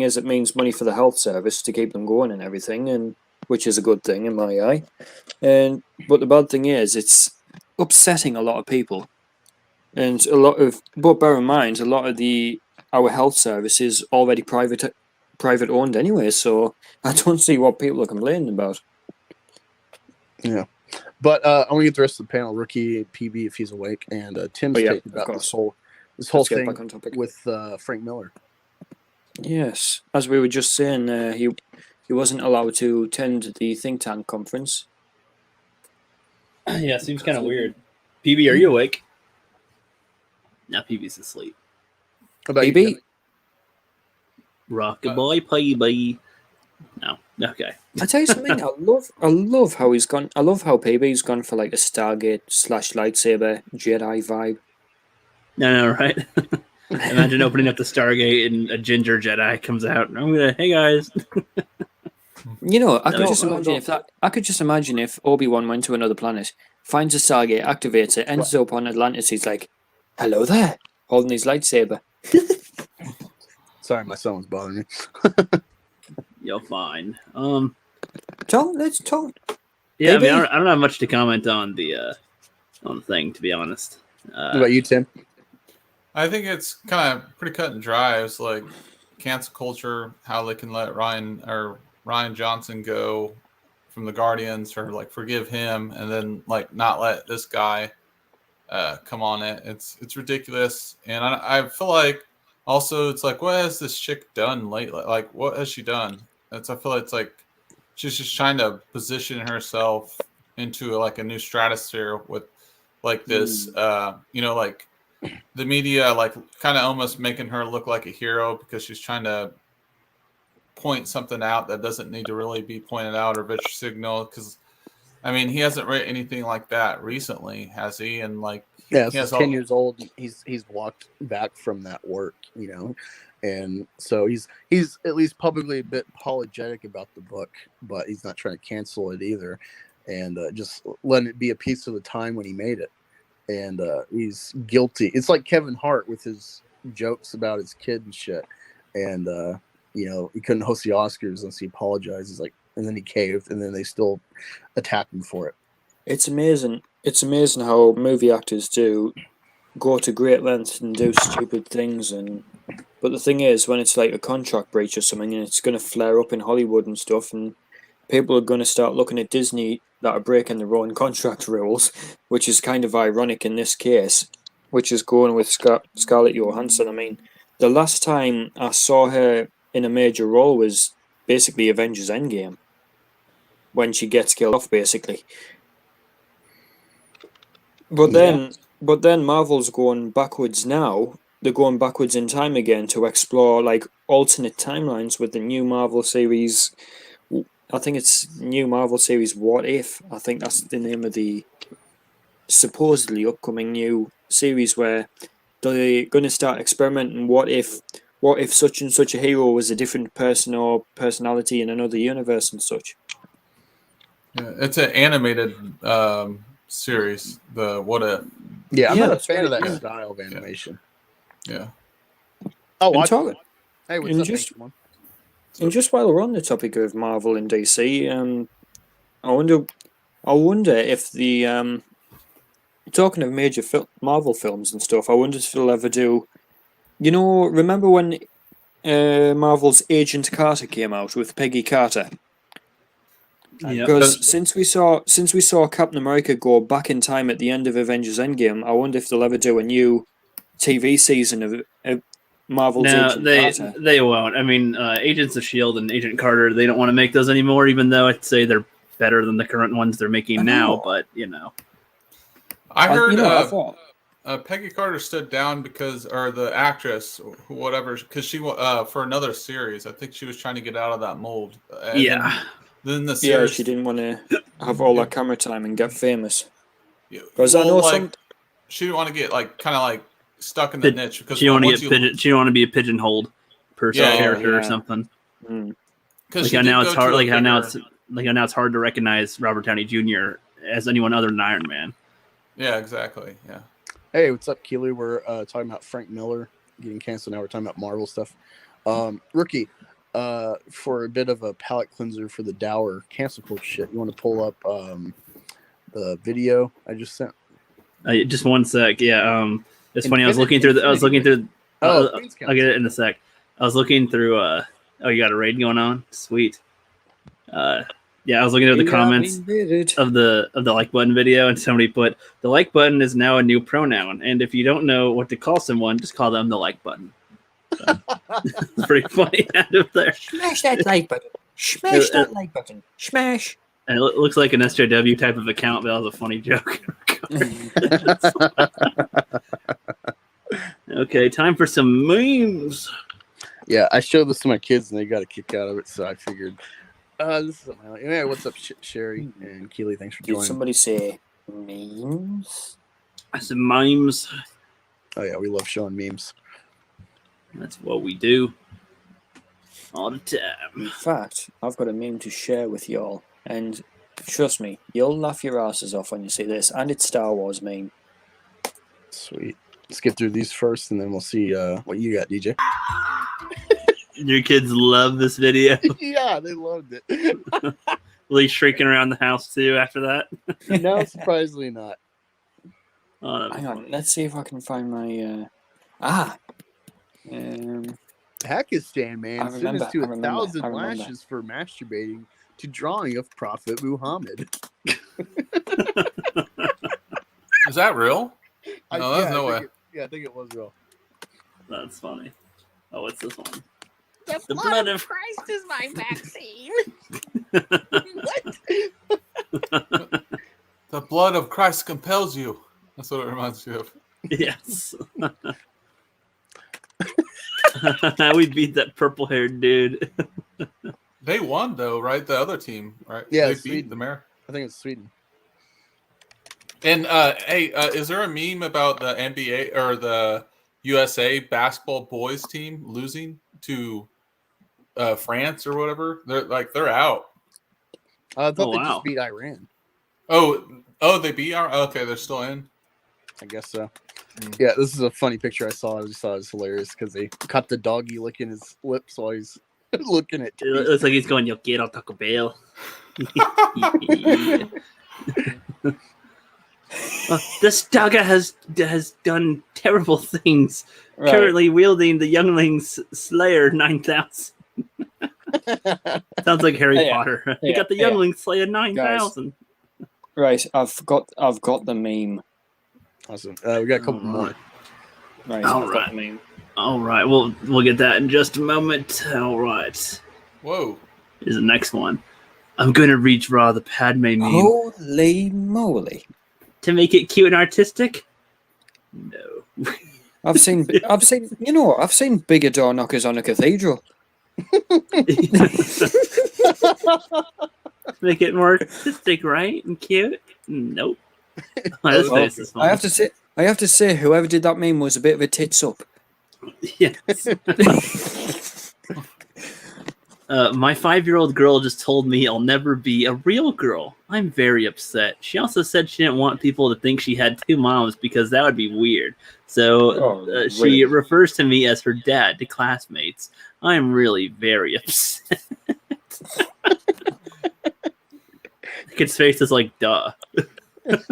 is it means money for the health service to keep them going and everything. And which is a good thing in my eye. But the bad thing is, it's upsetting a lot of people, and But bear in mind, a lot of our health service is already private owned anyway, so I don't see what people are complaining about. Yeah. But I want to get the rest of the panel, Rookie, PB, if he's awake, and Tim's taking about this whole thing with Frank Miller. Yes, as we were just saying, he wasn't allowed to attend the think tank conference. Yeah, seems kind of weird. PB, are you awake? No, PB's asleep. PB? Rockabye, PB. No, okay. I tell you something. I love how he's gone. I love how PB's gone for like a Stargate / lightsaber Jedi vibe. No, right? Imagine opening up the Stargate and a ginger Jedi comes out. And I'm gonna, hey guys. You know, I could just imagine if Obi-Wan went to another planet, finds a Stargate, activates it, ends up on Atlantis. He's like, "Hello there," holding his lightsaber. Sorry, my son was bothering me. You're fine. Let's talk. Yeah, baby. I mean, I don't have much to comment on the thing, to be honest. What about you, Tim? I think it's kind of pretty cut and dry. It's like cancel culture, how they can let Ryan Johnson go from the Guardians, or like forgive him and then like not let this guy come on it. It's ridiculous, and I feel like also it's like, what has this chick done lately? Like, what has she done? I feel like it's like she's just trying to position herself into like a new stratosphere with like this, like the media like kind of almost making her look like a hero because she's trying to point something out that doesn't need to really be pointed out, or virtue signal. Because I mean, he hasn't written anything like that recently, has he? And like, yeah, he's 10 years old. He's walked back from that work, and so he's at least publicly a bit apologetic about the book, but he's not trying to cancel it either, and just letting it be a piece of the time when he made it. And he's guilty. It's like Kevin Hart with his jokes about his kid and shit, and he couldn't host the Oscars unless he apologizes, and then he caved, and then they still attack him for it. It's amazing. It's amazing how movie actors do go to great lengths and do stupid things, but the thing is, when it's like a contract breach or something, and it's going to flare up in Hollywood and stuff, and people are going to start looking at Disney that are breaking their own contract rules, which is kind of ironic in this case, which is going with Scarlett Johansson. I mean, the last time I saw her in a major role was basically Avengers Endgame, when she gets killed off, basically. But then Marvel's going backwards now. They're going backwards in time again to explore like alternate timelines with the new Marvel series. I think it's new Marvel series What If. I think that's the name of the supposedly upcoming new series, where they're going to start experimenting. What if such and such a hero was a different person or personality in another universe and such? Yeah, it's an animated series. The What If. Yeah, I'm not a fan of that style of animation. Yeah. Oh, watch it. Hey, what's up, and just while we're on the topic of Marvel and DC, I wonder if the talking of major Marvel films and stuff, I wonder if they'll ever do. Remember when Marvel's Agent Carter came out with Peggy Carter? Yeah. Because since we saw Captain America go back in time at the end of Avengers Endgame, I wonder if they'll ever do a new TV season of Marvel's Agent Carter. They won't. I mean, Agents of S.H.I.E.L.D. and Agent Carter, they don't want to make those anymore, even though I'd say they're better than the current ones they're making now, but, I heard Peggy Carter stood down or the actress, whatever, because she, for another series, I think she was trying to get out of that mold. Then the series... Yeah, she didn't want to have all that camera time and get famous. Because she didn't want to get, kind of stuck in the niche, because she don't want to be a pigeonholed person character or something. Like how now it's hard. Like how now it's hard to recognize Robert Downey Jr. as anyone other than Iron Man. Yeah, exactly. Yeah. Hey, what's up, Keely? We're talking about Frank Miller getting canceled. Now we're talking about Marvel stuff. Rookie, for a bit of a palate cleanser for the dour cancel culture shit, you want to pull up the video I just sent? Just one sec. Yeah. It's funny. I was looking Infinity, through. I was looking through. Queen's I'll get it in a sec. I was looking through. Oh, you got a raid going on? Sweet. Yeah, I was looking at the comments of the like button video, and somebody put the like button is now a new pronoun, and if you don't know what to call someone, just call them the like button. So, it's pretty funny out of there. Smash that like button. Smash that like button. Smash. And it looks like an SJW type of account, but that was a funny joke. Okay, time for some memes. Yeah, I showed this to my kids and they got a kick out of it, so I figured this is something else. Yeah, what's up, Sherry and Keely? Thanks for Did joining. somebody say memes? I said memes. Oh yeah, we love showing memes. That's what we do all the time. In fact, I've got a meme to share with y'all, and trust me, you'll laugh your asses off when you see this, and it's Star Wars meme. Sweet. Let's get through these first, and then we'll see what you got, DJ. Your kids love this video. Yeah, they loved it. Will he shrieking around the house too after that? No, surprisingly not. Oh, Hang on, let's see if I can find my Pakistan man I remember, sentenced to I remember, 1,000 I remember. lashes for masturbating to drawing of Prophet Muhammad. Is that real? I- No, there's yeah, no I way. think I think it was real. That's funny. Oh, what's this one? The, The blood, blood of of- Christ is my vaccine. What? The blood of Christ compels you. That's what it reminds me of. Yes. We beat that purple-haired dude. They won though, right? The other team, right? Yeah, they beat Sweden. the mayor. I think it's Sweden. And hey, is there a meme about the NBA or the USA basketball boys team losing to France or whatever? They're out. I thought Oh, they wow. just beat Iran. Oh, they beat our. Okay, they're still in. I guess so. Mm. Yeah, this is a funny picture I saw. I just thought it was hilarious because they caught the doggy licking his lips while he's looking at. It looks like he's going, "Yo quiero Taco Bell." This dogger has done terrible things. Right. Currently wielding the Younglings Slayer 9000. Sounds like Harry Yeah. Potter. He Yeah. got the Yeah. Younglings Slayer 9000. Right, I've got the meme. Awesome. We got a couple more. Right, All I've right. got the meme. All right, we'll get that in just a moment. All right, Whoa. here's the next one. I'm gonna redraw the Padme meme Holy moly! to make it cute and artistic. No. I've seen bigger door knockers on a cathedral. Make it more artistic, right? And cute? Nope. This Well, face is I have funny. to say, whoever did that meme was a bit of a tits up. Yes. My 5-year-old girl just told me I'll never be a real girl. I'm very upset. She also said she didn't want people to think she had 2 moms because that would be weird. So she really? refers to me as her dad to classmates. I'm really very upset. The kid's face is like, duh. Is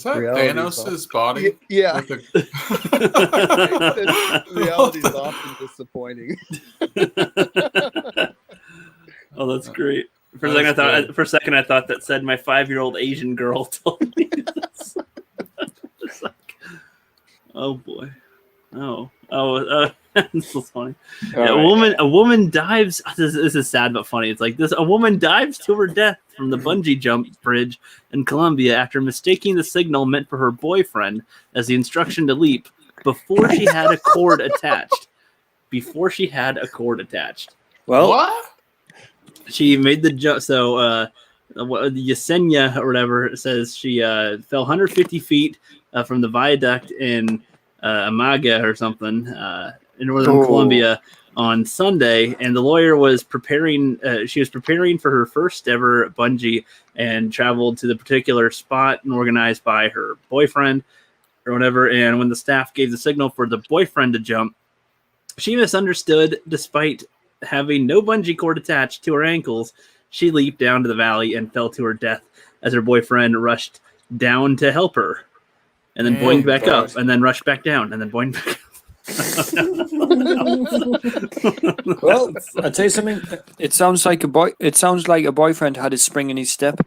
that Reality Thanos' body? Yeah. Like the- Reality is often disappointing. Oh, that's great. For a That second, is I thought that said my 5-year-old Asian girl told me this. It's like, oh boy, this is funny. Yeah, a woman dives. This is sad but funny. It's like this: a woman dives to her death from the bungee jump bridge in Colombia after mistaking the signal meant for her boyfriend as the instruction to leap before she had a cord attached. Well, what? She made the jump. So Yesenia or whatever says she fell 150 feet from the viaduct in Amaga or something in northern Colombia on Sunday, and the lawyer was preparing. She was preparing for her first ever bungee and traveled to the particular spot and organized by her boyfriend or whatever. And when the staff gave the signal for the boyfriend to jump, she misunderstood despite Having no bungee cord attached to her ankles, she leaped down to the valley and fell to her death as her boyfriend rushed down to help her. And then boinged back up, and then rushed back down, and then boinged back up. Well, I'll tell you something. It sounds like a boyfriend had his spring in his step.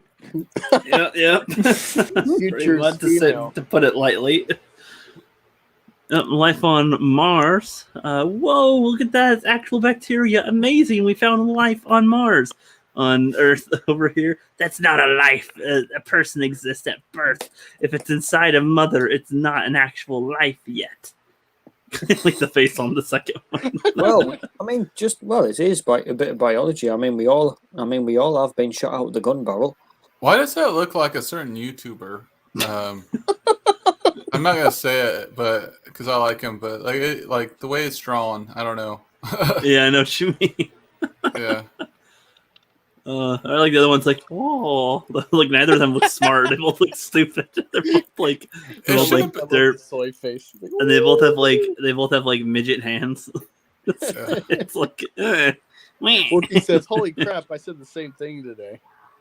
Yeah. To put it lightly. Life on Mars. Whoa, look at that. It's actual bacteria. Amazing. We found life on Mars. On Earth over here, that's not a life. A person exists at birth. If it's inside a mother, it's not an actual life yet. Like the face on the second one. Well, I mean, it is a bit of biology. I mean, we all have been shot out of the gun barrel. Why does that look like a certain YouTuber? I'm not gonna say it, but because I like him, but like the way it's drawn, I don't know. Yeah, I know what you mean. Yeah. I like the other one's like, oh, like neither of them look smart. They both look stupid. They're both like, they're soy face, and they both have like midget hands. It's like, Wookie says, "Holy crap! I said the same thing today."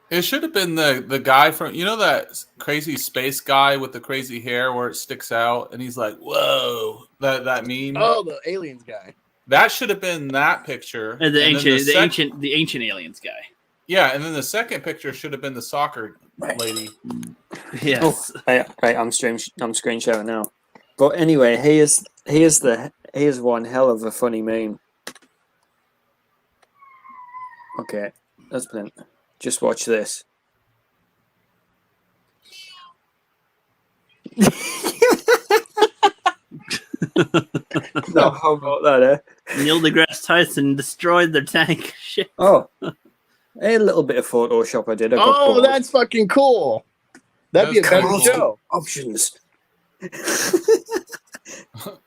It should have been the guy from that crazy space guy with the crazy hair where it sticks out, and he's like, "Whoa!" That meme. Oh, the aliens guy. That should have been that picture. And the ancient aliens guy. Yeah, and then the second picture should have been the soccer lady. Yes. Oh, right. I'm screen sharing now. But anyway, here's one hell of a funny meme. Okay, that's brilliant. Just watch this. No, how about that, Neil deGrasse Tyson destroyed their tank. Shit. Oh. A little bit of Photoshop I did. Oh, that's fucking cool. That'd be a better show. Options.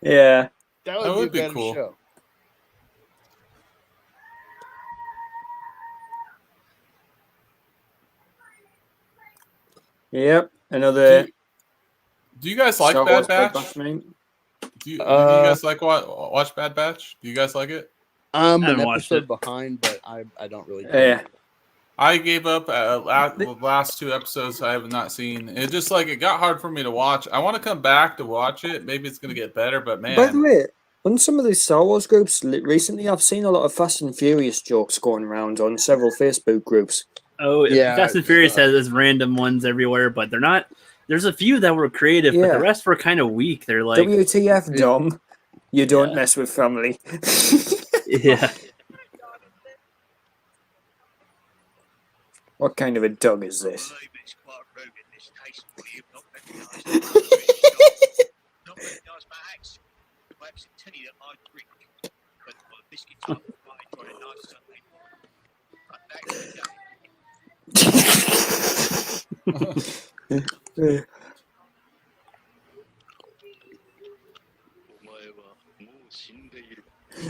Yeah. That would be a better cool. show. Yep. Another. Do you guys like Bad Batch? Do you guys like watch Bad Batch? Do you guys like it? I'm an episode behind, but I don't really care. Yeah. I gave up the last 2 episodes I have not seen. It just it got hard for me to watch. I want to come back to watch it. Maybe it's going to get better, but man. By the way, on some of these Star Wars groups recently, I've seen a lot of Fast and Furious jokes going around on several Facebook groups. Oh, yeah. Fast and Furious has random ones everywhere, but they're not. There's a few that were creative, but the rest were kind of weak. They're like, WTF, Dom? You don't mess with family. Yeah. What kind of a dog is this?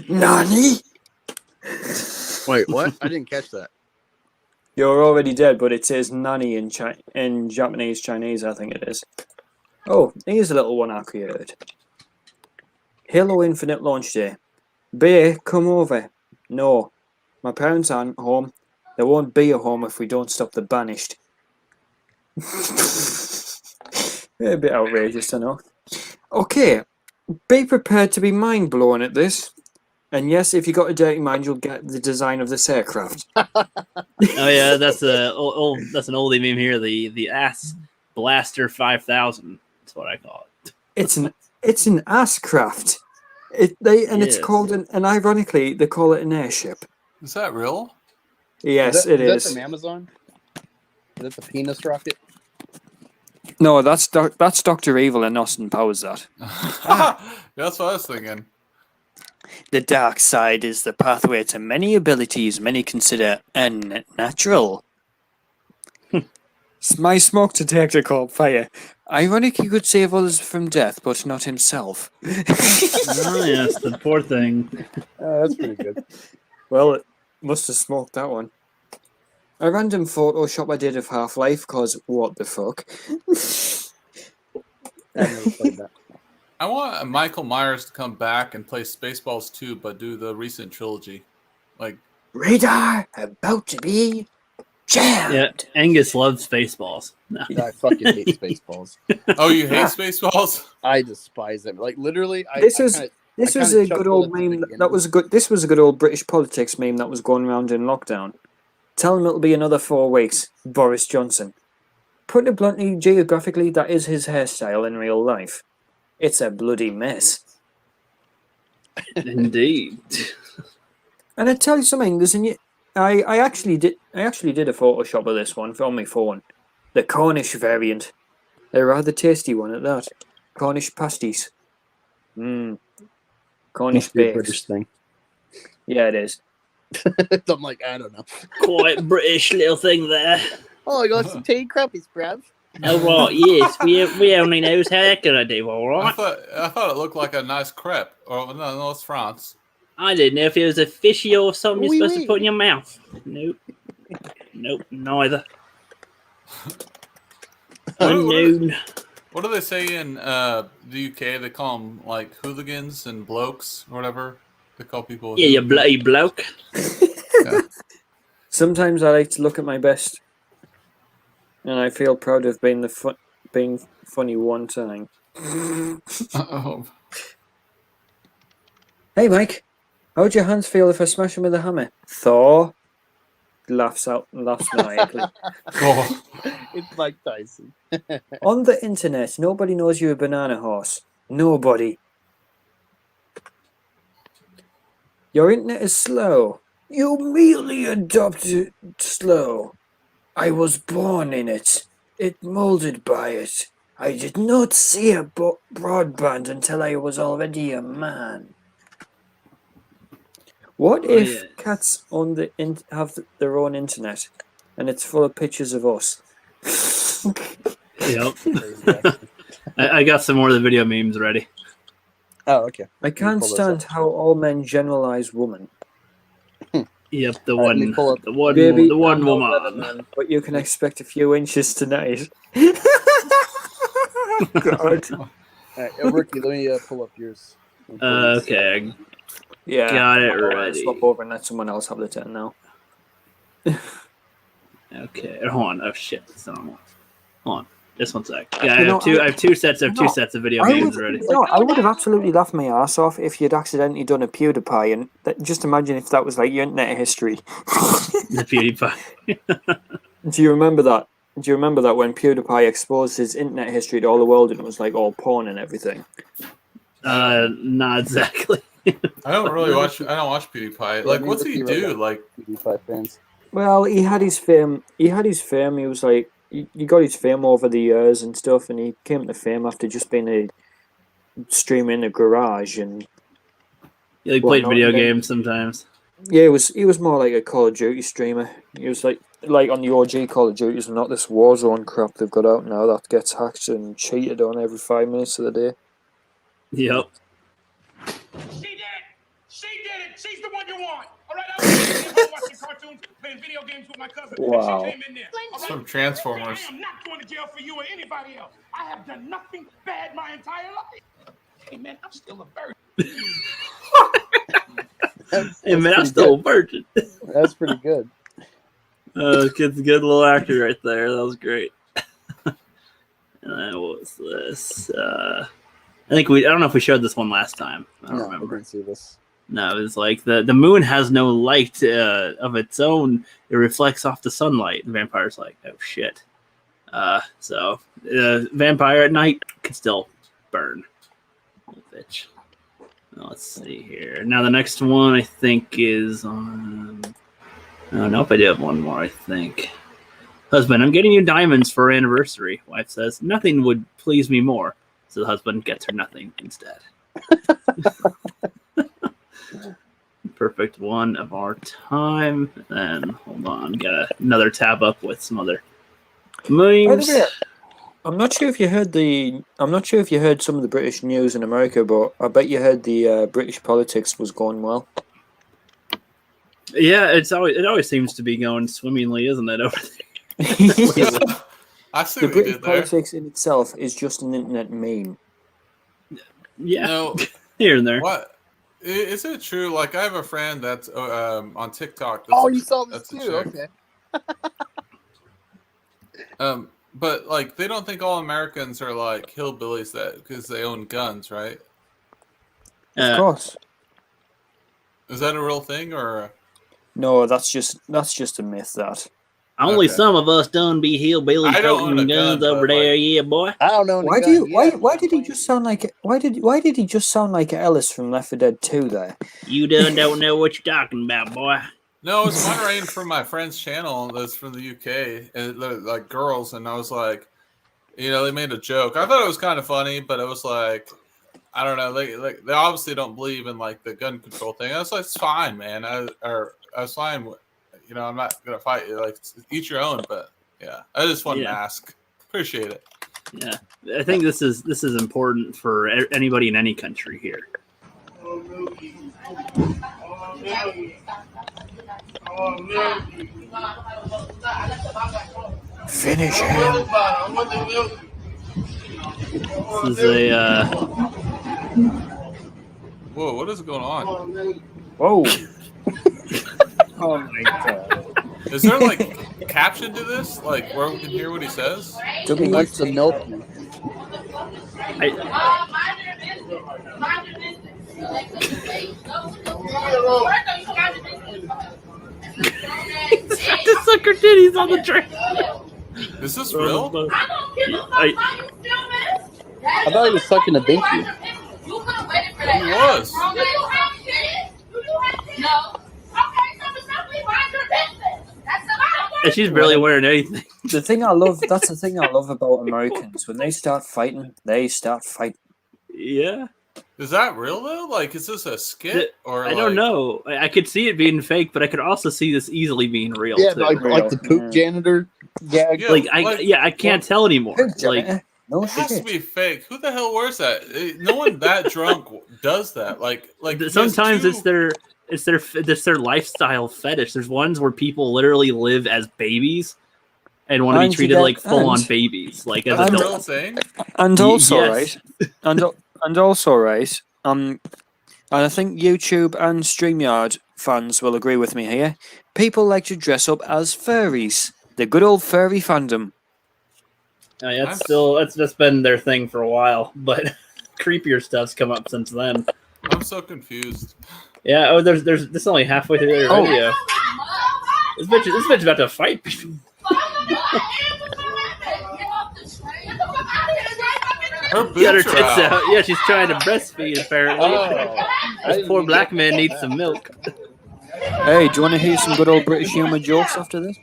Nani? Wait, what? I didn't catch that. You're already dead, but it says Nani in Japanese, Chinese, I think it is. Oh, here's a little one I created. Halo Infinite launch day. Bay, come over. No, my parents aren't home. There won't be a home if we don't stop the banished. A bit outrageous, I know. Okay, be prepared to be mind blown at this. And yes, if you got a dirty mind, you'll get the design of this aircraft. Oh yeah, that's an oldie meme here. The Ass Blaster 5000. That's what I call it. It's an ass craft. It's called and ironically they call it an airship. Is that real? Yes, it is. Is that from Amazon? Is that the penis rocket? No, that's Dr. Evil and Austin Powers. That. That's what I was thinking. The dark side is the pathway to many abilities many consider unnatural. My smoke detector caught fire. Ironic he could save others from death, but not himself. Oh yes, the poor thing. That's pretty good. Well, it must have smoked that one. A random Photoshop I did of Half-Life, cause what the fuck? I've never played that. I want Michael Myers to come back and play Spaceballs 2, but do the recent trilogy. Like, Radar about to be jammed. Yeah, Angus loves Spaceballs. No. I fucking hate Spaceballs. oh, you hate Spaceballs? I despise them. Like literally, This I was kinda, this I was kinda a good chuckled old at the meme. That beginning. was a good. This was a good old British politics meme that was going around in lockdown. Tell him it'll be another 4 weeks. Boris Johnson. Put it bluntly, geographically, that is his hairstyle in real life. It's a bloody mess. Indeed. And I tell you something, there's a new. I actually did a Photoshop of this one on my phone. The Cornish variant. A rather tasty one at that. Cornish pasties. Cornish Must be a bakes. British thing. Yeah, it is. I'm like, I don't know. Quite British little thing there. Oh, I got some tea cruppies, bruv. Oh right, yes, we only knows how can I do, all I right. thought it looked like a nice crepe. Oh no, it's France. I didn't know if it was a fishy or something you're Oui, supposed oui. to put in your mouth. Nope, neither. Unknown. What do they say in the UK? They call them like hooligans and blokes or whatever. They call people. Yeah, you bloody bloke. Yeah. Sometimes I like to look at my best, and I feel proud of being being funny one time. Oh. Hey, Mike, how'd your hands feel if I smash them with a hammer? Thor laughs maniacally. Oh. It's Mike Tyson. On the internet, nobody knows you're a banana horse. Nobody. Your internet is slow. You merely adopted slow. I was born in it. It molded by it. I did not see a broadband until I was already a man. What if yes. cats on the have their own internet, and it's full of pictures of us? Yep. Crazy accent. I got some more of the video memes ready. Oh, okay. I can't pull those stand up. how all men generalize women. Yep, the All right, let me one, pull up- the one, Baby, the one I'm no better, woman. man, but you can expect a few inches tonight. God. All right, Rookie, let me pull up yours. Okay, Yeah. got it I'll ready. swap over and let someone else have the turn now. Okay, hold on. Oh shit, it's not on one. Hold on, just one sec. Yeah, You know, I have two sets of video memes ready. I would have absolutely laughed my ass off if you'd accidentally done a PewDiePie, and just imagine if that was like your internet history. The PewDiePie. Do you remember that? Do you remember that when PewDiePie exposed his internet history to all the world and it was like all porn and everything? Not exactly. I don't really watch. I don't watch PewDiePie. Like, what's he do? Like, PewDiePie fans. Well, he had his fame. He was like, he got his fame over the years and stuff, and he came to fame after just being a streamer in a garage. And He like played whatnot, video and then- games sometimes. yeah, he was more like a Call of Duty streamer. He was like on the OG Call of Duties, and not this Warzone crap they've got out now that gets hacked and cheated on every 5 minutes of the day. Yep. She did it! She did it! She's the one you want! All right, I was watching cartoons, playing video games with my cousin. Wow. And she came in there. All right? some Transformers. I am not going to jail for you or anybody else. I have done nothing bad my entire life. Hey, man, I'm still a virgin. Hey man, I'm still a virgin. That's pretty good. Kid's a good little actor right there. That was great. And then what was this? I don't know if we showed this one last time. I don't No, I remember. didn't see this. No, it was like the moon has no light of its own. It reflects off the sunlight. The vampire's like, oh shit. So vampire at night can still burn. Little bitch. Let's see here. Now the next one I think is on. Oh nope, I do have one more. I think. Husband, I'm getting you diamonds for our anniversary. Wife says, nothing would please me more. So the husband gets her nothing instead. Perfect one of our time. And hold on, got another tab up with some other memes. By the way, I'm not sure if you heard some of the British news in America, but I bet you heard the British politics was going well. Yeah, it always seems to be going swimmingly, isn't it? Over there. I see The what you British did there. politics in itself is just an internet meme. Yeah, No, here and there. what? Is it true? Like, I have a friend that's on TikTok. That's Oh, you saw this that's a too. chick. Okay. But like, they don't think all Americans are like hillbillies that because they own guns, right? Of course. Is that a real thing or? No, that's just a myth. That Only Okay. some of us done be hillbilly I don't own toting a gun, guns over but, there, like- yeah, boy. I don't know. why do you why did he just sound like why did he just sound like Ellis from Left 4 Dead 2 there? You done don't know what you're talking about, boy. No, it's moderating from my friend's channel that's from the UK, and they're like girls, and I was like, they made a joke. I thought it was kind of funny, but it was like, I don't know, they obviously don't believe in like the gun control thing. I was like, it's fine, man. I was fine with, I'm not gonna fight you. Like, each your own, but yeah, I just wanted to ask. Appreciate it. Yeah, I think this is important for anybody in any country here. Finish him. This is a Whoa, what is going on? Whoa. Oh my god. Is there like caption to this, like where we can hear what he says? He likes to milk you. to suck her titties on the train. Is this real? I thought he was sucking a binky. He was. And she's barely wearing anything. That's the thing I love about Americans. When they start fighting, they start fighting. Yeah. Is that real though? Like, is this a skit or? I don't know. I could see it being fake, but I could also see this easily being real. Yeah, too. like the poop janitor gag. I can't tell anymore. Like, no it has to be fake. Who the hell wears that? No one that drunk does that. Like sometimes it's their lifestyle fetish. There's ones where people literally live as babies and want to be treated like full-on babies, like as that's a real adults. thing. And also, Yes. right, and also, right, and I think YouTube and StreamYard fans will agree with me here. People like to dress up as furries. The good old furry fandom. That's been their thing for a while, but creepier stuff's come up since then. I'm so confused. Yeah. Oh, there's this is only halfway through their video. This bitch about to fight people. Her Got her boobs tits are out. out. Yeah, she's trying to breastfeed apparently. This poor black man needs some milk. Hey, do you want to hear some good old British humor jokes after this?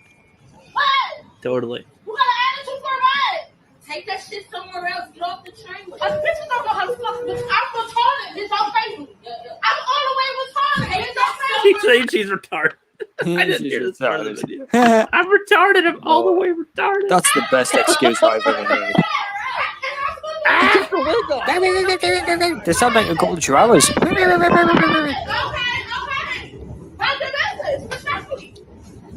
Totally. Take that shit somewhere else. Get off the train. Bitches don't know how to fuck. I'm retarded. It's okay. I'm all the way retarded. It's okay. She's saying she's retarded. I didn't hear this part of the video. I'm retarded. I'm all the way retarded. That's the best excuse I've ever heard. They sound like a couple of chihuahuas.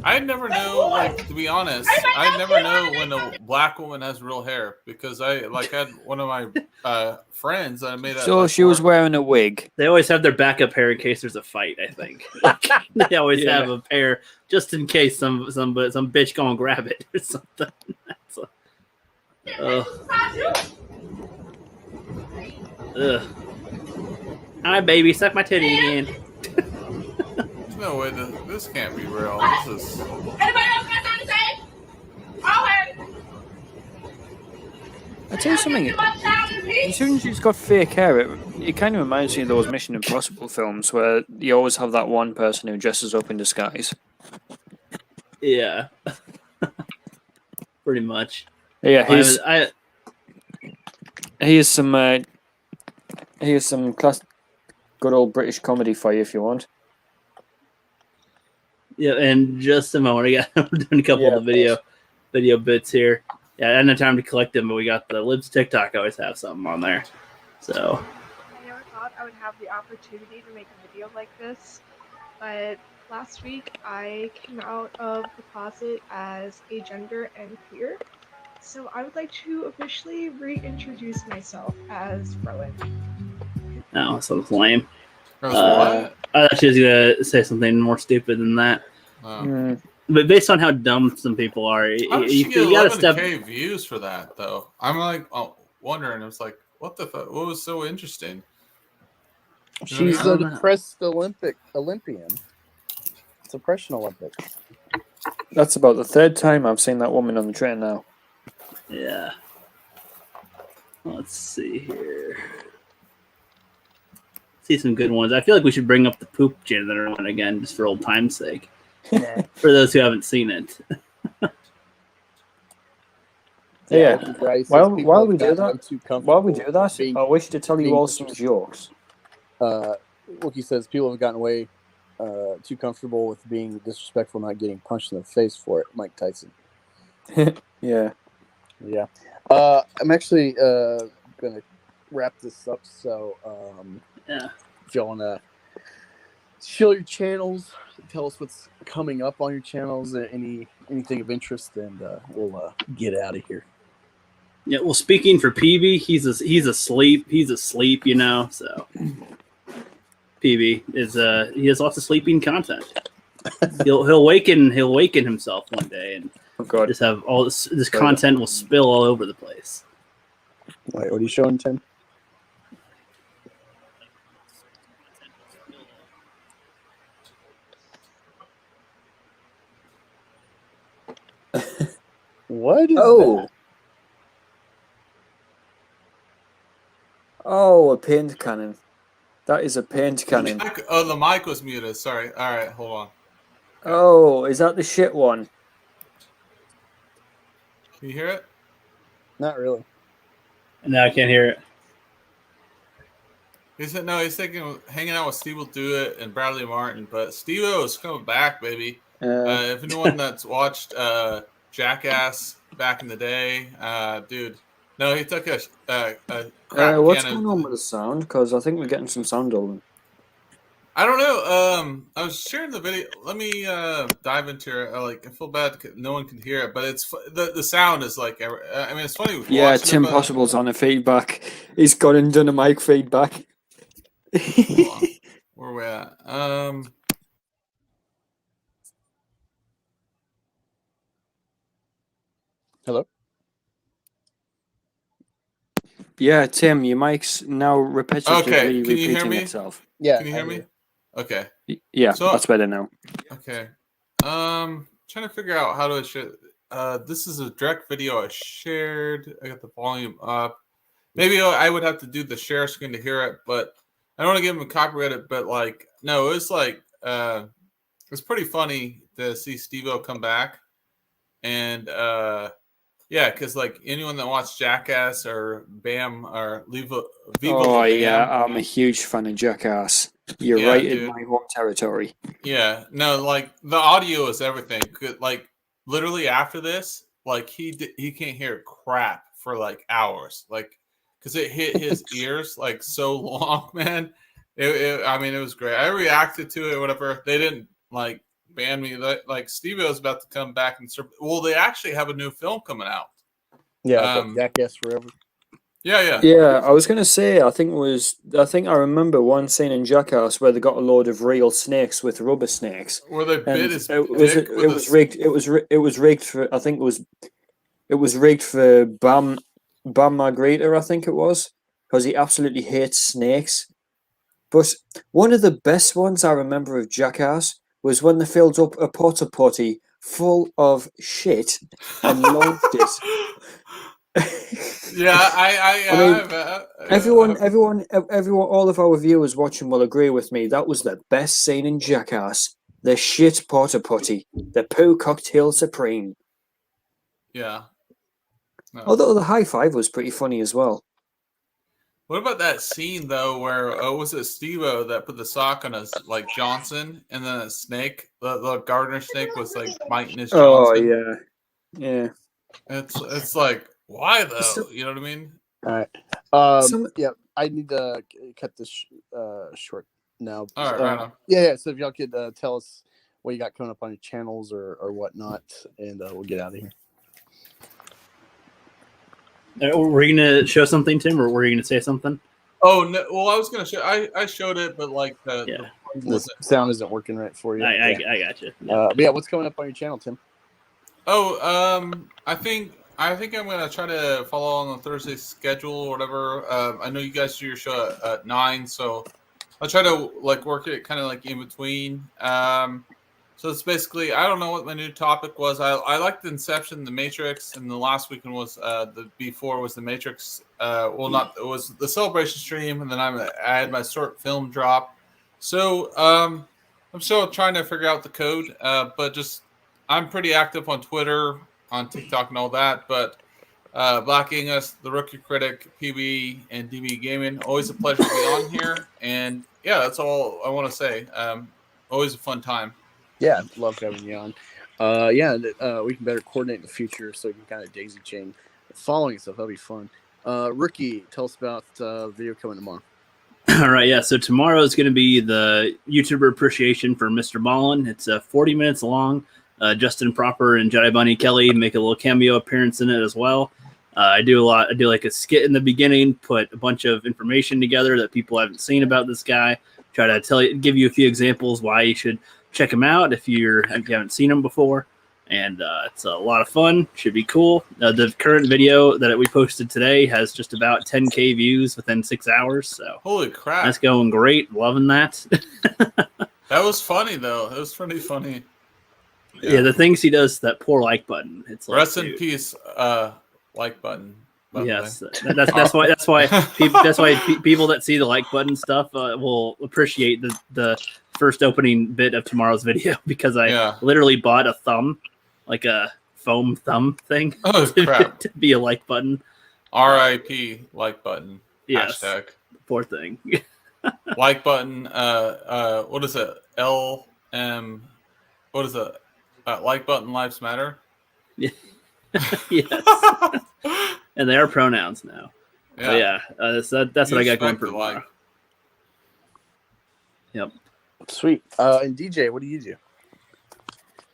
I never know, like, to be honest, I never know when a black woman has real hair because I had one of my friends that I made. So she was wearing a wig. They always have their backup hair in case there's a fight. I think they always have a pair just in case some bitch gonna grab it or something. Hi, baby, suck my titty again. There's no way this can't be real. This is. Anybody else got something to say? I tell you something. As soon as she's got fake hair, it kind of reminds me of those Mission Impossible films where you always have that one person who dresses up in disguise. Yeah, pretty much. Yeah, here's some good old British comedy for you if you want. Yeah, and just a moment, I'm doing a couple of the video bits here. Yeah, I didn't have time to collect them, but we got the Libs TikTok. I always have something on there. So I never thought I would have the opportunity to make a video like this, but last week I came out of the closet as agender and queer. So I would like to officially reintroduce myself as Rowan. no, so it's lame. What? I thought she was gonna say something more stupid than that. But based on how dumb some people are, How did she get you gotta 11K views for that though? I'm like wondering. It's like, what the fuck? What was so interesting? She's a depressed Olympian. It's Depression Olympics. That's about the third time I've seen that woman on the train now. Yeah. Let's see here. See some good ones. I feel like we should bring up the poop janitor one again, just for old time's sake. For those who haven't seen it. Yeah. While we do that, I wish to tell you all some jokes. Wookie says people have gotten away too comfortable with being disrespectful, not getting punched in the face for it. Mike Tyson. Yeah. I'm actually gonna wrap this up. So, if y'all wanna show your channels, tell us what's coming up on your channels, anything of interest, and we'll get out of here. Yeah. Well, speaking for PB, he's asleep. He's asleep, you know. So PB is he has lots of sleeping content. he'll waken himself one day and just have all this content will spill all over the place. Wait, what are you showing, Tim? What is that? Oh, a paint cannon. That is a paint cannon. The mic was muted. Sorry. All right, hold on. Oh, is that the shit one? Can you hear it? Not really. No, I can't hear it. He's thinking hanging out with Steve will do it and Bradley Martin, but Steve is coming back, baby. If anyone that's watched Jackass back in the day, dude. No, he took a crap what's cannon. going on with the sound? Because I think we're getting some sound over. I don't know. I was sharing the video. Let me dive into it. I feel bad no one can hear it, but it's the sound is like. I mean, it's funny. Yeah, Tim Possible's on a feedback. He's gone and done a mic feedback. Where are we at? Hello? Yeah, Tim, your mic's now repetitively can you hear repeating me? itself. Yeah. Can you hear me? Okay. Yeah, that's better now. Okay. Trying to figure out how to share. This is a direct video I shared. I got the volume up. Maybe I would have to do the share screen to hear it, but I don't want to give him a copyright. But no, it was it's pretty funny to see Steve-O come back, and yeah, because anyone that watched Jackass or Bam or Viva yeah, I'm a huge fan of Jackass. You're right in my home territory. Yeah, no, the audio is everything. Literally after this, he can't hear crap for hours, because it hit his ears so long, man. I mean, it was great. I reacted to it, whatever. They didn't ban me. Steve was about to come back and they actually have a new film coming out. Yeah, Jackass Forever. Yeah. I was gonna say, I think I remember one scene in Jackass where they got a load of real snakes with rubber snakes. Where they bit his it was rigged. It was rigged for. I think it was rigged for Bam Margherita. I think it was, because he absolutely hates snakes. But one of the best ones I remember of Jackass was when they filled up a porta potty full of shit and launched it. Yeah, everyone, all of our viewers watching will agree with me. That was the best scene in Jackass. The shit porta potty, the poo cocktail supreme. Yeah. No. Although the high five was pretty funny as well. What about that scene though, where was it Steve-O that put the sock on his Johnson, and then a snake, the gardener snake, was biting his Johnson? Oh yeah. It's why though? You know what I mean? All right. Yeah, I need to cut this short now. All right, right on. Yeah. So if y'all could tell us what you got coming up on your channels or whatnot, and we'll get out of here. Were you gonna show something, Tim, or were you gonna say something? Oh no! Well, I was gonna show. I showed it, but like the The sound isn't working right for you. I got you. But yeah, what's coming up on your channel, Tim? Oh, I think I'm gonna try to follow on the Thursday schedule or whatever. I know you guys do your show at 9, so I'll try to like work it kind of like in between. So it's basically, I don't know what my new topic was. I liked Inception, The Matrix, and the last weekend was the before was The Matrix. Not it was the Celebration stream, and then I had my short film drop. So I'm still trying to figure out the code, but just I'm pretty active on Twitter, on TikTok, and all that. But Black Angus, the Rookie Critic, PB, and DB Gaming, always a pleasure to be on here. And yeah, that's all I want to say. Always a fun time. Yeah, love having you on. We can better coordinate in the future so we can kind of daisy chain following stuff. That'll be fun. Rookie, tell us about video coming tomorrow. All right, yeah. So tomorrow is going to be the YouTuber appreciation for Mr. Ballin. It's 40 minutes long. Justin Proper and Jedi Bunny Kelly make a little cameo appearance in it as well. I do like a skit in the beginning, put a bunch of information together that people haven't seen about this guy. Try to give you a few examples why you should check him out if you haven't seen him before. And it's a lot of fun. Should be cool. The current video that we posted today has just about 10K views within 6 hours. So holy crap, that's going great. Loving that. That was funny though. It was pretty funny. Yeah, the things he does, that poor like button. It's like, rest in peace, like button. Yes, that's why people that see the like button stuff will appreciate the first opening bit of tomorrow's video, because I literally bought a thumb, like a foam thumb thing, to be a like button. R.I.P. like button. Yes. Hashtag. Poor thing. Like button. What is it? LM. What is it? Like button lives matter. Yeah. Yes. And they are pronouns now. Yeah. That's what I got going for tomorrow. Like. Yep. Sweet. And DJ, what do you do?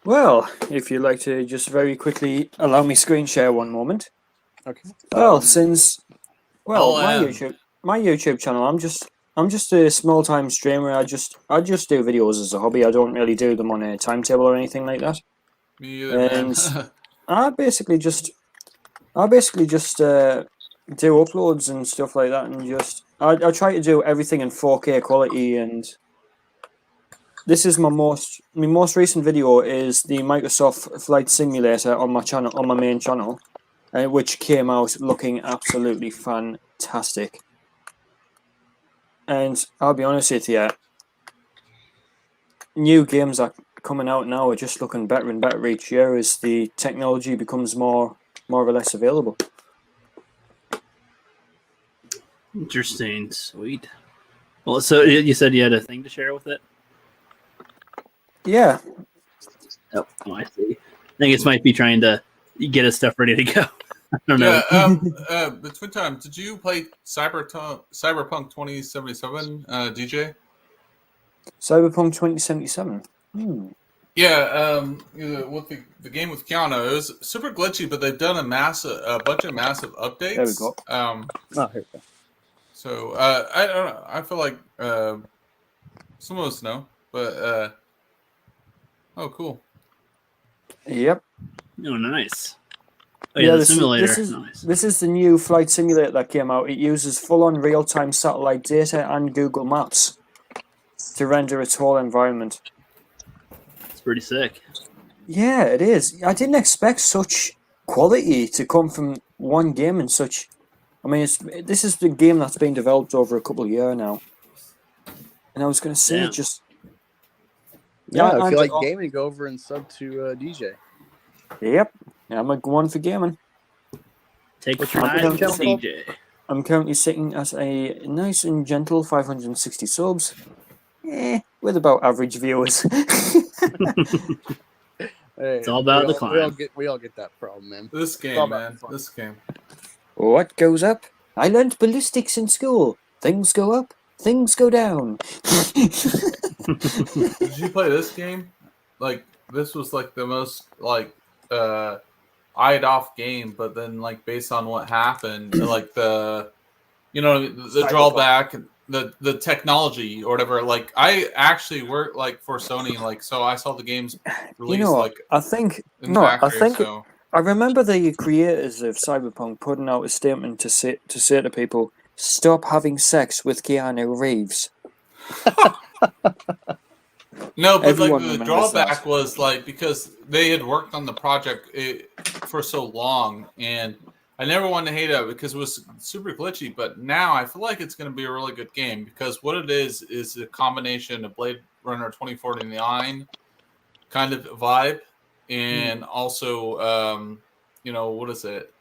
Well, if you'd like to just very quickly allow me screen share one moment. Okay. Well, my YouTube channel, I'm just a small time streamer. I just do videos as a hobby. I don't really do them on a timetable or anything like that. Me either, and man. I basically just do uploads and stuff like that, and I try to do everything in 4K quality. And this is my most recent video is the Microsoft Flight Simulator on my main channel, which came out looking absolutely fantastic. And I'll be honest with you, new games are coming out now are just looking better and better each year as the technology becomes more or less available. Interesting. Sweet. Well, so you said you had a thing to share with it? Yeah. Oh, I see. I think it might be trying to get his stuff ready to go. I don't know. Between time, did you play Cyberpunk 2077, DJ? Cyberpunk 2077. Yeah, with the game with Keanu, it was super glitchy, but they've done a bunch of massive updates. There we go. Here we go. So I don't know. I feel like some of us know, but oh, cool. Yep. Oh, nice. Oh, yeah, the simulator. This is the new flight simulator that came out. It uses full-on real-time satellite data and Google Maps to render its whole environment. It's pretty sick. Yeah, it is. I didn't expect such quality to come from one game and such. I mean, this is the game that's been developed over a couple of years now. And I was going to say, Damn. just... Yeah, if you like gaming, go over and sub to DJ. Yep. Yeah, I'm going for gaming. Take your time, DJ. I'm currently sitting at a nice and gentle 560 subs. With about average viewers. It's all about the climb. We all get that problem, man. This game, man. This game. What goes up? I learned ballistics in school. Things go up, things go down. Did you play this game? Like, this was like the most like eyed off game, but then like based on what happened, like the the drawback, the technology or whatever. Like I actually work like for Sony, like so I saw the games released like I think in the factory. So I remember the creators of Cyberpunk putting out a statement to say to people, "Stop having sex with Keanu Reeves." no, but Everyone like the remembers drawback that. was like because they had worked on the project for so long, and I never wanted to hate it because it was super glitchy. But now I feel like it's going to be a really good game because what it is a combination of Blade Runner 2049 kind of vibe, and also what is it?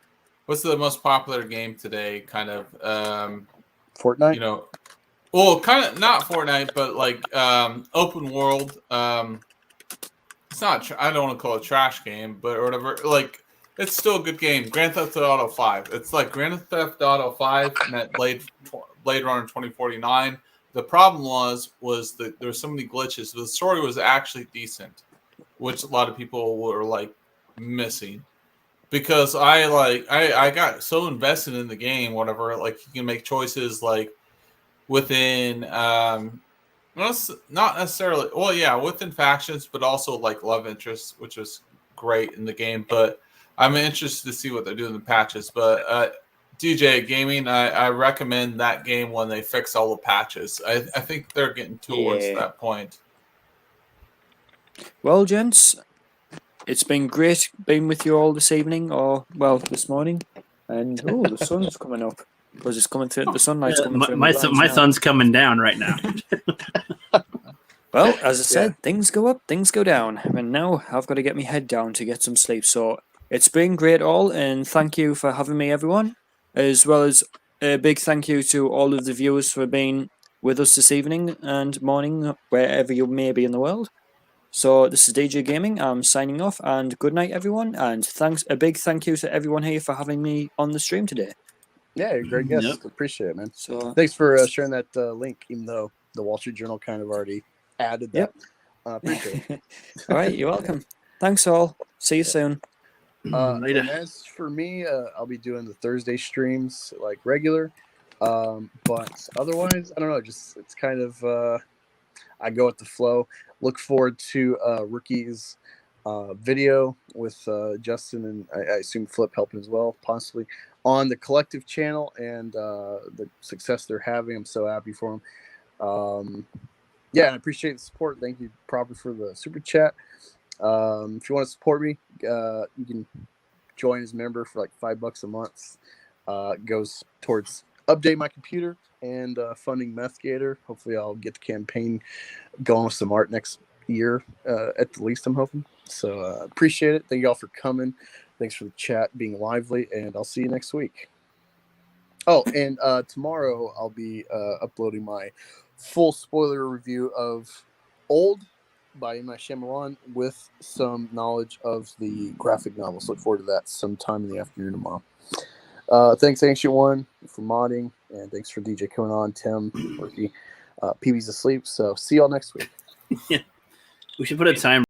What's the most popular game today? Kind of Fortnite. Well, kind of not Fortnite, but like open world. It's not. I don't want to call it a trash game, but or whatever. Like it's still a good game. Grand Theft Auto 5. It's like Grand Theft Auto 5 met Blade Runner 2049. The problem was that there were so many glitches. The story was actually decent, which a lot of people were like missing. Because I got so invested in the game, whatever. Like you can make choices like within not necessarily within factions, but also like love interests, which was great in the game. But I'm interested to see what they're doing in the patches. But DJ Gaming, I recommend that game when they fix all the patches. I think they're getting towards that point. Well, gents, it's been great being with you all this evening, or well, this morning. And the sun's coming up. Because it's coming through, the sunlight's coming through. My sun's coming down right now. Well, as I said, things go up, things go down. And now I've got to get my head down to get some sleep. So it's been great all, and thank you for having me, everyone. As well as a big thank you to all of the viewers for being with us this evening and morning, wherever you may be in the world. So this is DJ Gaming. I'm signing off, and good night, everyone. And a big thank you to everyone here for having me on the stream today. Yeah, you're a great guest. Yep. Appreciate it, man. So thanks for sharing that link, even though the Wall Street Journal kind of already added that. Appreciate it. All right, you're welcome. Thanks all. See you soon. Later. And as for me, I'll be doing the Thursday streams like regular. But otherwise, I don't know. Just it's kind of I go with the flow. Look forward to Rookie's video with Justin and I assume Flip helping as well, possibly on the collective channel and the success they're having. I'm so happy for them. Yeah, I appreciate the support. Thank you, Proper, for the super chat. If you want to support me, you can join as a member for like $5 a month. It goes towards updating my computer and funding Meth Gator. Hopefully, I'll get the campaign going with some art next year at the least, I'm hoping. So appreciate it. Thank you all for coming. Thanks for the chat being lively, and I'll see you next week. Oh, and tomorrow I'll be uploading my full spoiler review of Old by M. Night Shyamalan with some knowledge of the graphic novels. Look forward to that sometime in the afternoon tomorrow. Thanks, Ancient One, for modding, and thanks for DJ coming on, Tim, Ricky. PB's asleep, so see y'all next week. We should put a timer.